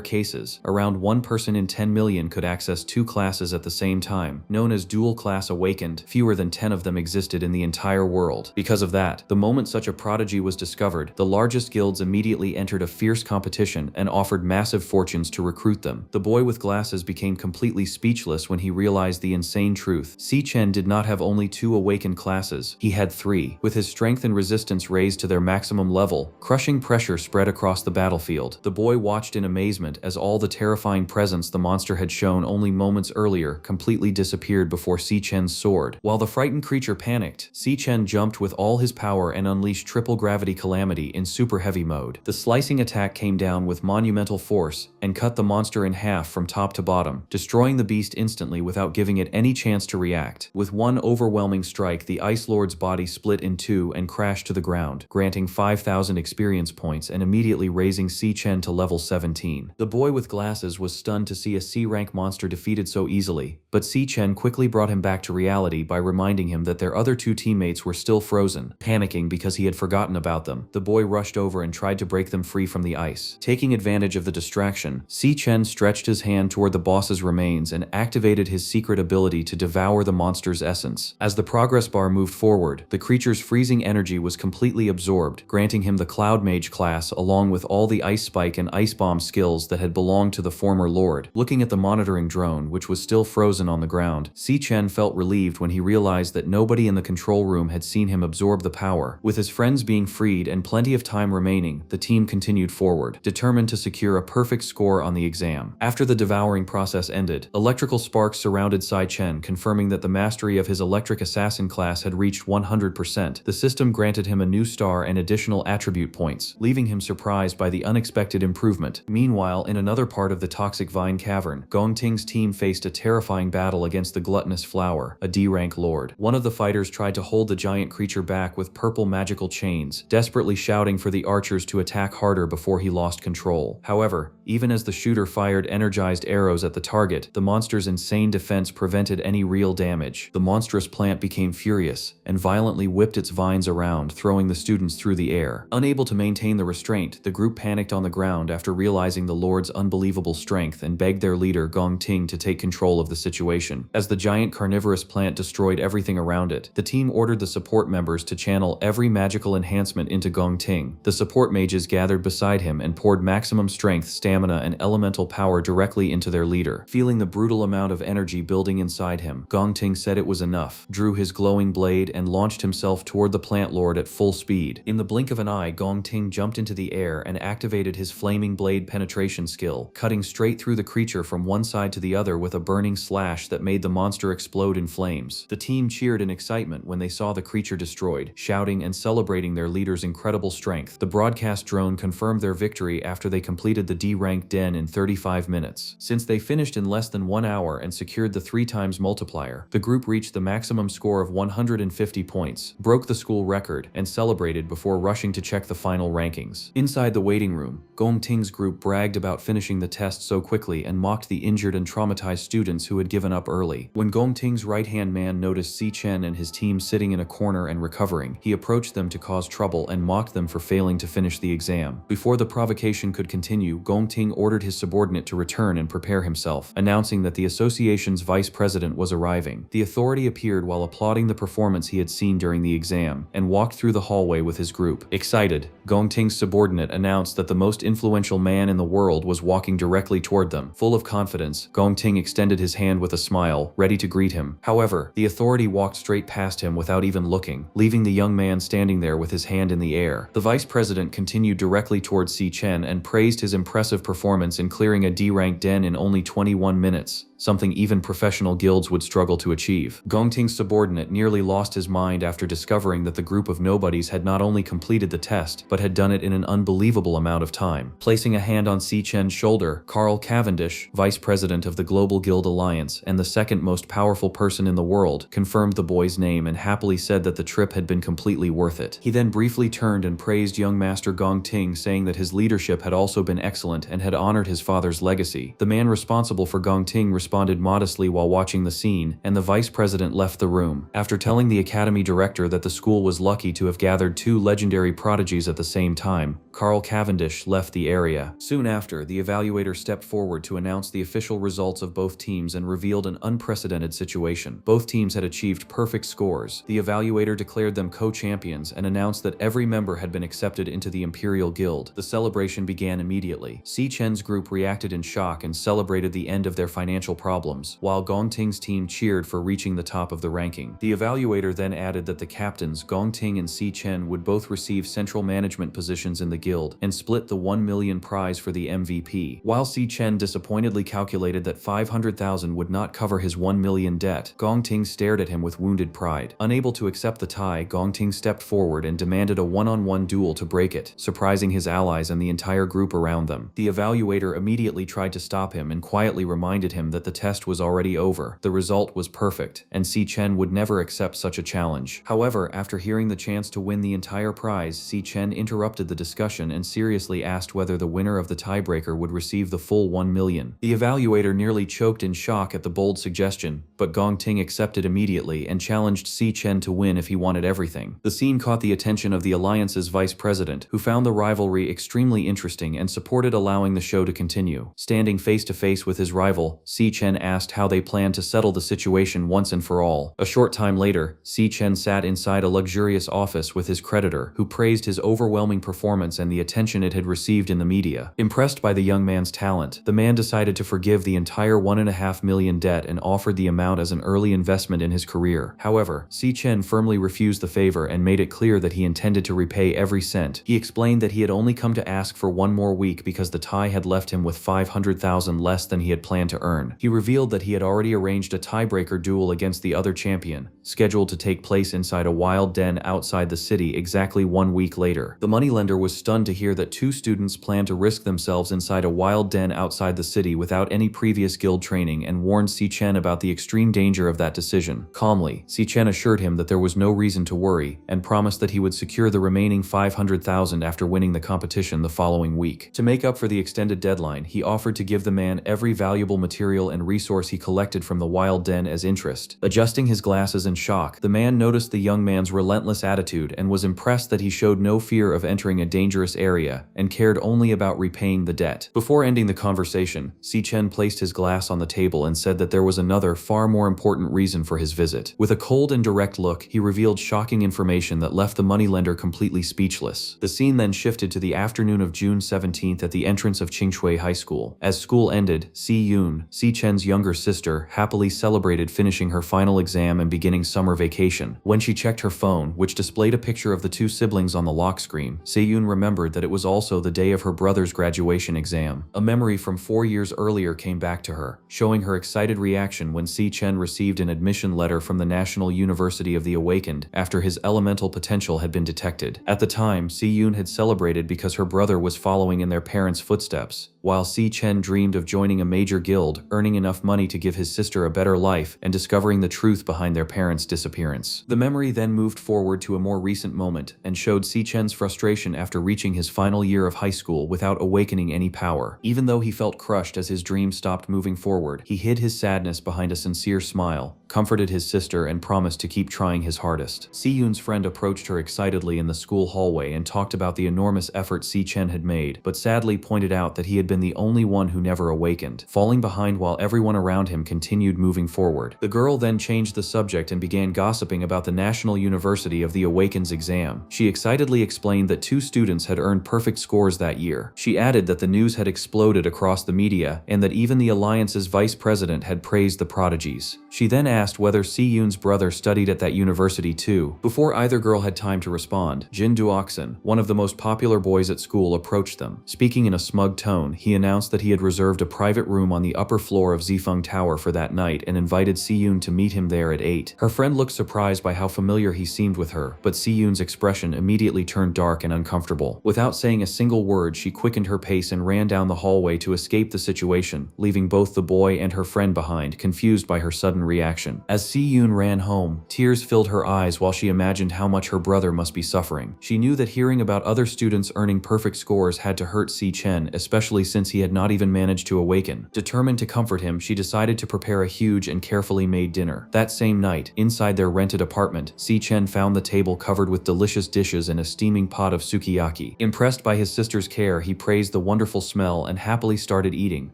S1: cases, around 1 person in 10 million could access 2 classes at the same time. Known as dual-class awakened, fewer than 10 of them existed in the entire world. Because of that, the moment such a prodigy was discovered, the largest guilds immediately entered a fierce competition and offered massive fortunes to recruit them. The boy with glasses became completely speechless when he realized the insane truth. Si Chen did not have only 2 awakened classes, he had 3. With his strength and resistance raised to their maximum level, crushing pressure spread across the battlefield. The boy watched in amazement as all the terrifying presence the monster had shown only moments earlier completely disappeared before Si Chen's sword. While the frightened creature panicked, Si Chen jumped with all his power and unleashed triple gravity calamity in super heavy mode. The slicing attack came down with monumental force and cut the monster in half from top to bottom, destroying the beast instantly without giving it any chance to react. With one overwhelming strike, the Ice Lord's body split in 2 and crashed to the ground, granting 5,000 experience points and immediately raising Si Chen to level 17. The boy with glasses was stunned to see a C-rank monster defeated so easily, but Si Chen quickly brought him back to reality by reminding him that their other 2 teammates were still frozen. Panicking because he had forgotten about them, the boy rushed over and tried to break them free from the ice. Taking advantage of the distraction, Si Chen stretched his hand toward the boss's remains and activated his secret ability to devour the monster's essence. As the progress bar moved forward, the creature's freezing energy was completely absorbed, granting him the Cloud Mage class along with all the Ice Spike and Ice Bomb skills that had belonged to the former lord. Looking at the monitoring drone, which was still frozen on the ground, Si Chen felt relieved when he realized that nobody in the control room had seen him absorb the power. With his friends being freed and plenty of time remaining, the team continued forward, determined to secure a perfect score on the exam. After the devouring process ended, electrical sparks surrounded Si Chen, confirming that the mastery of his electric assassin class had reached 100%. The system granted him a new star and additional attribute points, leaving him surprised by the unexpected improvement. Meanwhile, in another part of the Toxic Vine Cavern, Gong Ting's team faced a terrifying battle against the Gluttonous Flower, a D-rank lord. One of the fighters tried to hold the giant creature back with purple magical chains, desperately shouting for the archers to attack harder before he lost control. However, even as the shooter fired energized arrows at the target, the monster's insane defense prevented any real damage. The monstrous plant became furious and violently whipped its vines around, throwing the students through the air. Unable to maintain the restraint, the group panicked on the ground after realizing the lord's unbelievable strength and begged their leader Gong Ting to take control of the situation. As the giant carnivorous plant destroyed everything around it, the team ordered the support members to channel every magical enhancement into Gong Ting. The support mages gathered beside him and poured maximum strength, stamina, and elemental power directly into their leader. Feeling the brutal amount of energy building inside him, Gong Ting said it was enough, drew his glowing blade, and launched himself toward the plant lord at full speed. In the blink of an eye, Gong Ting jumped into the air and activated his flaming blade penetration skill, cutting straight through the creature from one side to the other with a burning slash that made the monster explode in flames. The team cheered in excitement when they saw the creature destroyed, shouting and celebrating their leader's incredible strength. The broadcast drone confirmed their victory after they completed the D-rank den in 35 minutes. Since they finished in less than 1 hour and secured the 3x multiplier, the group reached the maximum score of 150 points, broke the school record, and celebrated before rushing to check the final rankings. Inside the waiting room, Gong Ting's group bragged about finishing the test so quickly and mocked the injured and traumatized students who had given up early. When Gong Ting's right-hand man noticed Si Chen and his team sitting in a corner and recovering, he approached them to cause trouble and mocked them for failing to finish the exam. Before the provocation could continue, Gong Ting ordered his subordinate to return and prepare himself, announcing that the association's vice president was arriving. The authority appeared while applauding the performance he had seen during the exam, and walked through the hallway with his group. Excited, Gong Ting's subordinate announced that the most influential man in the world was walking directly toward them. Full of confidence, Gong Ting extended his hand with a smile, ready to greet him. However, the authority walked straight past him without even looking, leaving the young man standing there with his hand in the air. The vice president continued directly towards Si Chen and praised his impressive performance in clearing a D-rank den in only 21 minutes. Something even professional guilds would struggle to achieve. Gong Ting's subordinate nearly lost his mind after discovering that the group of nobodies had not only completed the test, but had done it in an unbelievable amount of time. Placing a hand on Si Chen's shoulder, Carl Cavendish, vice president of the Global Guild Alliance and the second most powerful person in the world, confirmed the boy's name and happily said that the trip had been completely worth it. He then briefly turned and praised young master Gong Ting, saying that his leadership had also been excellent and had honored his father's legacy. The man responsible for Gong Ting responded modestly while watching the scene, and the vice president left the room. After telling the academy director that the school was lucky to have gathered two legendary prodigies at the same time, Carl Cavendish left the area. Soon after, the evaluator stepped forward to announce the official results of both teams and revealed an unprecedented situation. Both teams had achieved perfect scores. The evaluator declared them co-champions and announced that every member had been accepted into the Imperial Guild. The celebration began immediately. Si Chen's group reacted in shock and celebrated the end of their financial problems, while Gong Ting's team cheered for reaching the top of the ranking. The evaluator then added that the captains, Gong Ting and Si Chen, would both receive central management positions in the guild and split the 1 million prize for the MVP. While Si Chen disappointedly calculated that 500,000 would not cover his 1 million debt, Gong Ting stared at him with wounded pride. Unable to accept the tie, Gong Ting stepped forward and demanded a one-on-one duel to break it, surprising his allies and the entire group around them. The evaluator immediately tried to stop him and quietly reminded him that the test was already over. The result was perfect, and Si Chen would never accept such a challenge. However, after hearing the chance to win the entire prize, Si Chen interrupted the discussion and seriously asked whether the winner of the tiebreaker would receive the full 1 million. The evaluator nearly choked in shock at the bold suggestion, but Gong Ting accepted immediately and challenged Si Chen to win if he wanted everything. The scene caught the attention of the Alliance's vice president, who found the rivalry extremely interesting and supported allowing the show to continue. Standing face to face with his rival, Si Chen asked how they planned to settle the situation once and for all. A short time later, Si Chen sat inside a luxurious office with his creditor, who praised his overwhelming performance and the attention it had received in the media. Impressed by the young man's talent, the man decided to forgive the entire 1.5 million debt and offered the amount as an early investment in his career. However, Si Chen firmly refused the favor and made it clear that he intended to repay every cent. He explained that he had only come to ask for one more week because the tie had left him with 500,000 less than he had planned to earn. He revealed that he had already arranged a tiebreaker duel against the other champion, scheduled to take place inside a wild den outside the city exactly 1 week later. The moneylender was stunned to hear that two students planned to risk themselves inside a wild den outside the city without any previous guild training and warned Si Chen about the extreme danger of that decision. Calmly, Si Chen assured him that there was no reason to worry and promised that he would secure the remaining 500,000 after winning the competition the following week. To make up for the extended deadline, he offered to give the man every valuable material and resource he collected from the wild den as interest. Adjusting his glasses in shock, the man noticed the young man's relentless attitude and was impressed that he showed no fear of entering a dangerous area and cared only about repaying the debt. Before ending the conversation, Si Chen placed his glass on the table and said that there was another, far more important reason for his visit. With a cold and direct look, he revealed shocking information that left the moneylender completely speechless. The scene then shifted to the afternoon of June 17th at the entrance of Qingshui High School. As school ended, Si Yun, Si Chen's younger sister, happily celebrated finishing her final exam and beginning summer vacation. When she checked her phone, which displayed a picture of the two siblings on the lock screen, Si Yun remembered that it was also the day of her brother's graduation exam. A memory from 4 years earlier came back to her, showing her excited reaction when Si Chen received an admission letter from the National University of the Awakened after his elemental potential had been detected. At the time, Si Yun had celebrated because her brother was following in their parents' footsteps, while Si Chen dreamed of joining a major guild, earning enough money to give his sister a better life, and discovering the truth behind their parents' disappearance. The memory then moved forward to a more recent moment and showed Si Chen's frustration after reaching his final year of high school without awakening any power. Even though he felt crushed as his dream stopped moving forward, he hid his sadness behind a sincere smile, comforted his sister, and promised to keep trying his hardest. Si Yun's friend approached her excitedly in the school hallway and talked about the enormous effort Si Chen had made, but sadly pointed out that he had been the only one who never awakened, falling behind while everyone around him continued moving forward. The girl then changed the subject and began gossiping about the National University of the Awakens exam. She excitedly explained that 2 students had earned perfect scores that year. She added that the news had exploded across the media and that even the Alliance's vice president had praised the prodigies. She then asked whether Si Yun's brother studied at that university too. Before either girl had time to respond, Jin Duoxin, one of the most popular boys at school, approached them. Speaking in a smug tone, he announced that he had reserved a private room on the upper floor of Zifeng Tower for that night and invited Si Yun to meet him there at 8. Her friend looked surprised by how familiar he seemed with her, but Si Yun's expression immediately turned dark and uncomfortable. Without saying a single word, she quickened her pace and ran down the hallway to escape the situation, leaving both the boy and her friend behind, confused by her sudden reaction. As Si Yun ran home, tears filled her eyes while she imagined how much her brother must be suffering. She knew that hearing about other students earning perfect scores had to hurt Si Chen, especially since he had not even managed to awaken. Determined to comfort him, she decided to prepare a huge and carefully made dinner. That same night, inside their rented apartment, Si Chen found the table covered with delicious dishes and a steaming pot of sukiyaki. Impressed by his sister's care, he praised the wonderful smell and happily started eating,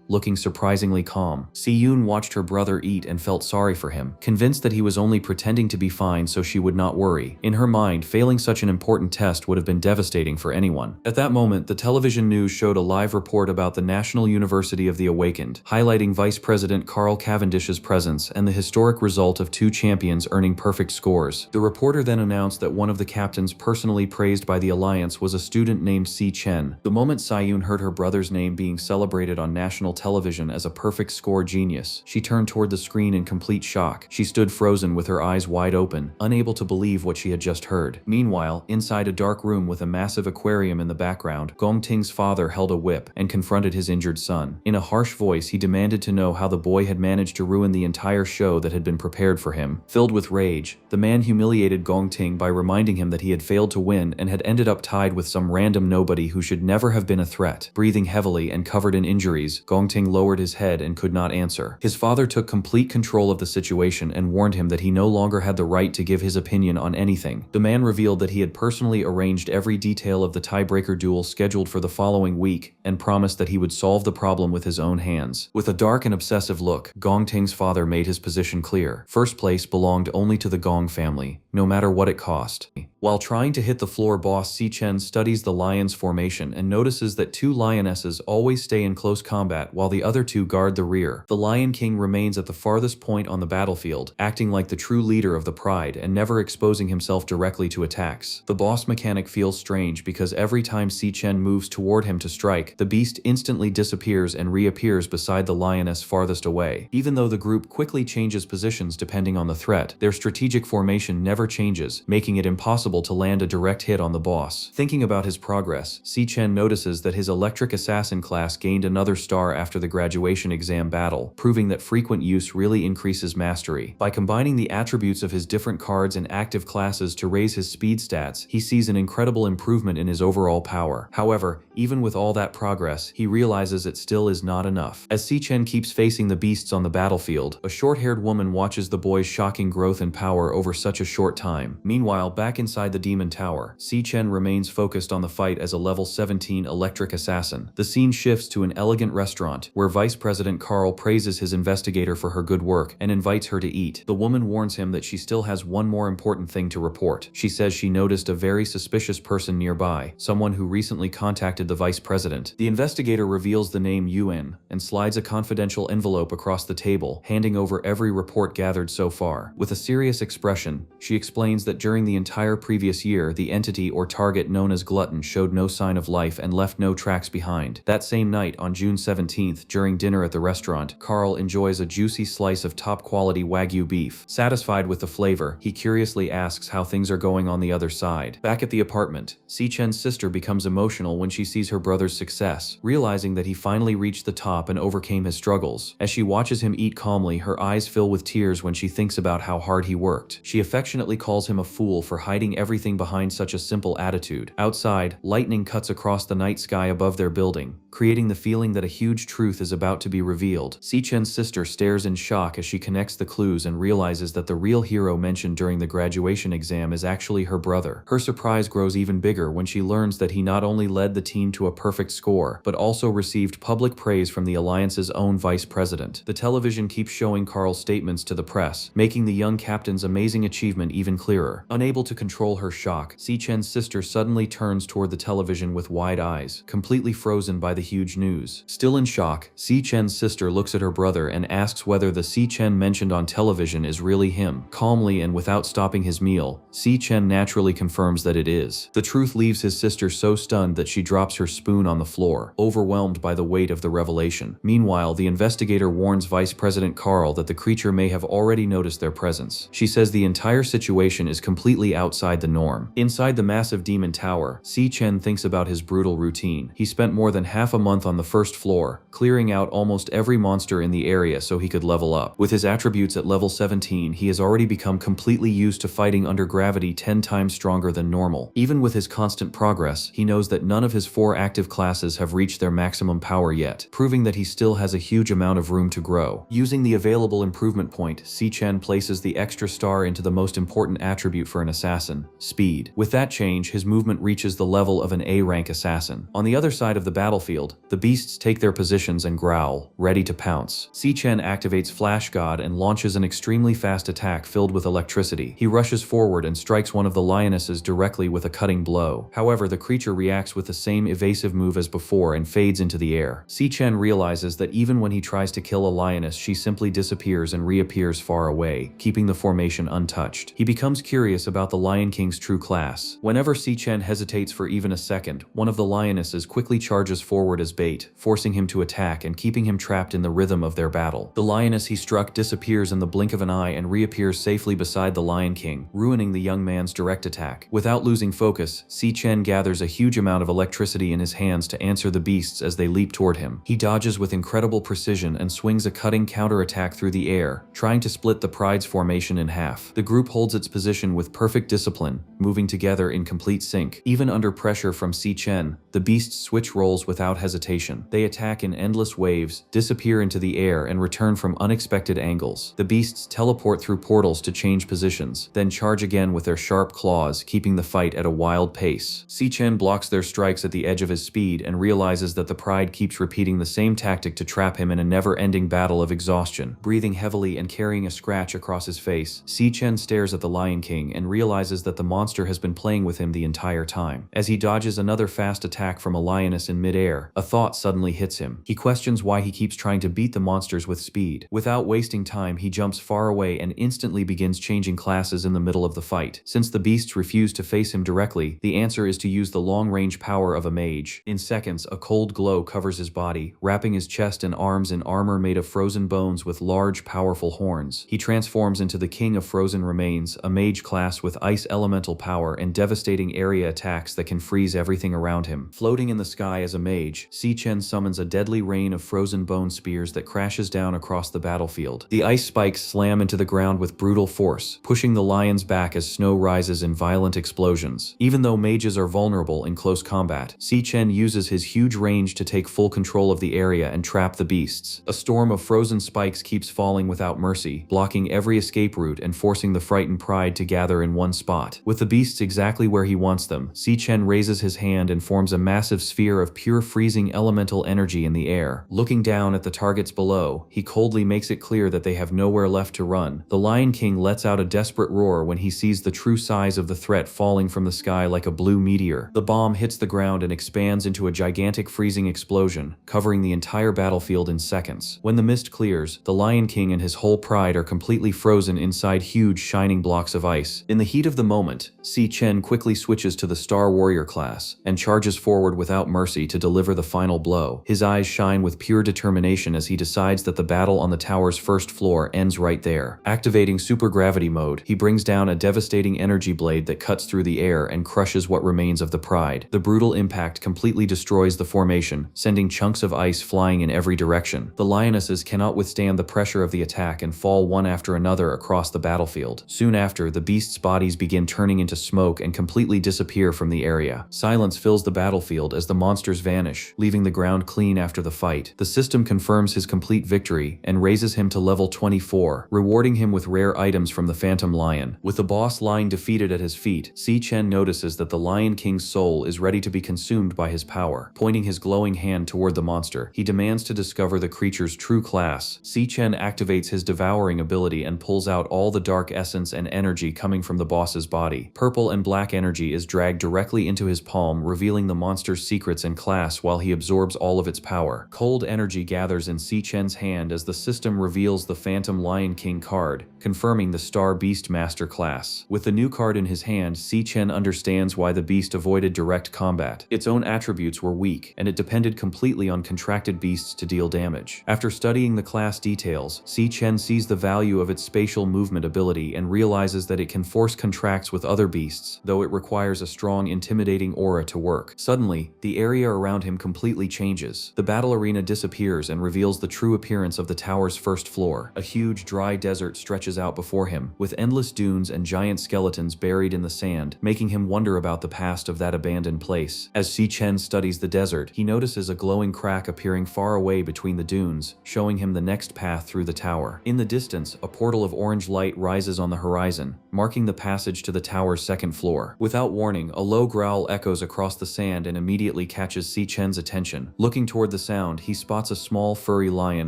S1: looking surprisingly calm. Si Yun watched her brother eat and felt sorry for him, convinced that he was only pretending to be fine so she would not worry. In her mind, failing such an important test would have been devastating for anyone. At that moment, the television news showed a live report about the National University of the Awakened, highlighting Vice President Carl Cavendish's presence and the historic result of 2 champions earning perfect scores. The reporter then announced that one of the captains personally praised by the Alliance was a student named Si Chen. The moment Si Yun heard her brother's name being celebrated on national television as a perfect score genius, she turned toward the screen in complete shock. She stood frozen with her eyes wide open, unable to believe what she had just heard. Meanwhile, inside a dark room with a massive aquarium in the background, Gong Ting's father held a whip and confronted his injured son. In a harsh voice, he demanded to know how the boy had managed to ruin the entire show that had been prepared for him. Filled with rage, the man humiliated Gong Ting by reminding him that he had failed to win and had ended up tied with some random nobody who should never have been a threat. Breathing heavily and covered in injuries, Gong Ting lowered his head and could not answer. His father took complete control of the situation and warned him that he no longer had the right to give his opinion on anything. The man revealed that he had personally arranged every detail of the tiebreaker duel scheduled for the following week and promised that he would solve the problem with his own hands. With a dark and obsessive look, Gong Ting's father made his position clear. First place belonged only to the Gong family, no matter what it cost. While trying to hit the floor, boss Si Chen studies the lion's formation and notices that 2 lionesses always stay in close combat while the other 2 guard the rear. The Lion King remains at the farthest point on the battlefield, acting like the true leader of the pride and never exposing himself directly to attacks. The boss mechanic feels strange because every time Si Chen moves toward him to strike, the beast instantly disappears and reappears beside the lioness farthest away. Even though the group quickly changes positions depending on the threat, their strategic formation never changes, making it impossible to land a direct hit on the boss. Thinking about his progress, Si Chen notices that his electric assassin class gained another star after the graduation exam battle, proving that frequent use really increases mastery. By combining the attributes of his different cards and active classes to raise his speed stats, he sees an incredible improvement in his overall power. However, even with all that progress, he realizes it still is not enough. As Si Chen keeps facing the beasts on the battlefield, a short-haired woman watches the boy's shocking growth and power over such a short time. Meanwhile, back inside the Demon Tower, Si Chen remains focused on the fight as a level 17 electric assassin. The scene shifts to an elegant restaurant, where Vice President Carl praises his investigator for her good work and invites her to eat. The woman warns him that she still has one more important thing to report. She says she noticed a very suspicious person nearby, someone who recently contacted the Vice President. The investigator reveals the name Yuan and slides a confidential envelope across the table, handing over every report gathered so far. With a serious expression, she explains that during the entire previous year, the entity or target known as Glutton showed no sign of life and left no tracks behind. That same night, on June 17th, during dinner at the restaurant, Carl enjoys a juicy slice of top-quality Wagyu beef. Satisfied with the flavor, he curiously asks how things are going on the other side. Back at the apartment, Si-chen's sister becomes emotional when she sees her brother's success, realizing that he finally reached the top and overcame his struggles. As she watches him eat calmly, her eyes fill with tears when she thinks about how hard he worked. She affectionately calls him a fool for hiding everything behind such a simple attitude. Outside, lightning cuts across the night sky above their building, creating the feeling that a huge truth is about to be revealed. Si-chen's sister stares in shock as she connects the clues and realizes that the real hero mentioned during the graduation exam is actually her brother. Her surprise grows even bigger when she learns that he not only led the team to a perfect score, but also received public praise from the Alliance's own vice president. The television keeps showing Carl's statements to the press, making the young captain's amazing achievement even clearer. Unable to control her shock, Si-chen's sister suddenly turns toward the television with wide eyes, completely frozen by the huge news. Still in shock, Si-chen's sister looks at her brother and asks whether the Si-chen mentioned on television is really him. Calmly and without stopping his meal, Si-chen naturally confirms that it is. The truth leaves his sister so stunned that she drops her spoon on the floor, overwhelmed by the weight of the revelation. Meanwhile, the investigator warns Vice President Carl that the creature may have already noticed their presence. She says the entire situation is completely outside the norm. Inside the massive demon tower, Si-chen thinks about his brutal routine. He spent more than half a month on the first floor, clearing out almost every monster in the area so he could level up. With his attributes at level 17, he has already become completely used to fighting under gravity 10 times stronger than normal. Even with his constant progress, he knows that none of his 4 active classes have reached their maximum power yet, proving that he still has a huge amount of room to grow. Using the available improvement point, Si-chen places the extra star into the most important attribute for an assassin: speed. With that change, his movement reaches the level of an A-rank assassin. On the other side of the battlefield, the beasts take their positions and growl, ready to pounce. Si-chen activates Flash God and launches an extremely fast attack filled with electricity. He rushes forward and strikes one of the lionesses directly with a cutting blow. However, the creature reacts with the same evasive move as before and fades into the air. Si-chen realizes that even when he tries to kill a lioness, she simply disappears and reappears far away, keeping the formation untouched. He becomes curious about the Lion King's true class. Whenever Si-chen hesitates for even a second, one of the lionesses quickly charges forward as bait, forcing him to attack and keeping him trapped in the rhythm of their battle. The lioness he struck disappears in the blink of an eye and reappears safely beside the Lion King, ruining the young man's direct attack. Without losing focus, Si-chen gathers a huge amount of electricity in his hands to answer the beasts as they leap toward him. He dodges with incredible precision and swings a cutting counterattack through the air, trying to split the Pride's formation in half. The group holds its position with perfect discipline, moving together in complete sync. Even under pressure from Si-chen, the beasts switch roles without hesitation. They attack in endless waves, disappear into the air, and return from unexpected angles. The beasts teleport through portals to change positions, then charge again with their sharp claws, keeping the fight at a wild pace. Si-chen blocks their strikes at the edge of his speed and realizes that the Pride keeps repeating the same tactic to trap him in a never-ending battle of exhaustion. Breathing heavily and carrying a scratch across his face, Si-chen stares at the Lion King and realizes that the monster has been playing with him the entire time. As he dodges another fast attack from a lioness in midair, a thought suddenly hits him. He questions why he keeps trying to beat the monsters with speed. Without wasting time, he jumps far away and instantly begins changing classes in the middle of the fight. Since the beasts refuse to face him directly, the answer is to use the long-range power of a mage. In seconds, a cold glow covers his body, wrapping his chest and arms in armor made of frozen bones with large, powerful horns. He transforms into the King of Frozen Remains, a mage class with ice elemental power and devastating area attacks that can freeze everything around him. Floating in the sky as a mage, Si-chen summons a deadly rain of frozen bone spears that crashes down across the battlefield. The ice spikes slam into the ground with brutal force, pushing the lions back as snow rises in violent explosions. Even though mages are vulnerable in close combat, Si-chen uses his huge range to take full control of the area and trap the beasts. A storm of frozen spikes keeps falling without mercy, blocking every escape route and forcing the frightened Pride to gather in one spot. With the beasts exactly where he wants them, Si-chen raises his hand and forms a massive sphere of pure free freezing elemental energy in the air. Looking down at the targets below, he coldly makes it clear that they have nowhere left to run. The Lion King lets out a desperate roar when he sees the true size of the threat falling from the sky like a blue meteor. The bomb hits the ground and expands into a gigantic freezing explosion, covering the entire battlefield in seconds. When the mist clears, the Lion King and his whole pride are completely frozen inside huge shining blocks of ice. In the heat of the moment, Si Chen quickly switches to the Star Warrior class and charges forward without mercy to deliver the final blow. His eyes shine with pure determination as he decides that the battle on the tower's first floor ends right there. Activating super gravity mode, he brings down a devastating energy blade that cuts through the air and crushes what remains of the pride. The brutal impact completely destroys the formation, sending chunks of ice flying in every direction. The lionesses cannot withstand the pressure of the attack and fall one after another across the battlefield. Soon after, the beasts' bodies begin turning into smoke and completely disappear from the area. Silence fills the battlefield as the monsters vanish, leaving the ground clean after the fight. The system confirms his complete victory and raises him to level 24, rewarding him with rare items from the Phantom Lion. With the boss lying defeated at his feet, Si Chen notices that the Lion King's soul is ready to be consumed by his power. Pointing his glowing hand toward the monster, he demands to discover the creature's true class. Si Chen activates his devouring ability and pulls out all the dark essence and energy coming from the boss's body. Purple and black energy is dragged directly into his palm, revealing the monster's secrets and class while he absorbs all of its power. Cold energy gathers in Si Chen's hand as the system reveals the Phantom Lion King card, confirming the Star Beast Master class. With the new card in his hand, Si Chen understands why the beast avoided direct combat. Its own attributes were weak, and it depended completely on contracted beasts to deal damage. After studying the class details, Si Chen sees the value of its spatial movement ability and realizes that it can force contracts with other beasts, though it requires a strong, intimidating aura to work. Suddenly, the area around him completely changes. The battle arena disappears and reveals the true appearance of the tower's first floor. A huge, dry desert stretches out before him, with endless dunes and giant skeletons buried in the sand, making him wonder about the past of that abandoned place. As Si Chen studies the desert, he notices a glowing crack appearing far away between the dunes, showing him the next path through the tower. In the distance, a portal of orange light rises on the horizon, marking the passage to the tower's second floor. Without warning, a low growl echoes across the sand and immediately catches Si Chen's attention. Looking toward the sound, he spots a small furry lion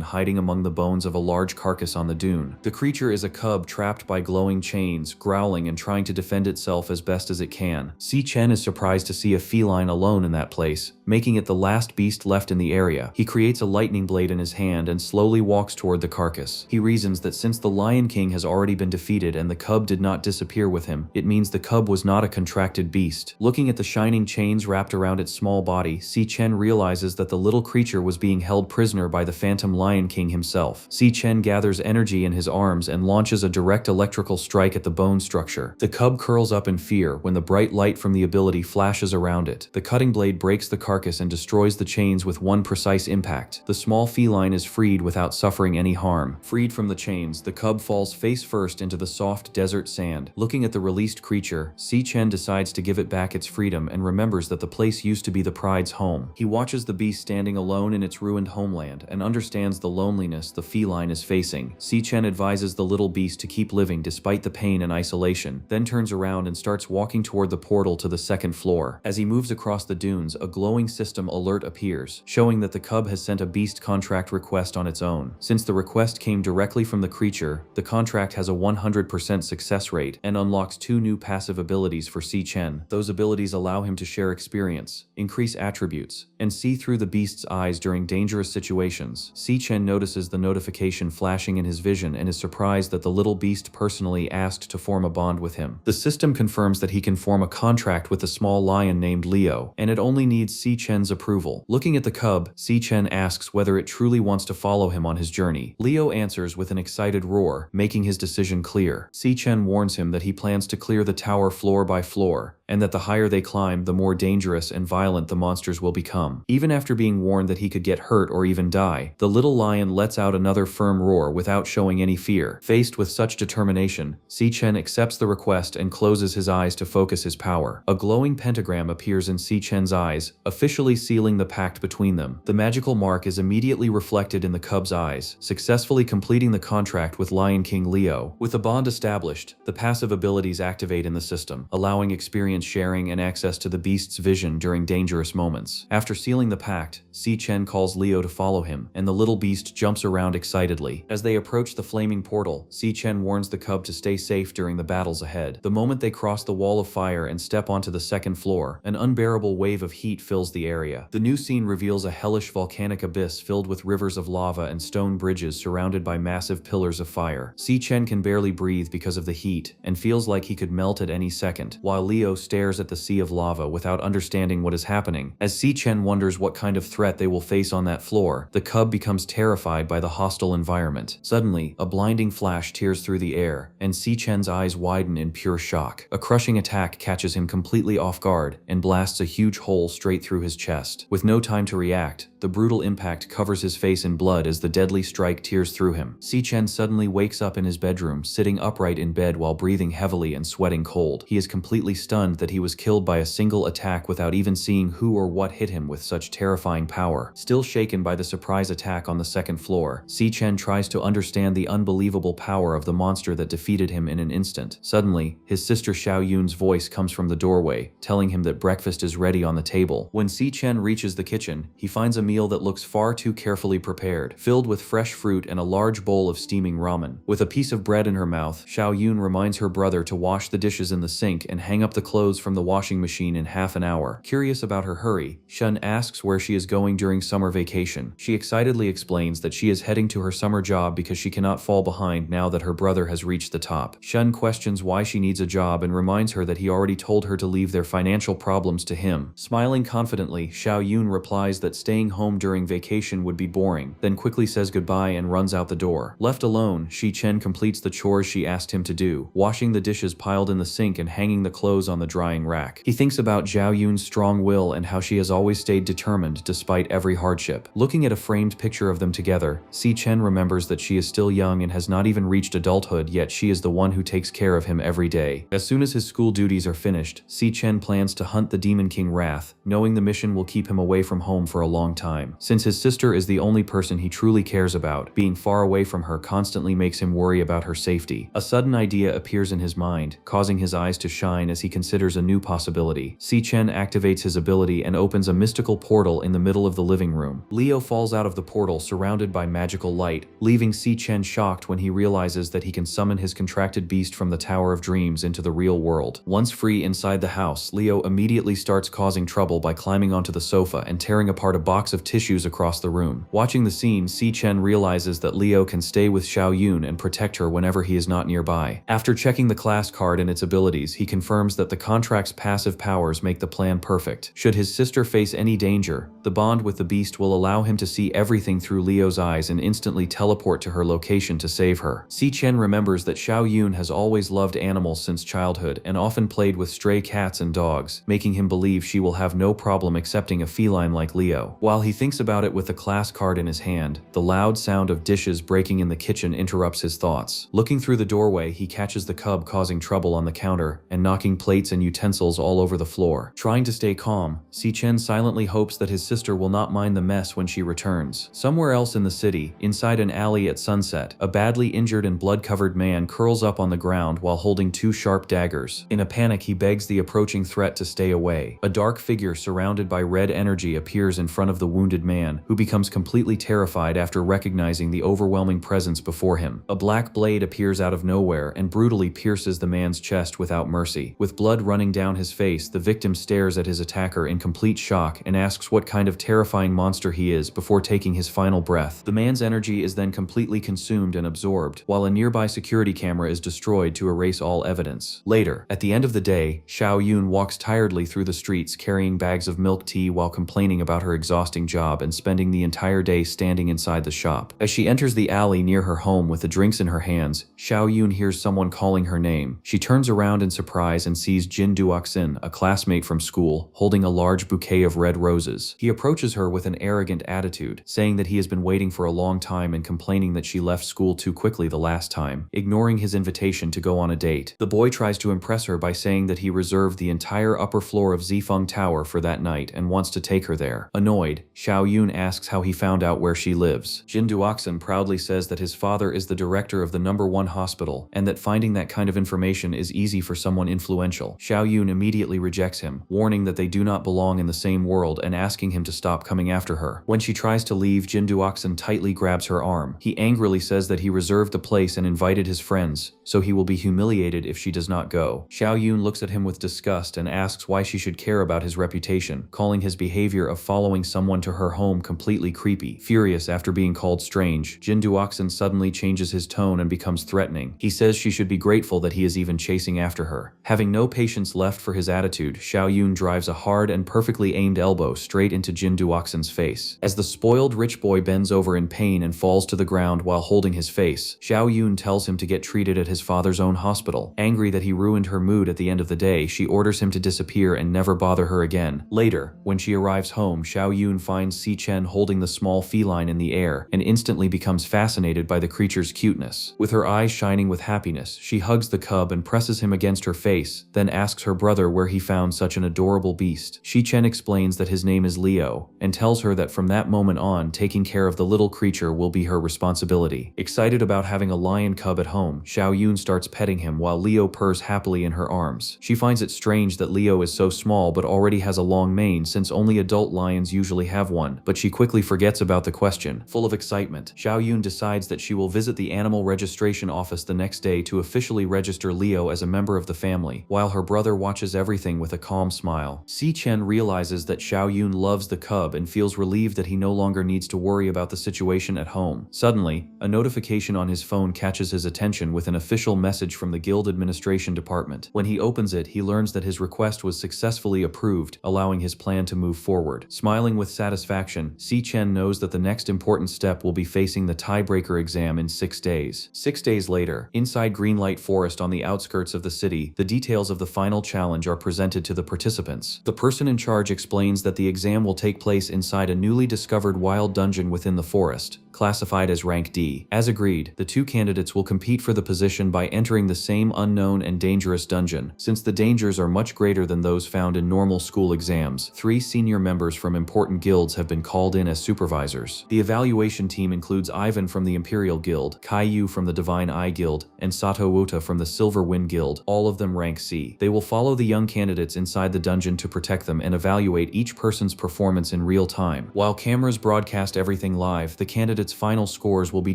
S1: hiding among the bones of a large carcass on the dune. The creature is a cub trapped by glowing chains, growling and trying to defend itself as best as it can. Si Chen is surprised to see a feline alone in that place, making it the last beast left in the area. He creates a lightning blade in his hand and slowly walks toward the carcass. He reasons that since the Lion King has already been defeated and the cub did not disappear with him, it means the cub was not a contracted beast. Looking at the shining chains wrapped around its small body, Si Chen realizes that the little creature was being held prisoner by the Phantom Lion King himself. Si Chen gathers energy in his arms and launches a direct electrical strike at the bone structure. The cub curls up in fear when the bright light from the ability flashes around it. The cutting blade breaks the carcass and destroys the chains with one precise impact. The small feline is freed without suffering any harm. Freed from the chains, the cub falls face first into the soft desert sand. Looking at the released creature, Si Chen decides to give it back its freedom and remembers that the place used to be the pride's home. He watches the beast standing alone in its ruined homeland and understands the loneliness the feline is facing. Si Chen advises the little beast to keep living despite the pain and isolation, then turns around and starts walking toward the portal to the second floor. As he moves across the dunes, a glowing system alert appears, showing that the cub has sent a beast contract request on its own. Since the request came directly from the creature, the contract has a 100% success rate and unlocks 2 new passive abilities for Si Chen. Those abilities allow him to share experience, increase attributes, and see through the beast's eyes during dangerous situations. Si Chen notices the notification flashing in his vision and is surprised that the little beast personally asked to form a bond with him. The system confirms that he can form a contract with a small lion named Leo, and it only needs Si Chen's approval. Looking at the cub, Si Chen asks whether it truly wants to follow him on his journey. Leo answers with an excited roar, making his decision clear. Si Chen warns him that he plans to clear the tower floor by floor, and that the higher they climb, the more dangerous and violent the monsters will become. Even after being warned that he could get hurt or even die, the little lion lets out another firm roar without showing any fear. Faced with such determination, Si Chen accepts the request and closes his eyes to focus his power. A glowing pentagram appears in Si Chen's eyes, officially sealing the pact between them. The magical mark is immediately reflected in the cub's eyes, successfully completing the contract with Lion King Leo. With the bond established, the passive abilities activate in the system, allowing experience experience sharing and access to the beast's vision during dangerous moments. After sealing the pact, Si Chen calls Leo to follow him, and the little beast jumps around excitedly. As they approach the flaming portal, Si Chen warns the cub to stay safe during the battles ahead. The moment they cross the wall of fire and step onto the second floor, an unbearable wave of heat fills the area. The new scene reveals a hellish volcanic abyss filled with rivers of lava and stone bridges surrounded by massive pillars of fire. Si Chen can barely breathe because of the heat and feels like he could melt at any second, while Leo stares at the sea of lava without understanding what is happening. As Si Chen wonders what kind of threat they will face on that floor, the cub becomes terrified by the hostile environment. Suddenly, a blinding flash tears through the air, and Si Chen's eyes widen in pure shock. A crushing attack catches him completely off guard and blasts a huge hole straight through his chest. With no time to react, the brutal impact covers his face in blood as the deadly strike tears through him. Si Chen suddenly wakes up in his bedroom, sitting upright in bed while breathing heavily and sweating cold. He is completely stunned that he was killed by a single attack without even seeing who or what hit him with such terrifying power. Still shaken by the surprise attack on the second floor, Si Chen tries to understand the unbelievable power of the monster that defeated him in an instant. Suddenly, his sister Xiao Yun's voice comes from the doorway, telling him that breakfast is ready on the table. When Si Chen reaches the kitchen, he finds a meal that looks far too carefully prepared, filled with fresh fruit and a large bowl of steaming ramen. With a piece of bread in her mouth, Xiao Yun reminds her brother to wash the dishes in the sink and hang up the clothes from the washing machine in half an hour. Curious about her hurry, Shun asks where she is going during summer vacation. She excitedly explains that she is heading to her summer job because she cannot fall behind now that her brother has reached the top. Shun questions why she needs a job and reminds her that he already told her to leave their financial problems to him. Smiling confidently, Xiao Yun replies that staying home during vacation would be boring, then quickly says goodbye and runs out the door. Left alone, Si Chen completes the chores she asked him to do, washing the dishes piled in the sink and hanging the clothes on the drying rack. He thinks about Xiao Yun's strong will and how she has always stayed determined despite every hardship. Looking at a framed picture of them together, Si Chen remembers that she is still young and has not even reached adulthood, yet she is the one who takes care of him every day. As soon as his school duties are finished, Si Chen plans to hunt the Demon King Wrath, knowing the mission will keep him away from home for a long time. Since his sister is the only person he truly cares about, being far away from her constantly makes him worry about her safety. A sudden idea appears in his mind, causing his eyes to shine as he considers a new possibility. Si Chen activates his ability and opens a mystical portal in the middle of the living room. Leo falls out of the portal surrounded by magical light, leaving Si Chen shocked when he realizes that he can summon his contracted beast from the Tower of Dreams into the real world. Once free inside the house, Leo immediately starts causing trouble by climbing onto the sofa and tearing apart a box of tissues across the room. Watching the scene, Si Chen realizes that Leo can stay with Xiao Yun and protect her whenever he is not nearby. After checking the class card and its abilities, he confirms that the contract's passive powers make the plan perfect. Should his sister face any danger, the bond with the beast will allow him to see everything through Leo's eyes and instantly teleport to her location to save her. Si Chen remembers that Xiao Yun has always loved animals since childhood and often played with stray cats and dogs, making him believe she will have no problem accepting a feline like Leo. While he thinks about it with the class card in his hand, the loud sound of dishes breaking in the kitchen interrupts his thoughts. Looking through the doorway, he catches the cub causing trouble on the counter and knocking plates and utensils all over the floor. Trying to stay calm, Si Chen silently hopes that his sister will not mind the mess when she returns. Somewhere else in the city, inside an alley at sunset, a badly injured and blood-covered man curls up on the ground while holding two sharp daggers. In a panic, he begs the approaching threat to stay away. A dark figure surrounded by red energy appears in front of the wounded man, who becomes completely terrified after recognizing the overwhelming presence before him. A black blade appears out of nowhere and brutally pierces the man's chest without mercy. With blood running down his face, the victim stares at his attacker in complete shock and asks what kind of terrifying monster he is before taking his final breath. The man's energy is then completely consumed and absorbed, while a nearby security camera is destroyed to erase all evidence. Later, at the end of the day, Xiao Yun walks tiredly through the streets carrying bags of milk tea while complaining about her exhausting job and spending the entire day standing inside the shop. As she enters the alley near her home with the drinks in her hands, Xiao Yun hears someone calling her name. She turns around in surprise and sees Jin Duoxin, a classmate from school, holding a large bouquet of red roses. He approaches her with an arrogant attitude, saying that he has been waiting for a long time and complaining that she left school too quickly the last time, ignoring his invitation to go on a date. The boy tries to impress her by saying that he reserved the entire upper floor of Zifeng Tower for that night and wants to take her there. Annoyed, Xiao Yun asks how he found out where she lives. Jin Duoxin proudly says that his father is the director of the #1 hospital and that finding that kind of information is easy for someone influential. Xiao Yun immediately rejects him, warning that they do not belong in the same world and asking him to stop coming after her. When she tries to leave, Jin Duoxin tightly grabs her arm. He angrily says that he reserved the place and invited his friends, so he will be humiliated if she does not go. Xiao Yun looks at him with disgust and asks why she should care about his reputation, calling his behavior of following someone to her home completely creepy. Furious after being called strange, Jin Duoxin suddenly changes his tone and becomes threatening. He says she should be grateful that he is even chasing after her. Having no patience left for his attitude, Xiao Yun drives a hard and perfectly aimed elbow straight into Jin Duoxin's face. As the spoiled rich boy bends over in pain and falls to the ground while holding his face, Xiao Yun tells him to get treated at his father's own hospital. Angry that he ruined her mood at the end of the day, she orders him to disappear and never bother her again. Later, when she arrives home, Xiao Yun finds Si Chen holding the small feline in the air and instantly becomes fascinated by the creature's cuteness. With her eyes shining with happiness, she hugs the cub and presses him against her face, then asks her brother where he found such an adorable beast. Si Chen explains that his name is Leo, and tells her that from that moment on, taking care of the little creature will be her responsibility. Excited about having a lion cub at home, Xiao Yun starts petting him while Leo purrs happily in her arms. She finds it strange that Leo is so small but already has a long mane, since only adult lions usually have one, but she quickly forgets about the question. Full of excitement, Xiao Yun decides that she will visit the animal registration office the next day to officially register Leo as a member of the family, while her brother watches everything with a calm smile. Si Chen realizes that Xiao Yun loves the cub and feels relieved that he no longer needs to worry about the situation at home. Suddenly, a notification on his phone catches his attention with an official message from the guild administration department. When he opens it, he learns that his request was successfully approved, allowing his plan to move forward. Smiling with satisfaction, Si Chen knows that the next important step will be facing the tiebreaker exam in 6 days. 6 days later, inside Greenlight Forest on the outskirts of the city, the details of the final challenge are presented to the participants. The person in charge explains that the exam will take place inside a newly discovered wild dungeon within the forest, classified as rank D. As agreed, the two candidates will compete for the position by entering the same unknown and dangerous dungeon. Since the dangers are much greater than those found in normal school exams, 3 senior members from important guilds have been called in as supervisors. The evaluation team includes Ivan from the Imperial Guild, Kaiyu from the Divine Eye Guild, and Sato Wota from the Silver Wind Guild, all of them rank C. They will follow the young candidates inside the dungeon to protect them and evaluate each person's performance in real time. While cameras broadcast everything live, the candidates' final scores will be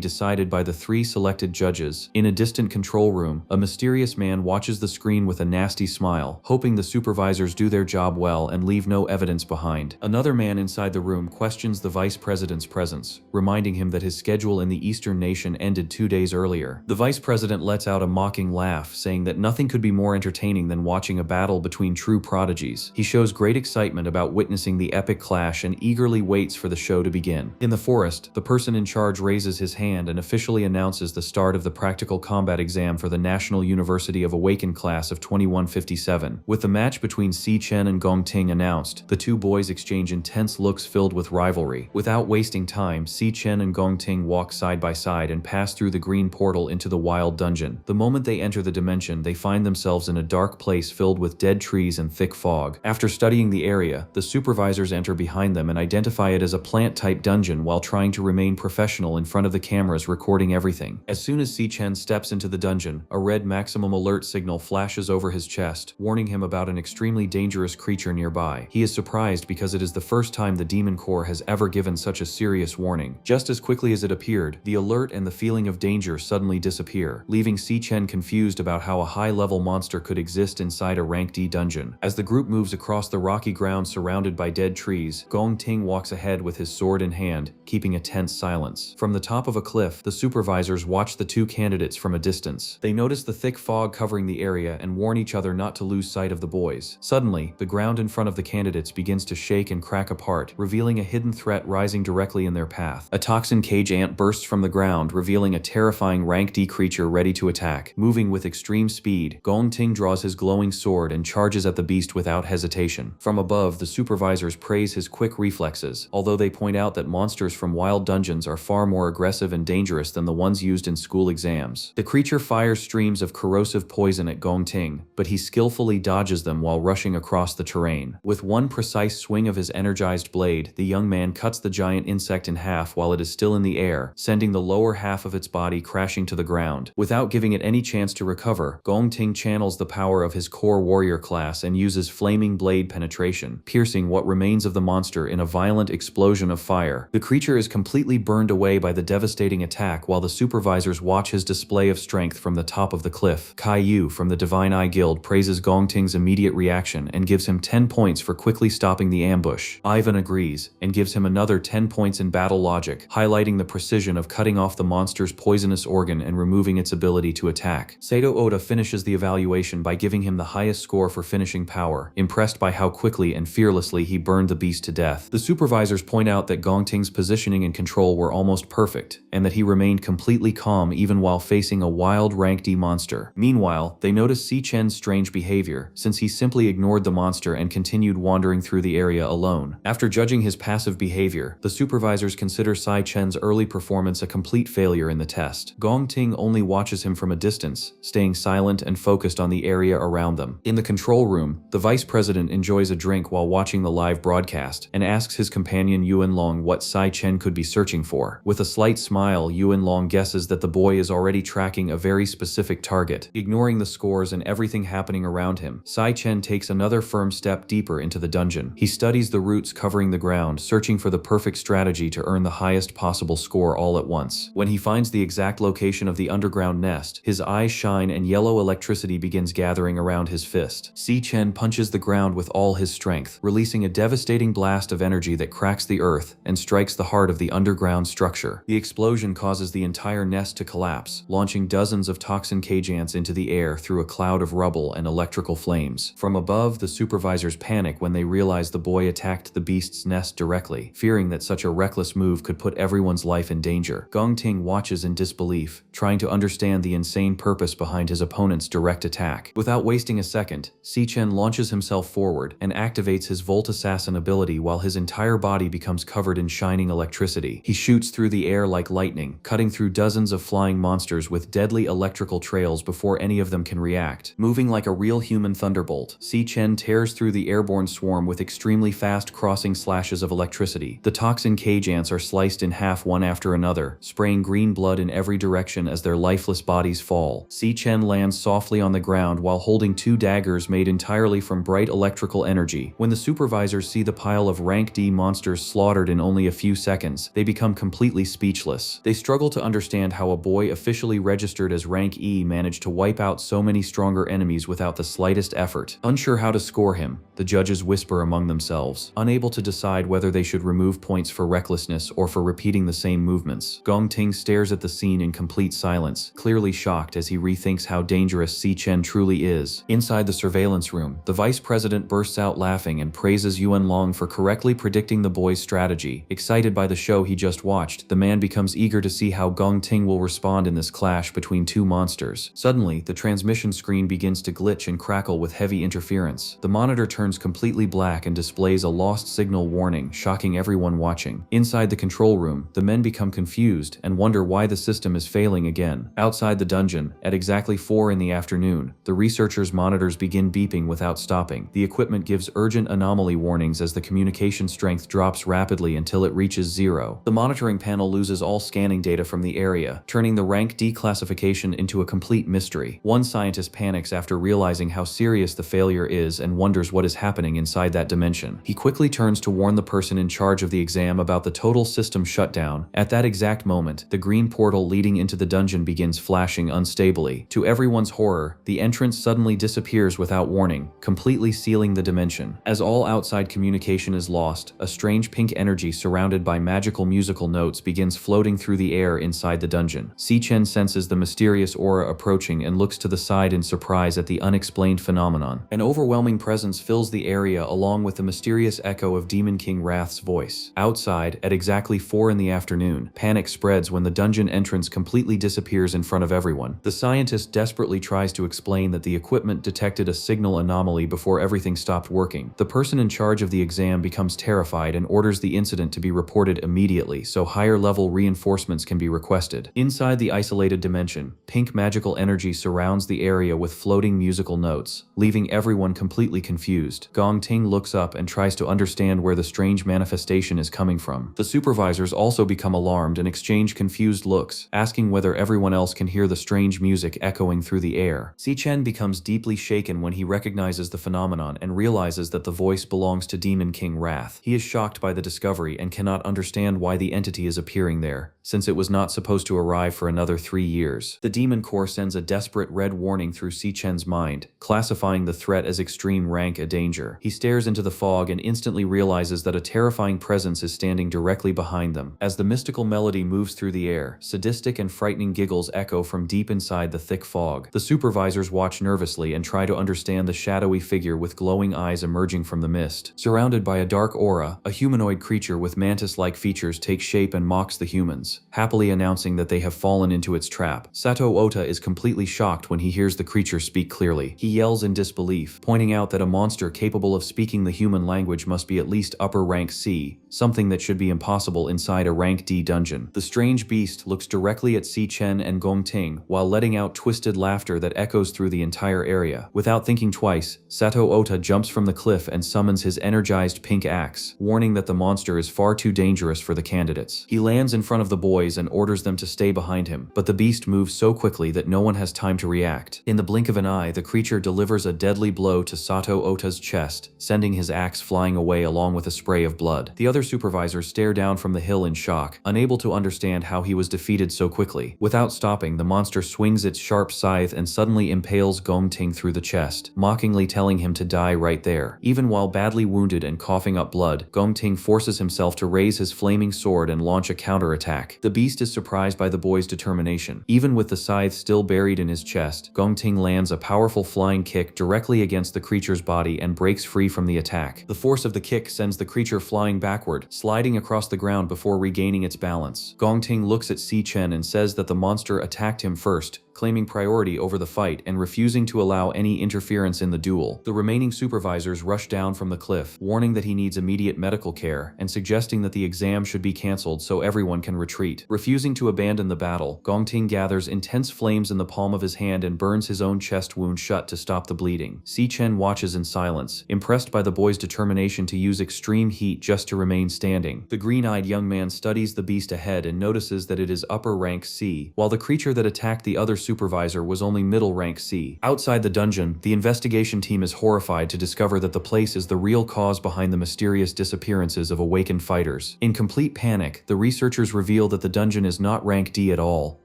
S1: decided by the 3 selected judges. In a distant control room, a mysterious man watches the screen with a nasty smile, hoping the supervisors do their job well and leave no evidence behind. Another man inside the room questions the vice president's presence, reminding him that his schedule in the Eastern Nation ended 2 days earlier. The vice president lets out a mocking laugh, saying that nothing could be more entertaining than watching a battle between true prodigies. He shows great excitement about witnessing the epic clash and eagerly waits for the show to begin. In the forest, the person in charge raises his hand and officially announces the start of the practical combat exam for the National University of Awakened class of 2157. With the match between Si Chen and Gong Ting announced, the two boys exchange intense looks filled with rivalry. Without wasting time, Si Chen and Gong Ting walk side by side and pass through the green portal into the wild dungeon. The moment they enter the dimension, they find themselves in a dark place filled with dead trees and thick fog. After studying the area, the supervisors enter behind them and identify it as a plant-type dungeon while trying to remain professional in front of the cameras recording everything. As soon as Si Chen steps into the dungeon, a red maximum alert signal flashes over his chest, warning him about an extremely dangerous creature nearby. He is surprised because it is the first time the Demon Corps has ever given such a serious warning. Just as quickly as it appeared, the alert and the feeling of danger suddenly disappear, leaving Si Chen confused about how a high-level monster could exist inside a rank D dungeon. As the group moves across the rocky ground surrounded by dead trees, Gong Ting walks ahead with his sword in hand, keeping a tense silence. From the top of a cliff, the supervisors watch the two candidates from a distance. They notice the thick fog covering the area and warn each other not to lose sight of the boys. Suddenly, the ground in front of the candidates begins to shake and crack apart, revealing a hidden threat rising directly in their path. A toxin cage ant bursts from the ground, revealing a terrifying rank D creature ready to attack. Moving with extreme speed, Gong Ting draws his glowing sword and charges at the beast without hesitation. From above, the supervisors praise his quick reflexes, although they point out that monsters from wild dungeons weapons are far more aggressive and dangerous than the ones used in school exams. The creature fires streams of corrosive poison at Gong Ting, but he skillfully dodges them while rushing across the terrain. With one precise swing of his energized blade, the young man cuts the giant insect in half while it is still in the air, sending the lower half of its body crashing to the ground. Without giving it any chance to recover, Gong Ting channels the power of his core warrior class and uses flaming blade penetration, piercing what remains of the monster in a violent explosion of fire. The creature is completely burned away by the devastating attack while the supervisors watch his display of strength from the top of the cliff. Kai Yu from the Divine Eye Guild praises Gong Ting's immediate reaction and gives him 10 points for quickly stopping the ambush. Ivan agrees and gives him another 10 points in battle logic, highlighting the precision of cutting off the monster's poisonous organ and removing its ability to attack. Sato Oda finishes the evaluation by giving him the highest score for finishing power, impressed by how quickly and fearlessly he burned the beast to death. The supervisors point out that Gong Ting's positioning and control were almost perfect, and that he remained completely calm even while facing a wild rank D monster. Meanwhile, they notice Si Chen's strange behavior, since he simply ignored the monster and continued wandering through the area alone. After judging his passive behavior, the supervisors consider Si Chen's early performance a complete failure in the test. Gong Ting only watches him from a distance, staying silent and focused on the area around them. In the control room, the vice president enjoys a drink while watching the live broadcast and asks his companion Yuan Long what Si Chen could be searching for. With a slight smile, Yuan Long guesses that the boy is already tracking a very specific target. Ignoring the scores and everything happening around him, Si Chen takes another firm step deeper into the dungeon. He studies the roots covering the ground, searching for the perfect strategy to earn the highest possible score all at once. When he finds the exact location of the underground nest, his eyes shine and yellow electricity begins gathering around his fist. Si Chen punches the ground with all his strength, releasing a devastating blast of energy that cracks the earth and strikes the heart of the underground structure. The explosion causes the entire nest to collapse, launching dozens of toxin cage ants into the air through a cloud of rubble and electrical flames. From above, the supervisors panic when they realize the boy attacked the beast's nest directly, fearing that such a reckless move could put everyone's life in danger. Gong Ting watches in disbelief, trying to understand the insane purpose behind his opponent's direct attack. Without wasting a second, Si Chen launches himself forward and activates his Volt Assassin ability while his entire body becomes covered in shining electricity. He shoots through the air like lightning, cutting through dozens of flying monsters with deadly electrical trails before any of them can react. Moving like a real human thunderbolt, Si Chen tears through the airborne swarm with extremely fast crossing slashes of electricity. The toxin cage ants are sliced in half one after another, spraying green blood in every direction as their lifeless bodies fall. Si Chen lands softly on the ground while holding two daggers made entirely from bright electrical energy. When the supervisors see the pile of rank D monsters slaughtered in only a few seconds, they become completely speechless. They struggle to understand how a boy officially registered as rank E managed to wipe out so many stronger enemies without the slightest effort. Unsure how to score him, the judges whisper among themselves, unable to decide whether they should remove points for recklessness or for repeating the same movements. Gong Ting stares at the scene in complete silence, clearly shocked as he rethinks how dangerous Si Chen truly is. Inside the surveillance room, the vice president bursts out laughing and praises Yuan Long for correctly predicting the boy's strategy. Excited by the show he just watched, the man becomes eager to see how Gong Ting will respond in this clash between two monsters. Suddenly, the transmission screen begins to glitch and crackle with heavy interference. The monitor turns completely black and displays a lost signal warning, shocking everyone watching. Inside the control room, the men become confused and wonder why the system is failing again. Outside the dungeon, at exactly 4 in the afternoon, the researchers' monitors begin beeping without stopping. The equipment gives urgent anomaly warnings as the communication strength drops rapidly until it reaches 0. The monitoring panel loses all scanning data from the area, turning the rank D classification into a complete mystery. One scientist panics after realizing how serious the failure is and wonders what is happening inside that dimension. He quickly turns to warn the person in charge of the exam about the total system shutdown. At that exact moment, the green portal leading into the dungeon begins flashing unstably. To everyone's horror, the entrance suddenly disappears without warning, completely sealing the dimension. As all outside communication is lost, a strange pink energy surrounded by magical musical notes begins floating through the air inside the dungeon. Si Chen senses the mysterious aura approaching and looks to the side in surprise at the unexplained phenomenon. An overwhelming presence fills fills the area along with the mysterious echo of Demon King Wrath's voice. Outside, at exactly 4 in the afternoon, panic spreads when the dungeon entrance completely disappears in front of everyone. The scientist desperately tries to explain that the equipment detected a signal anomaly before everything stopped working. The person in charge of the exam becomes terrified and orders the incident to be reported immediately so higher-level reinforcements can be requested. Inside the isolated dimension, pink magical energy surrounds the area with floating musical notes, leaving everyone completely confused. Gong Ting looks up and tries to understand where the strange manifestation is coming from. The supervisors also become alarmed and exchange confused looks, asking whether everyone else can hear the strange music echoing through the air. Si Chen becomes deeply shaken when he recognizes the phenomenon and realizes that the voice belongs to Demon King Wrath. He is shocked by the discovery and cannot understand why the entity is appearing there, since it was not supposed to arrive for another 3 years. The Demon Corps sends a desperate red warning through Si Chen's mind, classifying the threat as extreme rank a danger. He stares into the fog and instantly realizes that a terrifying presence is standing directly behind them. As the mystical melody moves through the air, sadistic and frightening giggles echo from deep inside the thick fog. The supervisors watch nervously and try to understand the shadowy figure with glowing eyes emerging from the mist. Surrounded by a dark aura, a humanoid creature with mantis-like features takes shape and mocks the humans, happily announcing that they have fallen into its trap. Sato Ota is completely shocked when he hears the creature speak clearly. He yells in disbelief, pointing out that a monster capable of speaking the human language must be at least upper rank C, something that should be impossible inside a rank D dungeon. The strange beast looks directly at Si Chen and Gong Ting while letting out twisted laughter that echoes through the entire area. Without thinking twice, Sato Ota jumps from the cliff and summons his energized pink axe, warning that the monster is far too dangerous for the candidates. He lands in front of the boys and orders them to stay behind him, but the beast moves so quickly that no one has time to react. In the blink of an eye, the creature delivers a deadly blow to Sato Ota's chest, sending his axe flying away along with a spray of blood. The other supervisors stare down from the hill in shock, unable to understand how he was defeated so quickly. Without stopping, the monster swings its sharp scythe and suddenly impales Gong Ting through the chest, mockingly telling him to die right there. Even while badly wounded and coughing up blood, Gong Ting forces himself to raise his flaming sword and launch a counterattack. The beast is surprised by the boy's determination. Even with the scythe still buried in his chest, Gong Ting lands a powerful flying kick directly against the creature's body and breaks free from the attack. The force of the kick sends the creature flying backward, sliding across the ground before regaining its balance. Gong Ting looks at Si Chen and says that the monster attacked him first, claiming priority over the fight and refusing to allow any interference in the duel. The remaining supervisors rush down from the cliff, warning that he needs immediate medical care and suggesting that the exam should be cancelled so everyone can retreat. Refusing to abandon the battle, Gong Ting gathers intense flames in the palm of his hand and burns his own chest wound shut to stop the bleeding. Si Chen watches in silence, impressed by the boy's determination to use extreme heat just to remain standing. The green-eyed young man studies the beast ahead and notices that it is upper rank C, while the creature that attacked the other supervisor was only middle rank C. Outside the dungeon, the investigation team is horrified to discover that the place is the real cause behind the mysterious disappearances of awakened fighters. In complete panic, the researchers reveal that the dungeon is not rank D at all,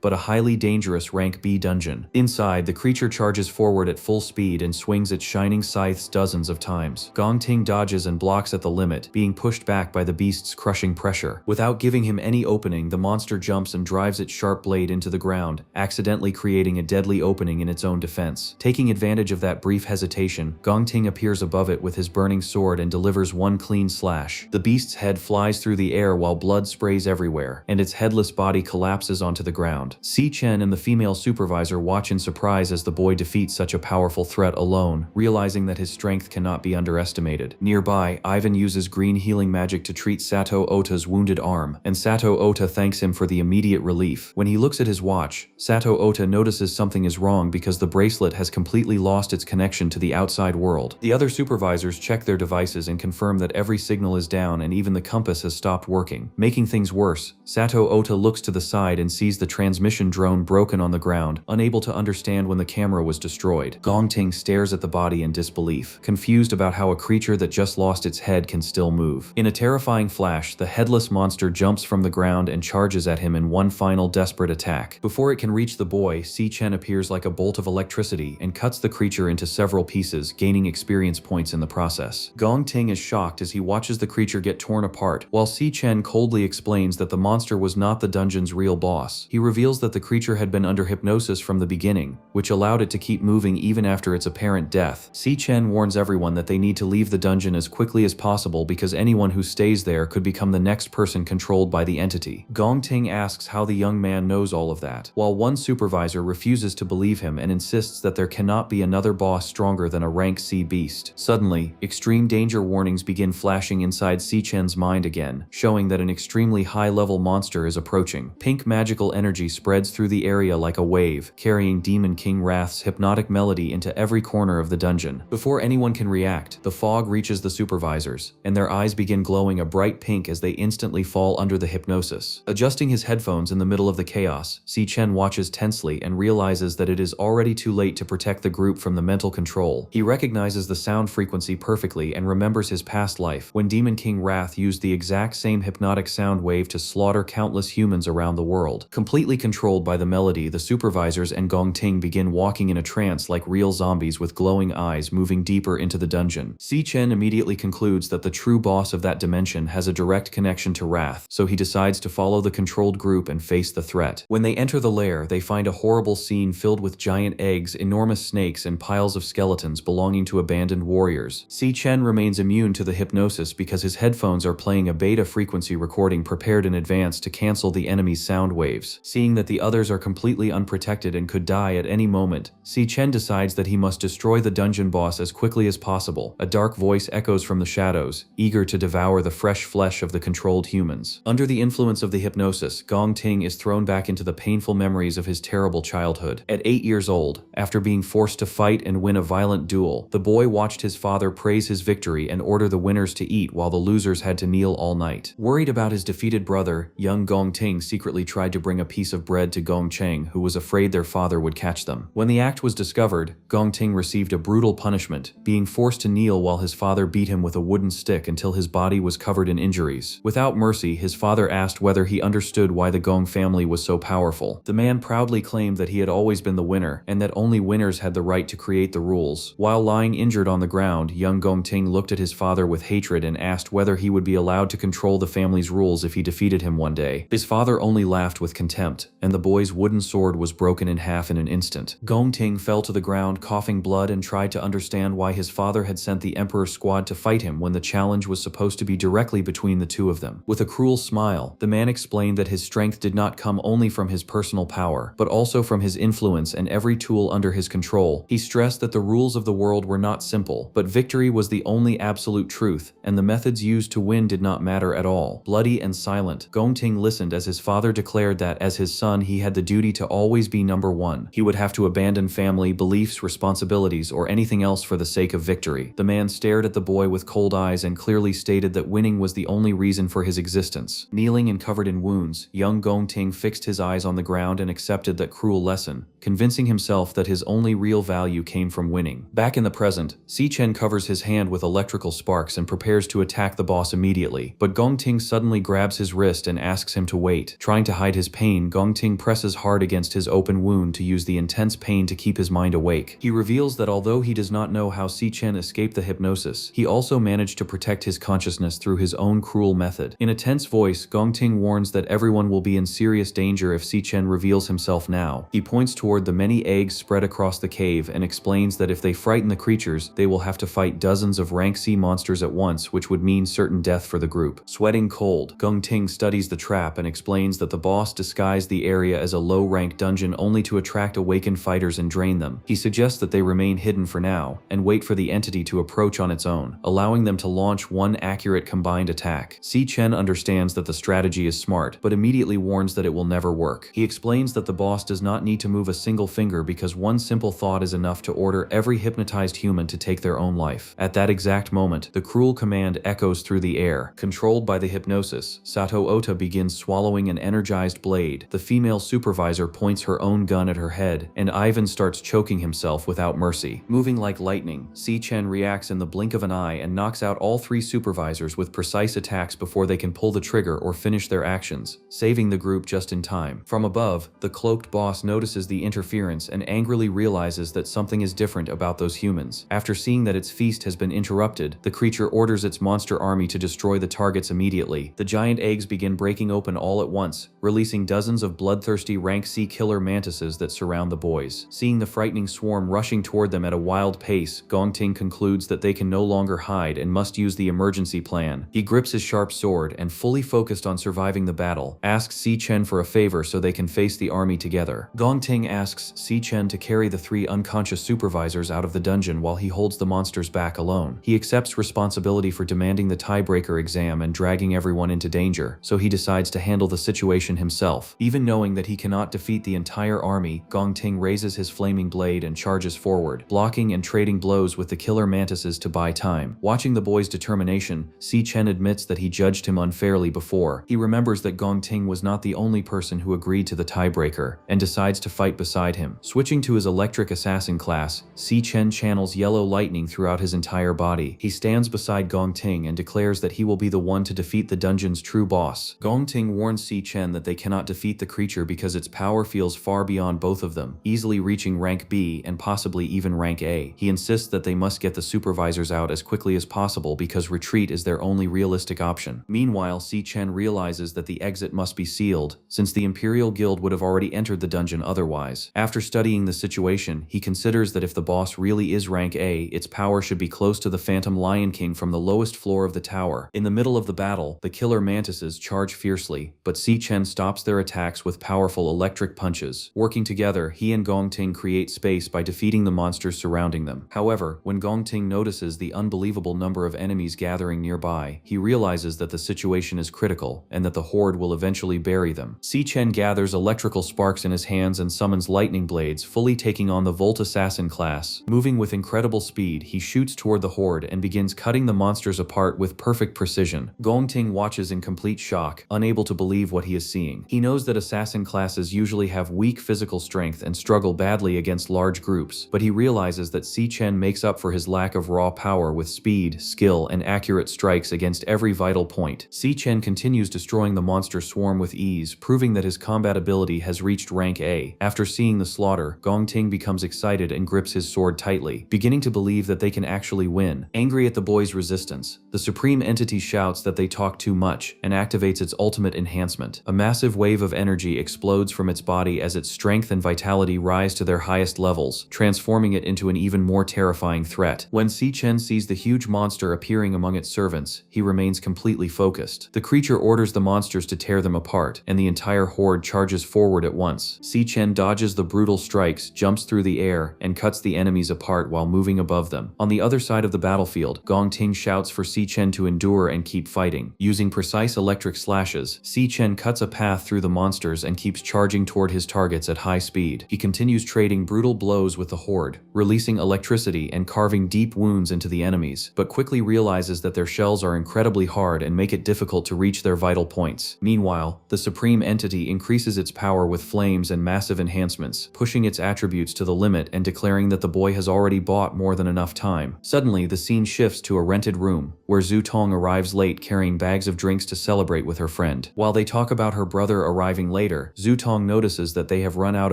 S1: but a highly dangerous rank B dungeon. Inside, the creature charges forward at full speed and swings its shining scythes dozens of times. Gong Ting dodges and blocks at the limit, being pushed back by the beast's crushing pressure. Without giving him any opening, the monster jumps and drives its sharp blade into the ground, accidentally creating a deadly opening in its own defense. Taking advantage of that brief hesitation, Gong Ting appears above it with his burning sword and delivers one clean slash. The beast's head flies through the air while blood sprays everywhere, and its headless body collapses onto the ground. Si Chen and the female supervisor watch in surprise as the boy defeats such a powerful threat alone, realizing that his strength cannot be underestimated. Nearby, Ivan uses green healing magic to treat Sato Ota's wounded arm, and Sato Ota thanks him for the immediate relief. When he looks at his watch, Sato Ota notices something is wrong because the bracelet has completely lost its connection to the outside world. The other supervisors check their devices and confirm that every signal is down and even the compass has stopped working. Making things worse, Sato Ota looks to the side and sees the transmission drone broken on the ground, unable to understand when the camera was destroyed. Gong Ting stares at the body in disbelief, confused about how a creature that just lost its head can still move. In a terrifying flash, the headless monster jumps from the ground and charges at him in one final desperate attack. Before it can reach the boy, Si Chen appears like a bolt of electricity and cuts the creature into several pieces, gaining experience points in the process. Gong Ting is shocked as he watches the creature get torn apart, while Si Chen coldly explains that the monster was not the dungeon's real boss. He reveals that the creature had been under hypnosis from the beginning, which allowed it to keep moving even after its apparent death. Si Chen warns everyone that they need to leave the dungeon as quickly as possible because anyone who stays there could become the next person controlled by the entity. Gong Ting asks how the young man knows all of that, while one supervisor refuses to believe him and insists that there cannot be another boss stronger than a rank C beast. Suddenly, extreme danger warnings begin flashing inside Si Chen's mind again, showing that an extremely high-level monster is approaching. Pink magical energy spreads through the area like a wave, carrying Demon King Wrath's hypnotic melody into every corner of the dungeon. Before anyone can react, the fog reaches the supervisors, and their eyes begin glowing a bright pink as they instantly fall under the hypnosis. Adjusting his headphones in the middle of the chaos, Si Chen watches tensely and realizes that it is already too late to protect the group from the mental control. He recognizes the sound frequency perfectly and remembers his past life, when Demon King Wrath used the exact same hypnotic sound wave to slaughter countless humans around the world. Completely controlled by the melody, the supervisors and Gong Ting begin walking in a trance like real zombies with glowing eyes, moving deeper into the dungeon. Si Chen immediately concludes that the true boss of that dimension has a direct connection to Wrath, so he decides to follow the controlled group and face the threat. When they enter the lair, they find a horrible scene filled with giant eggs, enormous snakes, and piles of skeletons belonging to abandoned warriors. Si Chen remains immune to the hypnosis because his headphones are playing a beta frequency recording prepared in advance to cancel the enemy's sound waves. Seeing that the others are completely unprotected and could die at any moment, Si Chen decides that he must destroy the dungeon boss as quickly as possible. A dark voice echoes from the shadows, eager to devour the fresh flesh of the controlled humans. Under the influence of the hypnosis, Gong Ting is thrown back into the painful memories of his terrible childhood. At 8 years old, after being forced to fight and win a violent duel, the boy watched his father praise his victory and order the winners to eat while the losers had to kneel all night. Worried about his defeated brother, young Gong Ting secretly tried to bring a piece of bread to Gong Cheng, who was afraid their father would catch them. When the act was discovered, Gong Ting received a brutal punishment, being forced to kneel while his father beat him with a wooden stick until his body was covered in injuries. Without mercy, his father asked whether he understood why the Gong family was so powerful. The man proudly claimed that he had always been the winner, and that only winners had the right to create the rules. While lying injured on the ground, young Gong Ting looked at his father with hatred and asked whether he would be allowed to control the family's rules if he defeated him one day. His father only laughed with contempt, and the boy's wooden sword was broken in half in an instant. Gong Ting fell to the ground coughing blood and tried to understand why his father had sent the Emperor's squad to fight him when the challenge was supposed to be directly between the two of them. With a cruel smile, the man explained that his strength did not come only from his personal power, but also from his influence and every tool under his control. He stressed that the rules of the world were not simple, but victory was the only absolute truth, and the methods used to win did not matter at all. Bloody and silent, Gong Ting listened as his father declared that, as his son, he had the duty to always be number one. He would have to abandon family, beliefs, responsibilities, or anything else for the sake of victory. The man stared at the boy with cold eyes and clearly stated that winning was the only reason for his existence. Kneeling and covered in wounds, young Gong Ting fixed his eyes on the ground and accepted that cruel lesson, convincing himself that his only real value came from winning. Back in the present, Si Chen covers his hand with electrical sparks and prepares to attack the boss immediately, but Gong Ting suddenly grabs his wrist and asks him to wait. Trying to hide his pain, Gong Ting presses hard against his open wound to use the intense pain to keep his mind awake. He reveals that although he does not know how Si Chen escaped the hypnosis, he also managed to protect his consciousness through his own cruel method. In a tense voice, Gong Ting warns that everyone will be in serious danger if Si Chen reveals himself now. He points toward the many eggs spread across the cave and explains that if they frighten the creatures, they will have to fight dozens of rank C monsters at once, which would mean certain death for the group. Sweating cold, Gong Ting studies the trap and explains that the boss disguised the area as a low-rank dungeon only to attract awakened fighters and drain them. He suggests that they remain hidden for now, and wait for the entity to approach on its own, allowing them to launch one accurate combined attack. Si Chen understands that the strategy is smart, but immediately warns that it will never work. He explains that the boss does not need to move a single finger because one simple thought is enough to order every hypnotized human to take their own life. At that exact moment, the cruel command echoes through the air. Controlled by the hypnosis, Sato Ota begins swallowing an energized blade. The female supervisor points her own gun at her head, and Ivan starts choking himself without mercy. Moving like lightning, Si Chen reacts in the blink of an eye and knocks out all three supervisors with precise attacks before they can pull the trigger or finish their actions, saving the group just in time. From above, the cloaked boss boss notices the interference and angrily realizes that something is different about those humans. After seeing that its feast has been interrupted, the creature orders its monster army to destroy the targets immediately. The giant eggs begin breaking open all at once, releasing dozens of bloodthirsty rank C killer mantises that surround the boys. Seeing the frightening swarm rushing toward them at a wild pace, Gongting concludes that they can no longer hide and must use the emergency plan. He grips his sharp sword and, fully focused on surviving the battle, asks Si Chen for a favor so they can face the army together. Gongting asks Si Chen to carry the 3 unconscious supervisors out of the dungeon while he holds the monsters back alone. He accepts responsibility for demanding the tiebreaker exam and dragging everyone into danger, so he decides to handle the situation himself. Even knowing that he cannot defeat the entire army, Gongting raises his flaming blade and charges forward, blocking and trading blows with the killer mantises to buy time. Watching the boy's determination, Si Chen admits that he judged him unfairly before. He remembers that Gongting was not the only person who agreed to the tiebreaker, and decides to fight beside him. Switching to his electric assassin class, Si Chen channels yellow lightning throughout his entire body. He stands beside Gongting and declares that he will be the one to defeat the dungeon's true boss. Gongting warns Si Chen that they cannot defeat the creature because its power feels far beyond both of them, easily reaching rank B and possibly even rank A. He insists that they must get the supervisors out as quickly as possible because retreat is their only realistic option. Meanwhile, Si Chen realizes that the exit must be sealed, since the Imperial Guild would have already entered the dungeon otherwise. After studying the situation, he considers that if the boss really is rank A, its power should be close to the Phantom Lion King from the lowest floor of the tower. In the middle of the battle, the killer mantises charge fiercely, but Si Chen stops their attacks with powerful electric punches. Working together, he and Gongting create space by defeating the monsters surrounding them. However, when Gongting notices the unbelievable number of enemies gathering nearby, he realizes that the situation is critical and that the horde will eventually bury them. Si Chen gathers electrical sparks in his hands and summons lightning blades, fully taking on the Volt Assassin class. Moving with incredible speed, he shoots toward the horde and begins cutting the monsters apart with perfect precision. Gongting watches in complete shock, unable to believe what he is seeing. He knows that assassin classes usually have weak physical strength and struggle badly against large groups, but he realizes that Si Chen makes up for his lack of raw power with speed, skill, and accurate strikes against every vital point. Si Chen continues destroying the monster swarm with ease, proving that his combat ability has reached rank A. After seeing the slaughter, Gongting becomes excited and grips his sword tightly, beginning to believe that they can actually win. Angry at the boy's resistance, the Supreme Entity shouts that they talk too much and activates its ultimate enhancement. A massive wave of energy explodes from its body as its strength and vitality rise to their highest levels, transforming it into an even more terrifying threat. When Si Chen sees the huge monster appearing among its servants, he remains completely focused. The creature orders the monsters to tear them apart, and the entire horde charges forward at once. Si Chen dodges the brutal strikes, jumps through the air, and cuts the enemies apart while moving above them. On the other side of the battlefield, Gongting shouts for Si Chen to endure and keep fighting. Using precise electric slashes, Si Chen cuts a path through the monsters and keeps charging toward his targets at high speed. He continues trading brutal blows with the horde, releasing electricity and carving deep wounds into the enemies, but quickly realizes that their shells are incredibly hard and make it difficult to reach their vital points. Meanwhile, the Supreme Entity increases its power with flames and massive enhancements, pushing its attributes to the limit and declaring that the boy has already bought more than enough time. Suddenly, the scene shifts to a rented room, where Zhu Tong arrives late carrying bags of drinks to celebrate with her friend. While they talk about her brother arriving later, Zhu Tong notices that they have run out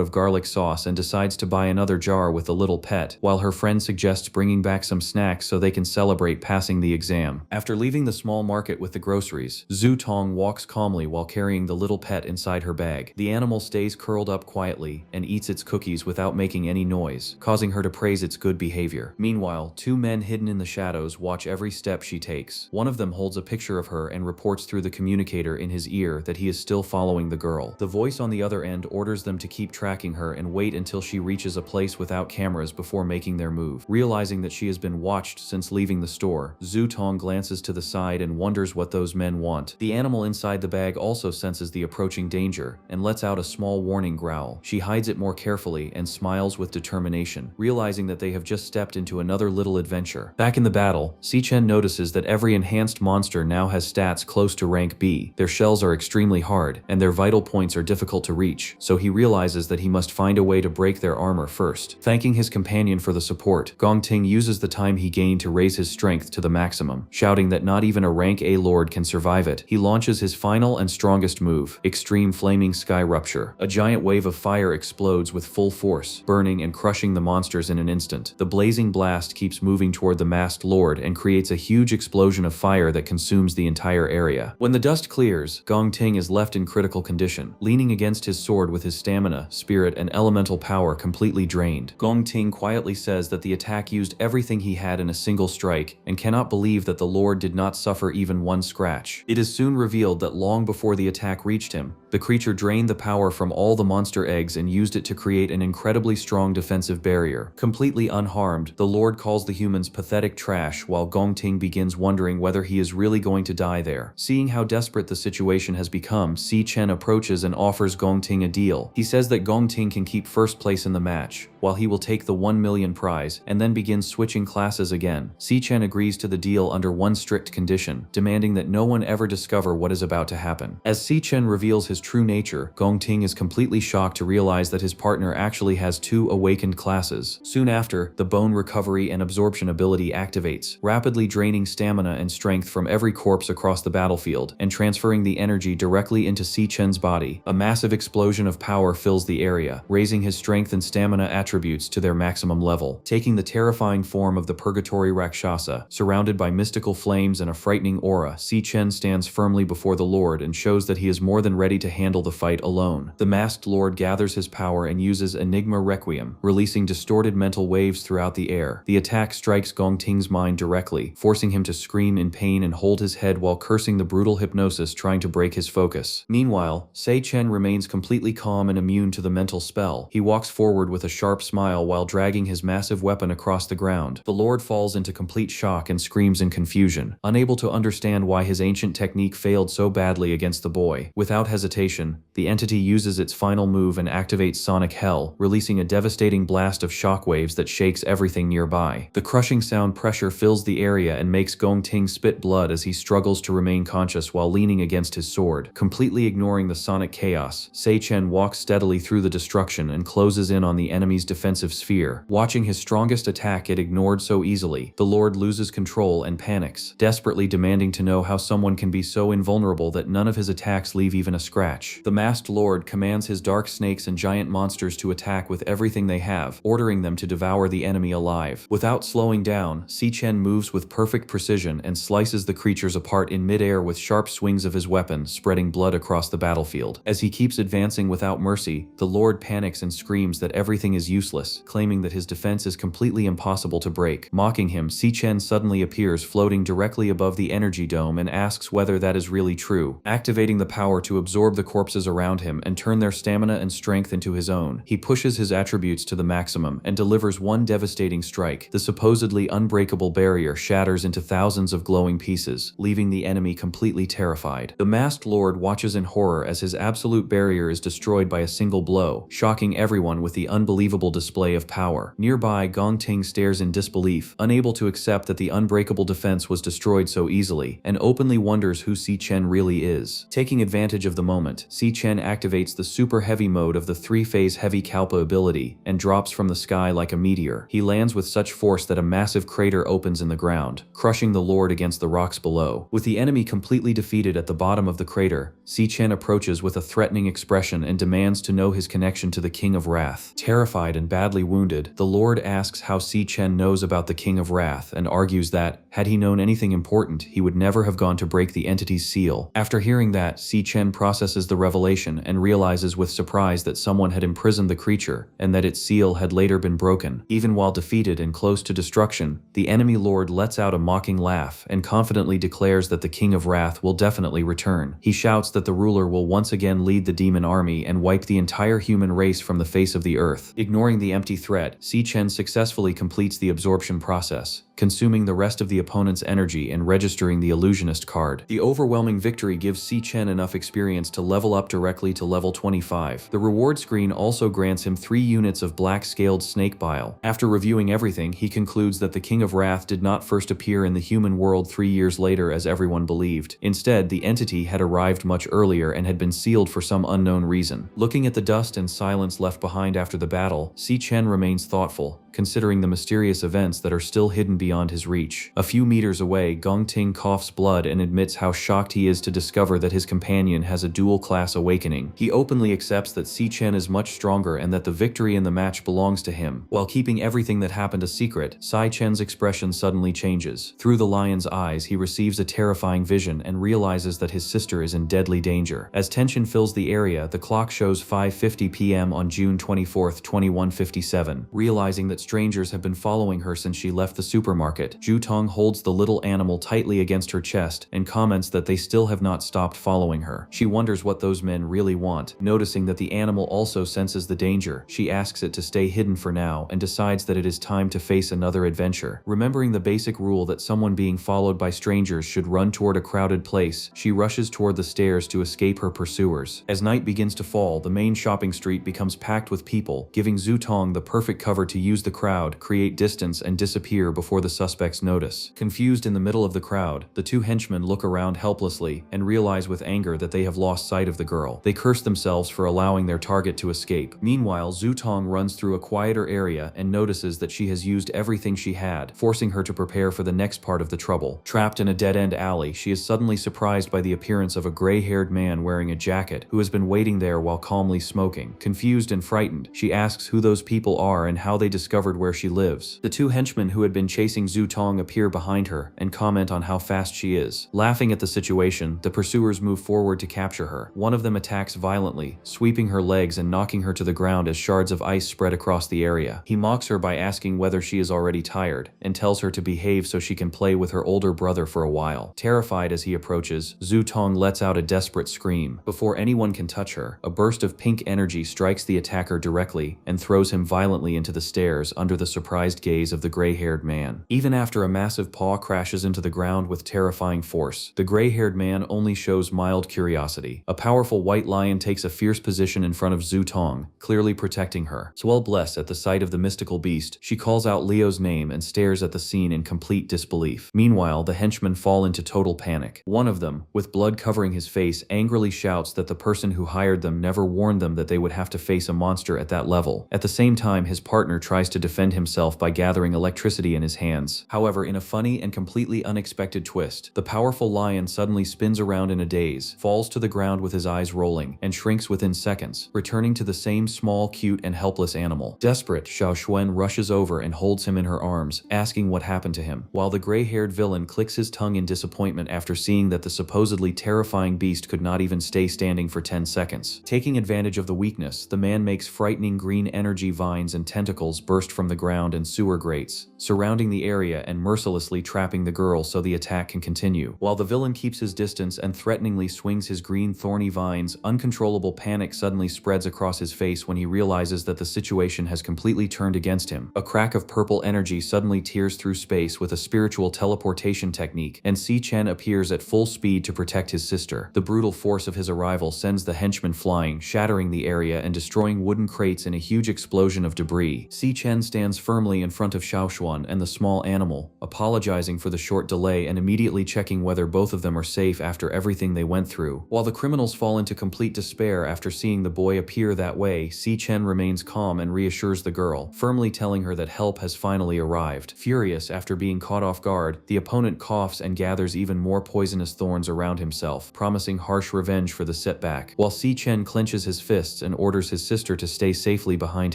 S1: of garlic sauce and decides to buy another jar with the little pet, while her friend suggests bringing back some snacks so they can celebrate passing the exam. After leaving the small market with the groceries, Zhu Tong walks calmly while carrying the little pet inside her bag. The animal stays curled up quietly and eats its cookies without making any noise, causing her to praise its good behavior. Meanwhile, 2 men hidden in the shadows watch every step she takes. One of them holds a picture of her and reports through the communicator in his ear that he is still following the girl. The voice on the other end orders them to keep tracking her and wait until she reaches a place without cameras before making their move. Realizing that she has been watched since leaving the store, Zhu Tong glances to the side and wonders what those men want. The animal inside the bag also senses the approaching danger and lets out a small warning growl. She hides it more carefully and smiles with determination, realizing that they have just stepped into another little adventure. Back in the battle, Si Chen notices that every enhanced monster now has stats close to rank B. Their shells are extremely hard, and their vital points are difficult to reach, so he realizes that he must find a way to break their armor first. Thanking his companion for the support, Gongting uses the time he gained to raise his strength to the maximum, shouting that not even a rank A lord can survive it. He launches his final and strongest move, Extreme Flaming Sky Rupture. A giant wave wave of fire explodes with full force, burning and crushing the monsters in an instant. The blazing blast keeps moving toward the masked lord and creates a huge explosion of fire that consumes the entire area. When the dust clears, Gong Ting is left in critical condition, leaning against his sword with his stamina, spirit, and elemental power completely drained. Gong Ting quietly says that the attack used everything he had in a single strike, and cannot believe that the lord did not suffer even one scratch. It is soon revealed that long before the attack reached him, the creature drained the power from all the monster eggs and used it to create an incredibly strong defensive barrier. Completely unharmed, the lord calls the humans pathetic trash while Gong Ting begins wondering whether he is really going to die there. Seeing how desperate the situation has become, Si Chen approaches and offers Gong Ting a deal. He says that Gong Ting can keep first place in the match, while he will take the 1 million prize, and then begins switching classes again. Si Chen agrees to the deal under one strict condition, demanding that no one ever discover what is about to happen. As Si Chen reveals his true nature, Gong Ting is completely shocked to realize that his partner actually has 2 awakened classes. Soon after, the bone recovery and absorption ability activates, rapidly draining stamina and strength from every corpse across the battlefield, and transferring the energy directly into Si Chen's body. A massive explosion of power fills the area, raising his strength and stamina attributes to their maximum level. Taking the terrifying form of the Purgatory Rakshasa, surrounded by mystical flames and a frightening aura, Si Chen stands firmly before the Lord and shows that he is more than ready to handle the fight alone. The masked lord gathers his power and uses Enigma Requiem, releasing distorted mental waves throughout the air. The attack strikes Gong Ting's mind directly, forcing him to scream in pain and hold his head while cursing the brutal hypnosis trying to break his focus. Meanwhile, Si Chen remains completely calm and immune to the mental spell. He walks forward with a sharp smile while dragging his massive weapon across the ground. The lord falls into complete shock and screams in confusion, unable to understand why his ancient technique failed so badly against the boy. Without hesitation, the entity uses its final move and activates Sonic Hell, releasing a devastating blast of shockwaves that shakes everything nearby. The crushing sound pressure fills the area and makes Gong Ting spit blood as he struggles to remain conscious while leaning against his sword. Completely ignoring the sonic chaos, Si Chen walks steadily through the destruction and closes in on the enemy's defensive sphere. Watching his strongest attack get ignored so easily, the lord loses control and panics, desperately demanding to know how someone can be so invulnerable that none of his attacks leave even a scratch. The masked lord commands his dark snakes and giant monsters to attack with everything they have, ordering them to devour the enemy alive. Without slowing down, Si Chen moves with perfect precision and slices the creatures apart in midair with sharp swings of his weapon, spreading blood across the battlefield. As he keeps advancing without mercy, the lord panics and screams that everything is useless, claiming that his defense is completely impossible to break. Mocking him, Si Chen suddenly appears floating directly above the energy dome and asks whether that is really true. Activating the power to absorb the corpses around him and turn their stamina and strength into his own, he pushes his attributes to the maximum and delivers one devastating strike. The supposedly unbreakable barrier shatters into thousands of glowing pieces, leaving the enemy completely terrified. The masked lord watches in horror as his absolute barrier is destroyed by a single blow, shocking everyone with the unbelievable display of power. Nearby, Gong Ting stares in disbelief, unable to accept that the unbreakable defense was destroyed so easily, and openly wonders who Si Chen really is. Taking advantage of the moment, Si Chen activates the super heavy mode of the 3-phase heavy Kalpa ability and drops from the sky like a meteor. He lands with such force that a massive crater opens in the ground, crushing the lord against the rocks below. With the enemy completely defeated at the bottom of the crater, Si Chen approaches with a threatening expression and demands to know his connection to the King of Wrath. Terrified and badly wounded, the lord asks how Si Chen knows about the King of Wrath and argues that, had he known anything important, he would never have gone to break the entity's seal. After hearing that, Si Chen processes the revelation and realizes with surprise that someone had imprisoned the creature and that its seal had later been broken. Even while defeated and close to destruction, the enemy lord lets out a mocking laugh and confidently declares that the King of Wrath will definitely return. He shouts that the ruler will once again lead the demon army and wipe the entire human race from the face of the earth. Ignoring the empty threat, Si Chen successfully completes the absorption process, consuming the rest of the opponent's energy and registering the illusionist card. The overwhelming victory gives Si Chen enough experience to level up directly to level 25. The reward screen also grants him 3 units of black-scaled snake bile. After reviewing everything, he concludes that the King of Wrath did not first appear in the human world 3 years later as everyone believed. Instead, the entity had arrived much earlier and had been sealed for some unknown reason. Looking at the dust and silence left behind after the battle, Si Chen remains thoughtful, considering the mysterious events that are still hidden beyond his reach. A few meters away, Gong Ting coughs blood and admits how shocked he is to discover that his companion has a dual-class awakening. He openly accepts that Si Chen is much stronger and that the victory in the match belongs to him. While keeping everything that happened a secret, Si Chen's expression suddenly changes. Through the lion's eyes, he receives a terrifying vision and realizes that his sister is in deadly danger. As tension fills the area, the clock shows 5:50 p.m. on June 24, 2157. Realizing that strangers have been following her since she left the supermarket, Zhu Tong holds the little animal tightly against her chest and comments that they still have not stopped following her. She wonders what those men really want. Noticing that the animal also senses the danger, she asks it to stay hidden for now and decides that it is time to face another adventure. Remembering the basic rule that someone being followed by strangers should run toward a crowded place, she rushes toward the stairs to escape her pursuers. As night begins to fall, the main shopping street becomes packed with people, giving Zhu Tong the perfect cover to use the crowd, create distance, and disappear before the suspects notice. Confused in the middle of the crowd, the two henchmen look around helplessly and realize with anger that they have lost sight of the girl. They curse themselves for allowing their target to escape. Meanwhile, Zhu Tong runs through a quieter area and notices that she has used everything she had, forcing her to prepare for the next part of the trouble. Trapped in a dead-end alley, she is suddenly surprised by the appearance of a gray-haired man wearing a jacket who has been waiting there while calmly smoking. Confused and frightened, she asks who those people are and how they discovered where she lives. The two henchmen who had been chasing Zhu Tong appear behind her and comment on how fast she is. Laughing at the situation, the pursuers move forward to capture her. One of them attacks violently, sweeping her legs and knocking her to the ground as shards of ice spread across the area. He mocks her by asking whether she is already tired and tells her to behave so she can play with her older brother for a while. Terrified as he approaches, Zhu Tong lets out a desperate scream. Before anyone can touch her, a burst of pink energy strikes the attacker directly and throws him violently into the stairs under the surprised gaze of the gray-haired man. Even after a massive paw crashes into the ground with terrifying force, the gray-haired man only shows mild curiosity. A powerful white lion takes a fierce position in front of Zhu Tong, clearly protecting her. Swell blessed at the sight of the mystical beast, she calls out Leo's name and stares at the scene in complete disbelief. Meanwhile, the henchmen fall into total panic. One of them, with blood covering his face, angrily shouts that the person who hired them never warned them that they would have to face a monster at that level. At the same time, his partner tries to defend himself by gathering electricity in his hands. However, in a funny and completely unexpected twist, the powerful lion suddenly spins around in a daze, falls to the ground with his eyes rolling, and shrinks within seconds, returning to the same small, cute, and helpless animal. Desperate, Xiao Xuan rushes over and holds him in her arms, asking what happened to him, while the gray-haired villain clicks his tongue in disappointment after seeing that the supposedly terrifying beast could not even stay standing for 10 seconds. Taking advantage of the weakness, the man makes frightening green energy vines and tentacles burst from the ground and sewer grates, surrounding the area and mercilessly trapping the girl so the attack can continue. While the villain keeps his distance and threateningly swings his green thorny vines, uncontrollable panic suddenly spreads across his face when he realizes that the situation has completely turned against him. A crack of purple energy suddenly tears through space with a spiritual teleportation technique, and Si Chen appears at full speed to protect his sister. The brutal force of his arrival sends the henchmen flying, shattering the area and destroying wooden crates in a huge explosion of debris. Si Chen stands firmly in front of Xiao Xuan and the small animal, apologizing for the short delay and immediately checking whether both of them are safe after everything they went through. While the criminals fall into complete despair after seeing the boy appear that way, Si Chen remains calm and reassures the girl, firmly telling her that help has finally arrived. Furious after being caught off guard, the opponent coughs and gathers even more poisonous thorns around himself, promising harsh revenge for the setback, while Si Chen clenches his fists and orders his sister to stay safely behind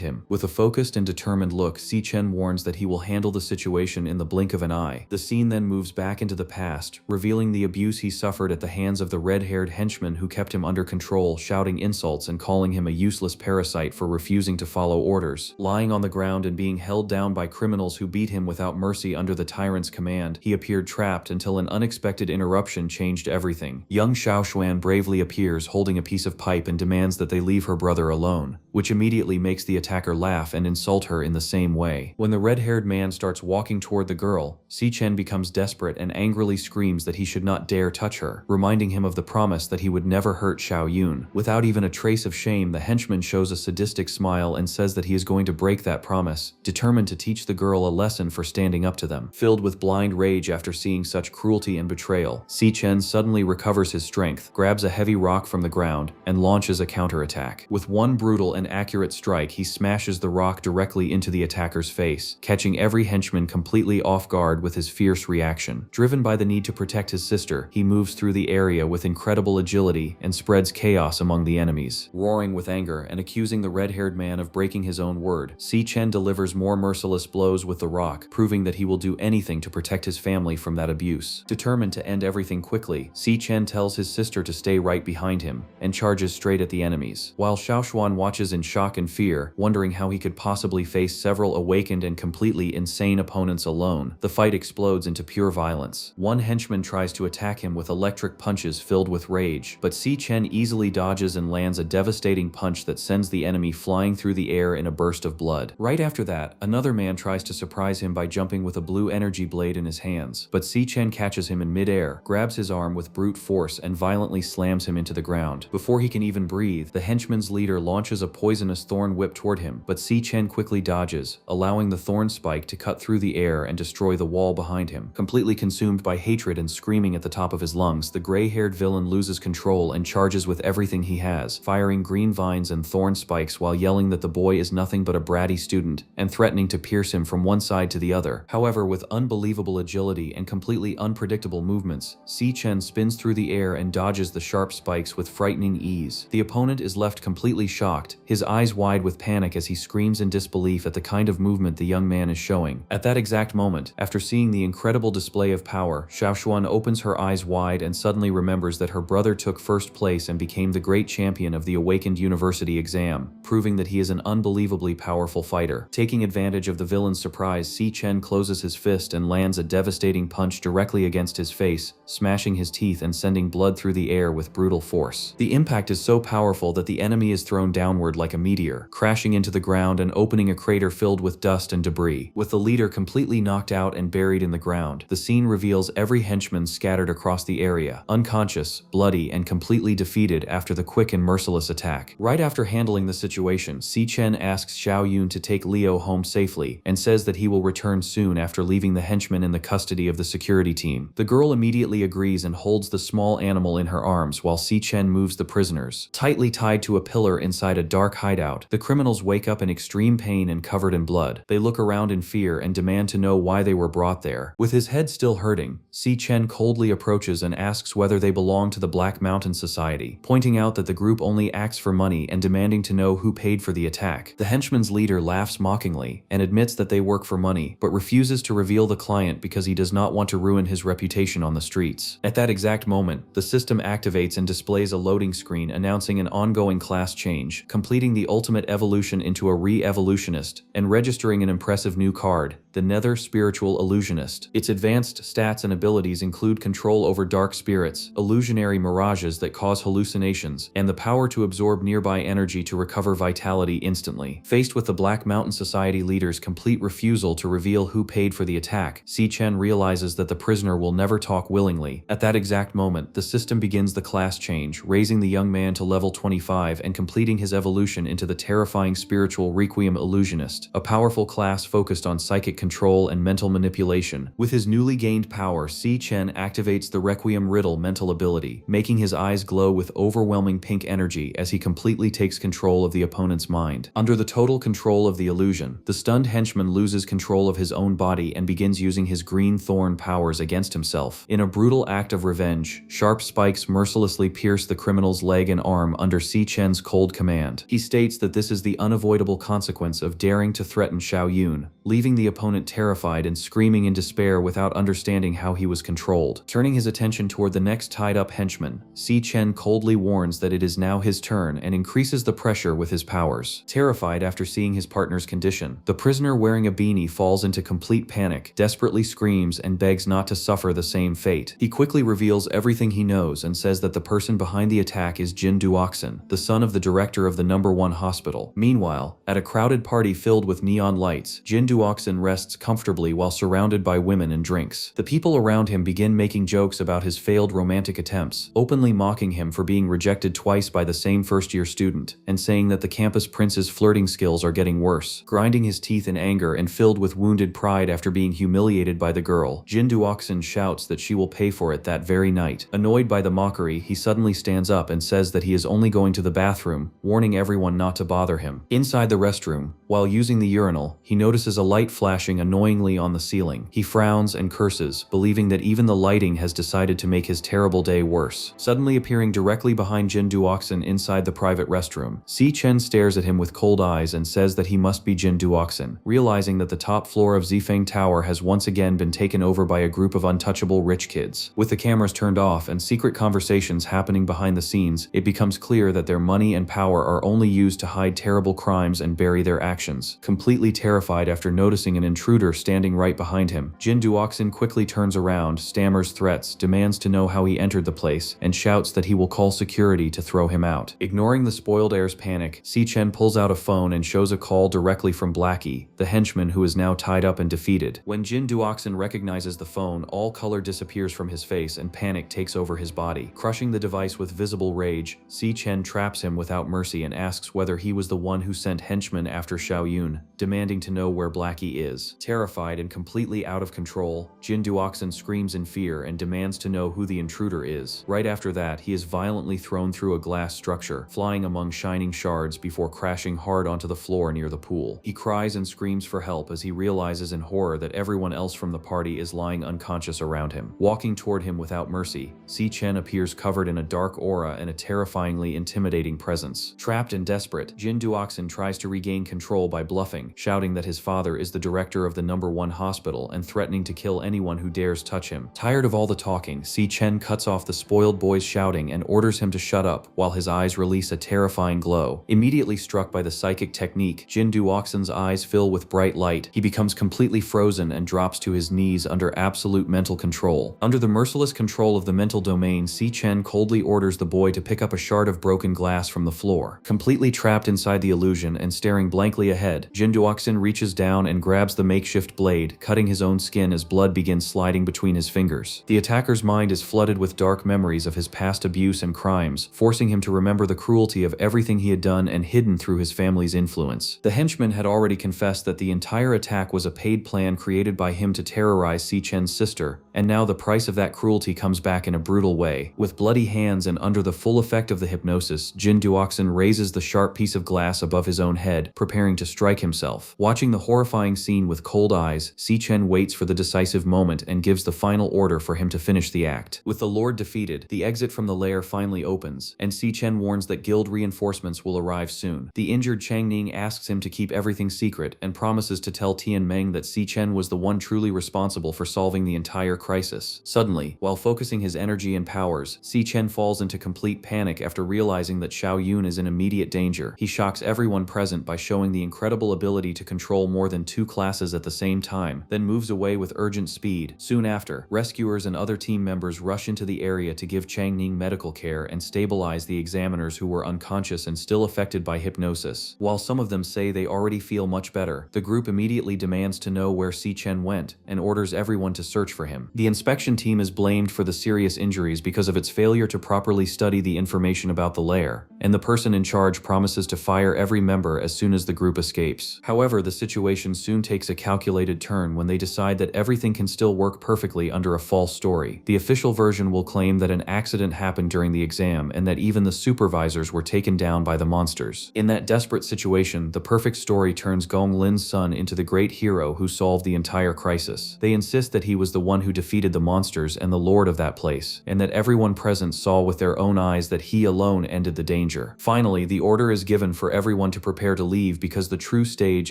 S1: him. With a focused and determined look, Si Chen warns that he will handle the situation in the blink of an eye. The scene then moves back into the past, revealing the abuse he suffered at the hands of the red-haired henchman who kept him under control, shouting insults and calling him a useless parasite for refusing to follow orders. Lying on the ground and being held down by criminals who beat him without mercy under the tyrant's command, he appeared trapped until an unexpected interruption changed everything. Young Xiao Xuan bravely appears holding a piece of pipe and demands that they leave her brother alone, which immediately makes the attacker laugh and insult her in the same way. When the red-haired man starts walking toward the girl, Si Chen becomes desperate and angrily screams that he should not dare touch her, reminding him of the promise that he would never hurt Xiao Yun. Without even a trace of shame, the henchman shows a sadistic smile and says that he is going to break that promise, determined to teach the girl a lesson for standing up to them. Filled with blind rage after seeing such cruelty and betrayal, Si Chen suddenly recovers his strength, grabs a heavy rock from the ground, and launches a counterattack. With one brutal and accurate strike, he smashes the rock directly into the attacker's face, catching every henchman completely off guard with his fierce reaction. Driven by the need to protect his sister, he moves through the area with incredible agility and spreads chaos among the enemies. Roaring with anger and accusing the red-haired man of breaking his own word, Si Chen delivers more merciless blows with the rock, proving that he will do anything to protect his family from that abuse. Determined to end everything quickly, Si Chen tells his sister to stay right behind him and charges straight at the enemies. While Xiaoshuan watches in shock and fear, wondering how he could possibly face several awakened and completely insane opponents alone, the fight explodes into pure violence. One henchman tries to attack him with electric punches filled with rage, but Si Chen easily dodges and lands a devastating punch that sends the enemy flying through the air in a burst of blood. Right after that, another man tries to surprise him by jumping with a blue energy blade in his hands, but Si Chen catches him in midair, grabs his arm with brute force and violently slams him into the ground. Before he can even breathe, the henchman's leader launches a poisonous thorn whip toward him, but Si Chen quickly dodges, allowing the thorn spike to cut through the air and destroy the wall behind him. Completely consumed by hatred and screaming at the top of his lungs, the gray-haired villain loses control and charges with everything he has, firing green vines and thorn spikes while yelling that the boy is nothing but a bratty student and threatening to pierce him from one side to the other. However, with unbelievable agility and completely unpredictable movements, Si Chen spins through the air and dodges the sharp spikes with frightening ease. The opponent is left completely shocked, his eyes wide with panic as he screams in disbelief at the kind of movement the young man is showing. At that exact moment, after seeing the incredible display of power, Xiaoshuan opens her eyes wide and suddenly remembers that her brother took first place and became the great champion of the Awakened University exam, proving that he is an unbelievably powerful fighter. Taking advantage of the villain's surprise, Si Chen closes his fist and lands a devastating punch directly against his face, smashing his teeth and sending blood through the air with brutal force. The impact is so powerful that the enemy is thrown downward like a meteor, crashing into the ground and opening a crater filled with dust and debris. With the leader completely knocked out and buried in the ground, the scene reveals every henchman scattered across the area, unconscious, bloody, and completely defeated after the quick and merciless attack. Right after handling the situation, Si Chen asks Xiao Yun to take Leo home safely and says that he will return soon after leaving the henchmen in the custody of the security team. The girl immediately agrees and holds the small animal in her arms while Si Chen moves the prisoners. Tightly tied to a pillar inside a dark hideout, the criminals wake up in extreme pain and covered in blood. They look around in fear and demand to know why they were brought there. With his head still hurting, Si Chen coldly approaches and asks whether they belong to the Black Mountain Society, pointing out that the group only acts for money and demanding to know who paid for the attack. The henchman's leader laughs mockingly and admits that they work for money, but refuses to reveal the client because he does not want to ruin his reputation on the streets. At that exact moment, the system activates and displays a loading screen announcing an ongoing class change, completing the ultimate evolution into a re-evolutionist and registering an impressive new card, the Nether Spiritual Illusionist. Its advanced stats and abilities include control over dark spirits, illusionary mirages that cause hallucinations, and the power to absorb nearby energy to recover vitality instantly. Faced with the Black Mountain Society leader's complete refusal to reveal who paid for the attack, Si Chen realizes that the prisoner will never talk willingly. At that exact moment, the system begins the class change, raising the young man to level 25 and completing his evolution into the terrifying spiritual Requiem Illusionist, a powerful class focused on psychic control and mental manipulation. With his newly gained power, Si Chen activates the Requiem Riddle mental ability, making his eyes glow with overwhelming pink energy as he completely takes control of the opponent's mind. Under the total control of the illusion, the stunned henchman loses control of his own body and begins using his green thorn powers against himself. In a brutal act of revenge, sharp spikes mercilessly pierce the criminal's leg and arm under Si Chen's cold command. He states that this is the unavoidable consequence of daring to threaten Xiao Yun, leaving the opponent terrified and screaming in despair without understanding how he was controlled. Turning his attention toward the next tied-up henchman, Si Chen coldly warns that it is now his turn and increases the pressure with his powers. Terrified after seeing his partner's condition, the prisoner wearing a beanie falls into complete panic, desperately screams and begs not to suffer the same fate. He quickly reveals everything he knows and says that the person behind the attack is Jin Duoxin, the son of the director of the #1 hospital. Meanwhile, at a crowded party filled with neon lights, Jin Duoxin rests comfortably while surrounded by women and drinks. The people around him begin making jokes about his failed romantic attempts, openly mocking him for being rejected twice by the same first-year student, and saying that the campus prince's flirting skills are getting worse. Grinding his teeth in anger and filled with wounded pride after being humiliated by the girl, Jin Duoxin shouts that she will pay for it that very night. Annoyed by the mockery, he suddenly stands up and says that he is only going to the bathroom, warning everyone everyone not to bother him. Inside the restroom, while using the urinal, he notices a light flashing annoyingly on the ceiling. He frowns and curses, believing that even the lighting has decided to make his terrible day worse. Suddenly appearing directly behind Jin Duoxin inside the private restroom, Si Chen stares at him with cold eyes and says that he must be Jin Duoxin, realizing that the top floor of Zifeng Tower has once again been taken over by a group of untouchable rich kids. With the cameras turned off and secret conversations happening behind the scenes, it becomes clear that their money and power are only used to hide terrible crimes and bury their actions. Completely terrified after noticing an intruder standing right behind him, Jin Duoxin quickly turns around, stammers threats, demands to know how he entered the place, and shouts that he will call security to throw him out. Ignoring the spoiled heir's panic, Si Chen pulls out a phone and shows a call directly from Blackie, the henchman who is now tied up and defeated. When Jin Duoxin recognizes the phone, all color disappears from his face and panic takes over his body. Crushing the device with visible rage, Si Chen traps him without mercy and asks whether he was the one who sent henchmen after Xiaoyun, demanding to know where Blackie is. Terrified and completely out of control, Jin Duoxin screams in fear and demands to know who the intruder is. Right after that, he is violently thrown through a glass structure, flying among shining shards before crashing hard onto the floor near the pool. He cries and screams for help as he realizes in horror that everyone else from the party is lying unconscious around him. Walking toward him without mercy, Si Chen appears covered in a dark aura and a terrifyingly intimidating presence. Trapped and desperate, Jin Duoxin tries to regain control by bluffing, shouting that his father is the director of the #1 hospital and threatening to kill anyone who dares touch him. Tired of all the talking, Si Chen cuts off the spoiled boy's shouting and orders him to shut up, while his eyes release a terrifying glow. Immediately struck by the psychic technique, Jin Duoxin's eyes fill with bright light. He becomes completely frozen and drops to his knees under absolute mental control. Under the merciless control of the mental domain, Si Chen coldly orders the boy to pick up a shard of broken glass from the floor. Completely trapped inside the illusion and staring blankly ahead, Jin Duoxin reaches down and grabs the makeshift blade, cutting his own skin as blood begins sliding between his fingers. The attacker's mind is flooded with dark memories of his past abuse and crimes, forcing him to remember the cruelty of everything he had done and hidden through his family's influence. The henchman had already confessed that the entire attack was a paid plan created by him to terrorize Si Chen's sister, and now the price of that cruelty comes back in a brutal way. With bloody hands and under the full effect of the hypnosis, Jin Duoxin raises the sharp piece of glass above his own head, preparing to strike himself. Watching the horrifying scene with cold eyes, Si Chen waits for the decisive moment and gives the final order for him to finish the act. With the Lord defeated, the exit from the lair finally opens, and Si Chen warns that guild reinforcements will arrive soon. The injured Chang Ning asks him to keep everything secret and promises to tell Tian Meng that Si Chen was the one truly responsible for solving the entire crisis. Suddenly, while focusing his energy and powers, Si Chen falls into complete panic after realizing that Xiao Yun is in immediate danger. He shocks everyone present by showing the incredible ability to control more than 2 classes at the same time, then moves away with urgent speed. Soon after, rescuers and other team members rush into the area to give Chang Ning medical care and stabilize the examiners who were unconscious and still affected by hypnosis. While some of them say they already feel much better, the group immediately demands to know where Si Chen went and orders everyone to search for him. The inspection team is blamed for the serious injuries because of its failure to properly study the information about the lair, and the person in charge promises to fire every member as soon as the group escapes. However, the situation soon takes a calculated turn when they decide that everything can still work perfectly under a false story. The official version will claim that an accident happened during the exam and that even the supervisors were taken down by the monsters. In that desperate situation, the perfect story turns Gong Lin's son into the great hero who solved the entire crisis. They insist that he was the one who defeated the monsters and the lord of that place, and that everyone present saw with their own eyes that he alone ended the danger. Finally, the order is given for everyone to prepare to leave because the true stage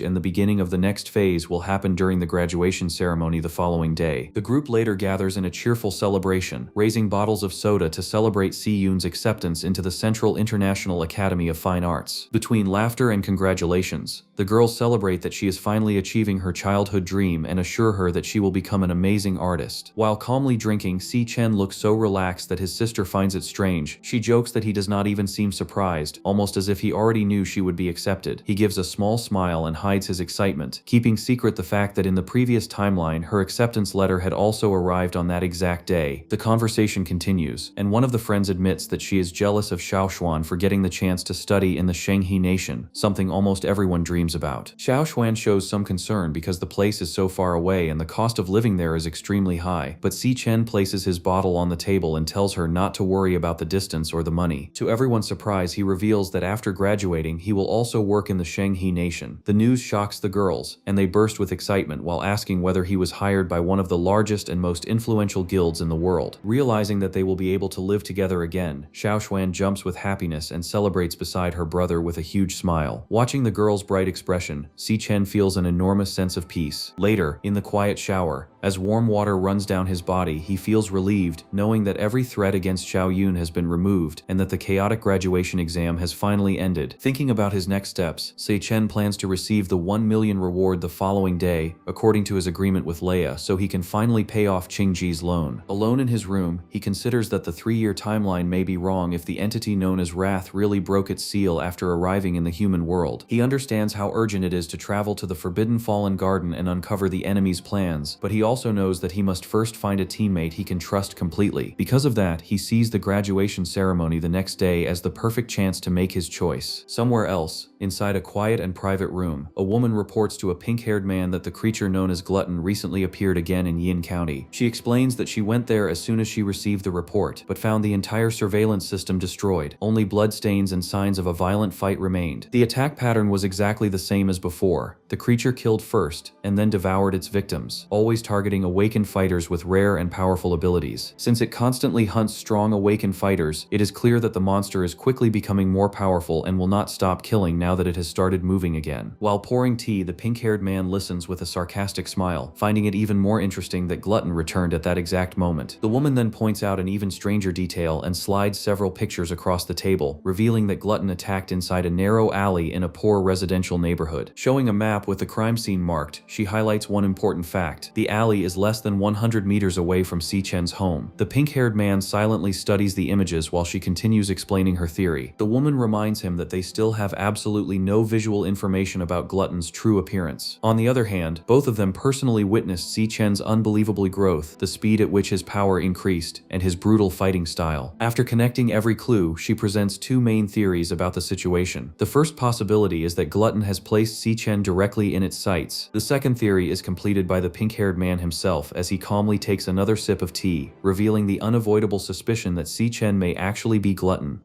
S1: and the beginning of the next phase will happen during the graduation ceremony the following day. The group later gathers in a cheerful celebration, raising bottles of soda to celebrate Si Yun's acceptance into the Central International Academy of Fine Arts. Between laughter and congratulations, the girls celebrate that she is finally achieving her childhood dream and assure her that she will become an amazing artist. While calmly drinking, Si Chen looks so relaxed that his sister finds it strange. She jokes that he does not even seem surprised, almost as if he already knew she would be accepted. He gives a small smile and hides his excitement, keeping secret the fact that in the previous timeline, her acceptance letter had also arrived on that exact day. The conversation continues, and one of the friends admits that she is jealous of Xiaoshuan for getting the chance to study in the Shenghe nation, something almost everyone dreams about. Xiaoshuan shows some concern because the place is so far away and the cost of living there is extremely high, but Si Chen places his bottle on the table and tells her not to worry about the distance or the money. To everyone's surprise, he reveals that after graduating he will also work in the Shanghe nation. The news shocks the girls, and they burst with excitement while asking whether he was hired by one of the largest and most influential guilds in the world. Realizing that they will be able to live together again, Xiaoxuan jumps with happiness and celebrates beside her brother with a huge smile. Watching the girl's bright expression, Si Chen feels an enormous sense of peace. Later, in the quiet shower, as warm water runs down his body, he feels relieved, knowing that every threat against Xiao Yun has been removed and that the chaotic graduation exam has finally ended. Thinking about his next steps, Si Chen plans to receive the 1 million reward the following day, according to his agreement with Leia, so he can finally pay off Qingji's loan. Alone in his room, he considers that the 3-year timeline may be wrong if the entity known as Wrath really broke its seal after arriving in the human world. He understands how urgent it is to travel to the Forbidden Fallen Garden and uncover the enemy's plans, but he also knows that he must first find a teammate he can trust completely. Because of that, he sees the graduation ceremony the next day as the perfect chance to make his choice. Somewhere else, inside a quiet and private room, a woman reports to a pink-haired man that the creature known as Glutton recently appeared again in Yin County. She explains that she went there as soon as she received the report, but found the entire surveillance system destroyed. Only bloodstains and signs of a violent fight remained. The attack pattern was exactly the same as before. The creature killed first, and then devoured its victims, always targeting awakened fighters with rare and powerful abilities. Since it constantly hunts strong awakened fighters, it is clear that the monster is quickly becoming more powerful and will not stop killing now that it has started moving again. While pouring tea, the pink-haired man listens with a sarcastic smile, finding it even more interesting that Glutton returned at that exact moment. The woman then points out an even stranger detail and slides several pictures across the table, revealing that Glutton attacked inside a narrow alley in a poor residential neighborhood. Showing a map with the crime scene marked, she highlights one important fact. The alley is less than 100 meters away from Si Chen's home. The pink-haired man silently studies the images while she continues explaining her theory. The woman reminds him that they still have absolutely no visual information about Glutton's true appearance. On the other hand, both of them personally witnessed Si Chen's unbelievable growth, the speed at which his power increased, and his brutal fighting style. After connecting every clue, she presents two main theories about the situation. The first possibility is that Glutton has placed Si Chen directly in its sights. The second theory is completed by the pink-haired man himself as he calmly takes another sip of tea, revealing the unavoidable suspicion that Si Chen may actually be Glutton.